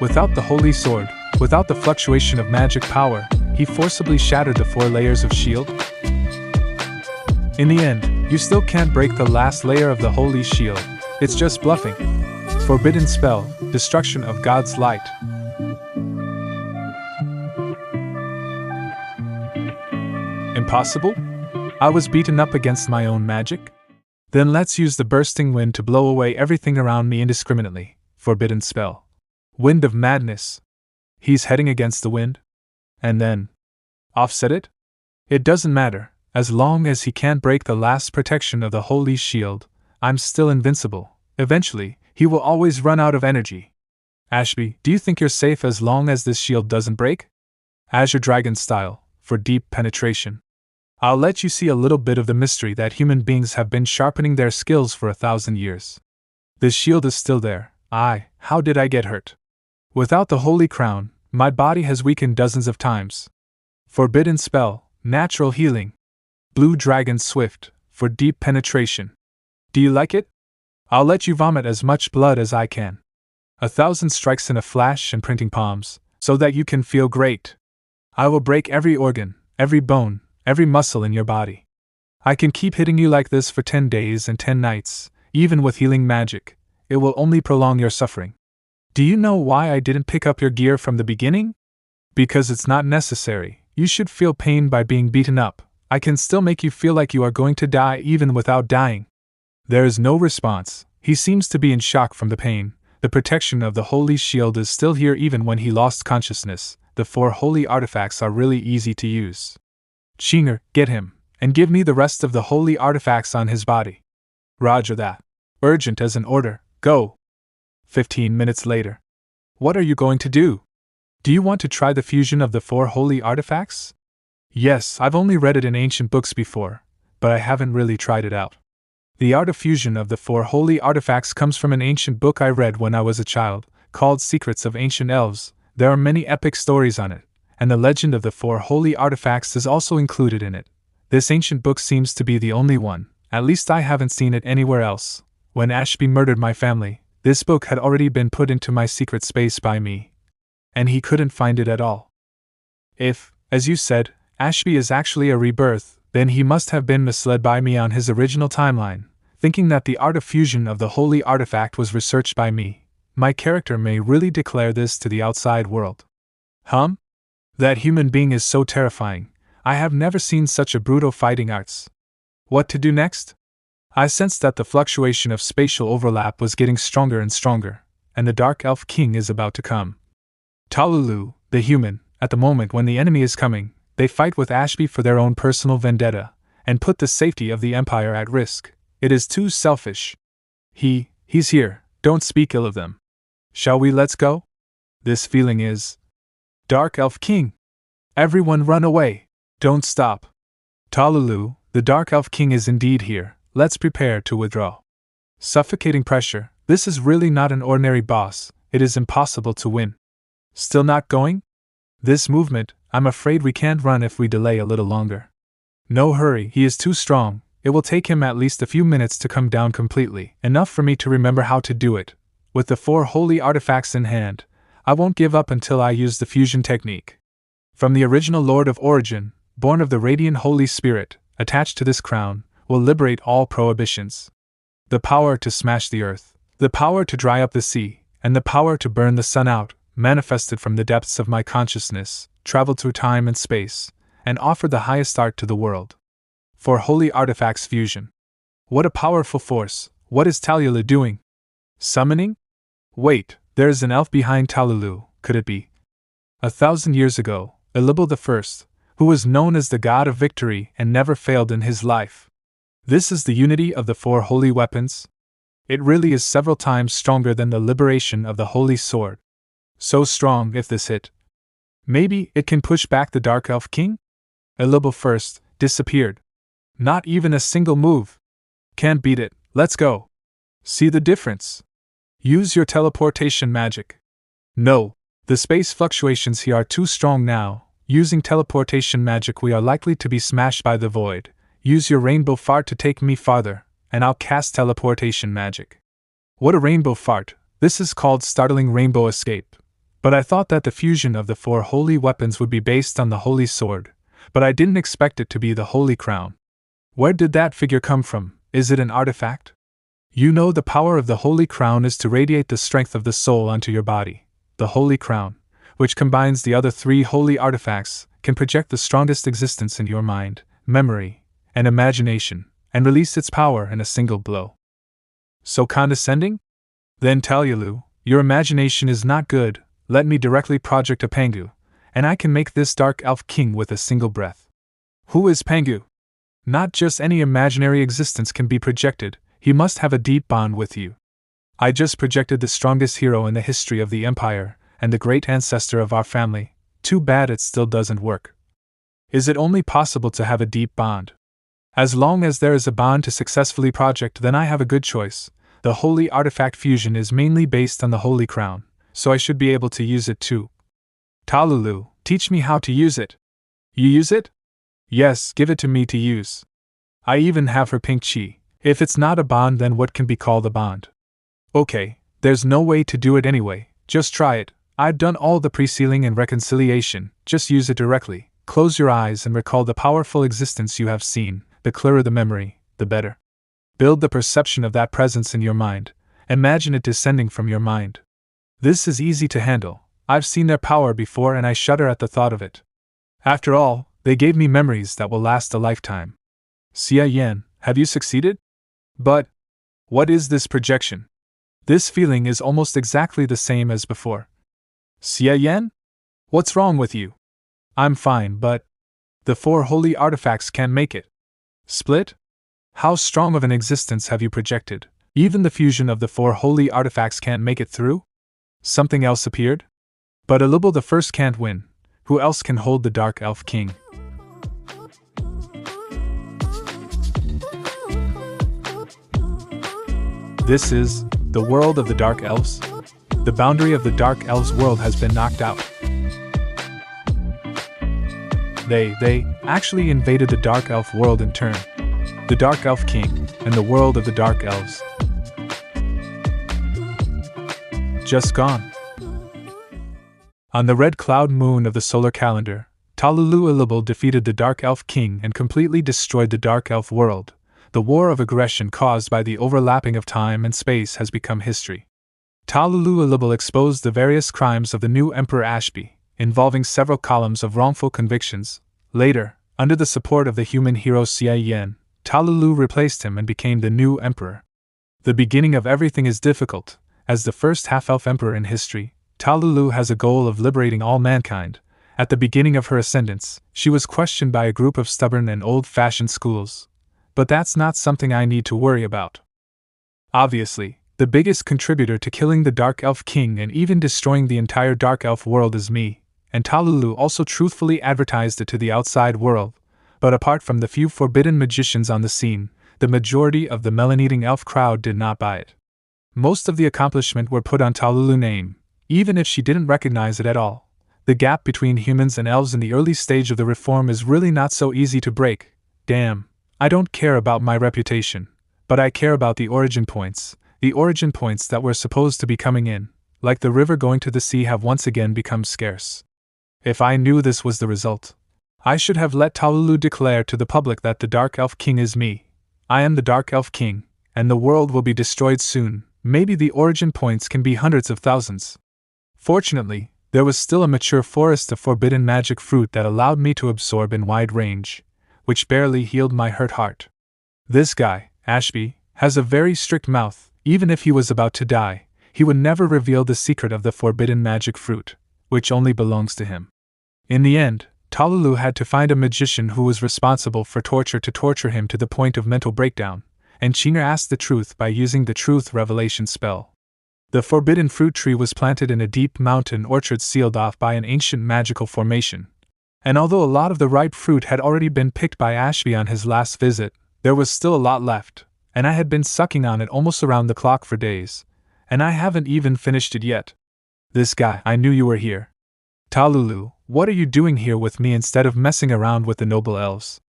Without the Holy Sword, without the fluctuation of magic power, he forcibly shattered the 4 layers of shield. In the end, you still can't break the last layer of the Holy Shield. It's just bluffing. Forbidden spell, destruction of God's light. Impossible? I was beaten up against my own magic? Then let's use the bursting wind to blow away everything around me indiscriminately. Forbidden spell. Wind of madness. He's heading against the wind? And then offset it? It doesn't matter. As long as he can't break the last protection of the Holy Shield, I'm still invincible. Eventually, he will always run out of energy. Ashby, do you think you're safe as long as this shield doesn't break? Azure Dragon style, for deep penetration. I'll let you see a little bit of the mystery that human beings have been sharpening their skills for 1,000 years. This shield is still there. How did I get hurt? Without the Holy Crown, my body has weakened dozens of times. Forbidden spell, natural healing. Blue Dragon Swift, for deep penetration. Do you like it? I'll let you vomit as much blood as I can. 1,000 strikes in a flash and printing palms, so that you can feel great. I will break every organ, every bone, every muscle in your body. I can keep hitting you like this for 10 days and 10 nights, even with healing magic. It will only prolong your suffering. Do you know why I didn't pick up your gear from the beginning? Because it's not necessary. You should feel pain by being beaten up. I can still make you feel like you are going to die even without dying. There is no response. He seems to be in shock from the pain. The protection of the Holy Shield is still here even when he lost consciousness. The 4 holy artifacts are really easy to use. Chinger, get him, and give me the rest of the holy artifacts on his body. Roger that. Urgent as an order, go. 15 minutes later. What are you going to do? Do you want to try the fusion of the 4 holy artifacts? Yes, I've only read it in ancient books before, but I haven't really tried it out. The art of fusion of the 4 holy artifacts comes from an ancient book I read when I was a child, called Secrets of Ancient Elves. There are many epic stories on it, and the legend of the 4 holy artifacts is also included in it. This ancient book seems to be the only one, at least I haven't seen it anywhere else. When Ashby murdered my family, this book had already been put into my secret space by me, and he couldn't find it at all. If, as you said, Ashby is actually a rebirth, then he must have been misled by me on his original timeline, thinking that the art of fusion of the holy artifact was researched by me. My character may really declare this to the outside world. That human being is so terrifying. I have never seen such a brutal fighting arts. What to do next? I sensed that the fluctuation of spatial overlap was getting stronger and stronger, and the Dark Elf King is about to come. Talulu, the human, at the moment when the enemy is coming, they fight with Ashby for their own personal vendetta, and put the safety of the Empire at risk. It is too selfish. He's here, don't speak ill of them. Shall we let's go? This feeling is... Dark Elf King! Everyone run away! Don't stop! Talulu, the Dark Elf King is indeed here, let's prepare to withdraw. Suffocating pressure, this is really not an ordinary boss, it is impossible to win. Still not going? This movement, I'm afraid we can't run if we delay a little longer. No hurry, he is too strong, it will take him at least a few minutes to come down completely, enough for me to remember how to do it. With the 4 holy artifacts in hand, I won't give up until I use the fusion technique. From the original Lord of Origin, born of the radiant Holy Spirit, attached to this crown, will liberate all prohibitions. The power to smash the earth, the power to dry up the sea, and the power to burn the sun out, manifested from the depths of my consciousness, traveled through time and space, and offered the highest art to the world. 4 holy artifacts fusion. What a powerful force, what is Talulu doing? Summoning? Wait, there is an elf behind Talulu, could it be? 1,000 years ago, Illibil I, who was known as the god of victory and never failed in his life. This is the unity of the 4 holy weapons? It really is several times stronger than the liberation of the holy sword. So strong if this hit. Maybe it can push back the Dark Elf King? Illibil I disappeared. Not even a single move. Can't beat it, let's go. See the difference? Use your teleportation magic. No, the space fluctuations here are too strong now. Using teleportation magic we are likely to be smashed by the void. Use your rainbow fart to take me farther, and I'll cast teleportation magic. What a rainbow fart, this is called startling rainbow escape. But I thought that the fusion of the 4 holy weapons would be based on the holy sword, but I didn't expect it to be the holy crown. Where did that figure come from? Is it an artifact? You know the power of the holy crown is to radiate the strength of the soul onto your body. The holy crown, which combines the other 3 holy artifacts, can project the strongest existence in your mind, memory, and imagination, and release its power in a single blow. So condescending? Then Talulu, your imagination is not good, let me directly project a Pangu, and I can make this Dark Elf King with a single breath. Who is Pangu? Not just any imaginary existence can be projected, he must have a deep bond with you. I just projected the strongest hero in the history of the Empire, and the great ancestor of our family. Too bad it still doesn't work. Is it only possible to have a deep bond? As long as there is a bond to successfully project, then I have a good choice. The holy artifact fusion is mainly based on the holy crown, so I should be able to use it too. Talulu, teach me how to use it. You use it? Yes, give it to me to use. I even have her pink chi. If it's not a bond, then what can be called a bond? Okay, there's no way to do it anyway, just try it. I've done all the pre-sealing and reconciliation, just use it directly. Close your eyes and recall the powerful existence you have seen. The clearer the memory, the better. Build the perception of that presence in your mind. Imagine it descending from your mind. This is easy to handle. I've seen their power before and I shudder at the thought of it. After all, they gave me memories that will last a lifetime. Xie Yan, have you succeeded? But what is this projection? This feeling is almost exactly the same as before. Xie Yan? What's wrong with you? I'm fine, but the 4 holy artifacts can't make it. Split? How strong of an existence have you projected? Even the fusion of the 4 holy artifacts can't make it through? Something else appeared? But Illible the First can't win. Who else can hold the Dark Elf King? This is the world of the Dark Elves. The boundary of the Dark Elves world has been knocked out. They actually invaded the Dark Elf world in turn. The Dark Elf King and the world of the Dark Elves. Just gone. On the red cloud moon of the solar calendar, Talulu Illible defeated the Dark Elf King and completely destroyed the Dark Elf world. The war of aggression caused by the overlapping of time and space has become history. Talulu Illible exposed the various crimes of the new Emperor Ashby, involving several columns of wrongful convictions. Later, under the support of the human hero Xie Yan, Talulu replaced him and became the new emperor. The beginning of everything is difficult. As the first half-elf emperor in history, Talulu has a goal of liberating all mankind. At the beginning of her ascendance, she was questioned by a group of stubborn and old-fashioned schools. But that's not something I need to worry about. Obviously, the biggest contributor to killing the Dark Elf King and even destroying the entire Dark Elf world is me, and Talulu also truthfully advertised it to the outside world. But apart from the few forbidden magicians on the scene, the majority of the melon-eating elf crowd did not buy it. Most of the accomplishment were put on Talulu's name, even if she didn't recognize it at all. The gap between humans and elves in the early stage of the reform is really not so easy to break. Damn, I don't care about my reputation, but I care about the origin points that were supposed to be coming in, like the river going to the sea, have once again become scarce. If I knew this was the result, I should have let Talulu declare to the public that the Dark Elf King is me. I am the Dark Elf King, and the world will be destroyed soon. Maybe the origin points can be hundreds of thousands. Fortunately, there was still a mature forest of forbidden magic fruit that allowed me to absorb in wide range, which barely healed my hurt heart. This guy, Ashby, has a very strict mouth. Even if he was about to die, he would never reveal the secret of the forbidden magic fruit, which only belongs to him. In the end, Talulu had to find a magician who was responsible for torture to torture him to the point of mental breakdown, and China asked the truth by using the truth revelation spell. The forbidden fruit tree was planted in a deep mountain orchard sealed off by an ancient magical formation. And although a lot of the ripe fruit had already been picked by Ashby on his last visit, there was still a lot left, and I had been sucking on it almost around the clock for days, and I haven't even finished it yet. This guy, I knew you were here. Talulu, what are you doing here with me instead of messing around with the noble elves?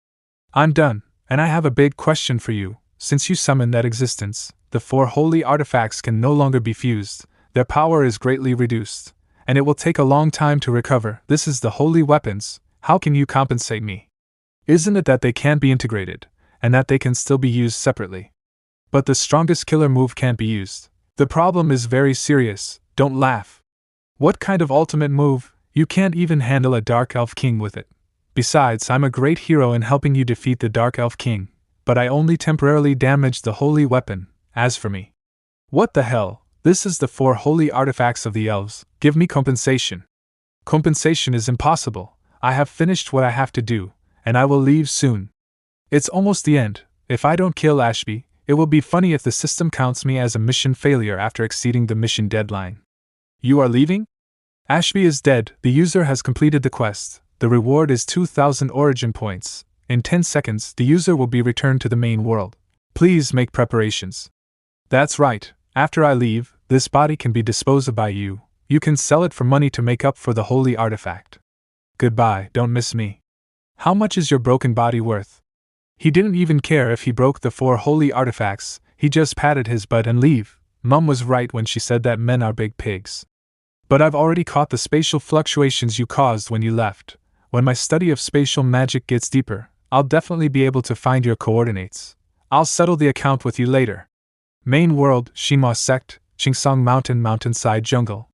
I'm done, and I have a big question for you. Since you summoned that existence, the 4 holy artifacts can no longer be fused, their power is greatly reduced, and it will take a long time to recover. This is the holy weapons. How can you compensate me? Isn't it that they can't be integrated, and that they can still be used separately? But the strongest killer move can't be used. The problem is very serious, don't laugh. What kind of ultimate move? You can't even handle a Dark Elf King with it. Besides, I'm a great hero in helping you defeat the Dark Elf King, but I only temporarily damaged the holy weapon. As for me, what the hell? This is the 4 holy artifacts of the elves. Give me compensation. Compensation is impossible. I have finished what I have to do, and I will leave soon. It's almost the end. If I don't kill Ashby, it will be funny if the system counts me as a mission failure after exceeding the mission deadline. You are leaving? Ashby is dead. The user has completed the quest. The reward is 2,000 origin points. In 10 seconds, the user will be returned to the main world. Please make preparations. That's right. After I leave, this body can be disposed of by you. You can sell it for money to make up for the holy artifact. Goodbye, don't miss me. How much is your broken body worth? He didn't even care if he broke the 4 holy artifacts, he just patted his butt and leave. Mum was right when she said that men are big pigs. But I've already caught the spatial fluctuations you caused when you left. When my study of spatial magic gets deeper, I'll definitely be able to find your coordinates. I'll settle the account with you later. Main world, Shima sect, Chingsong Mountain, mountainside jungle.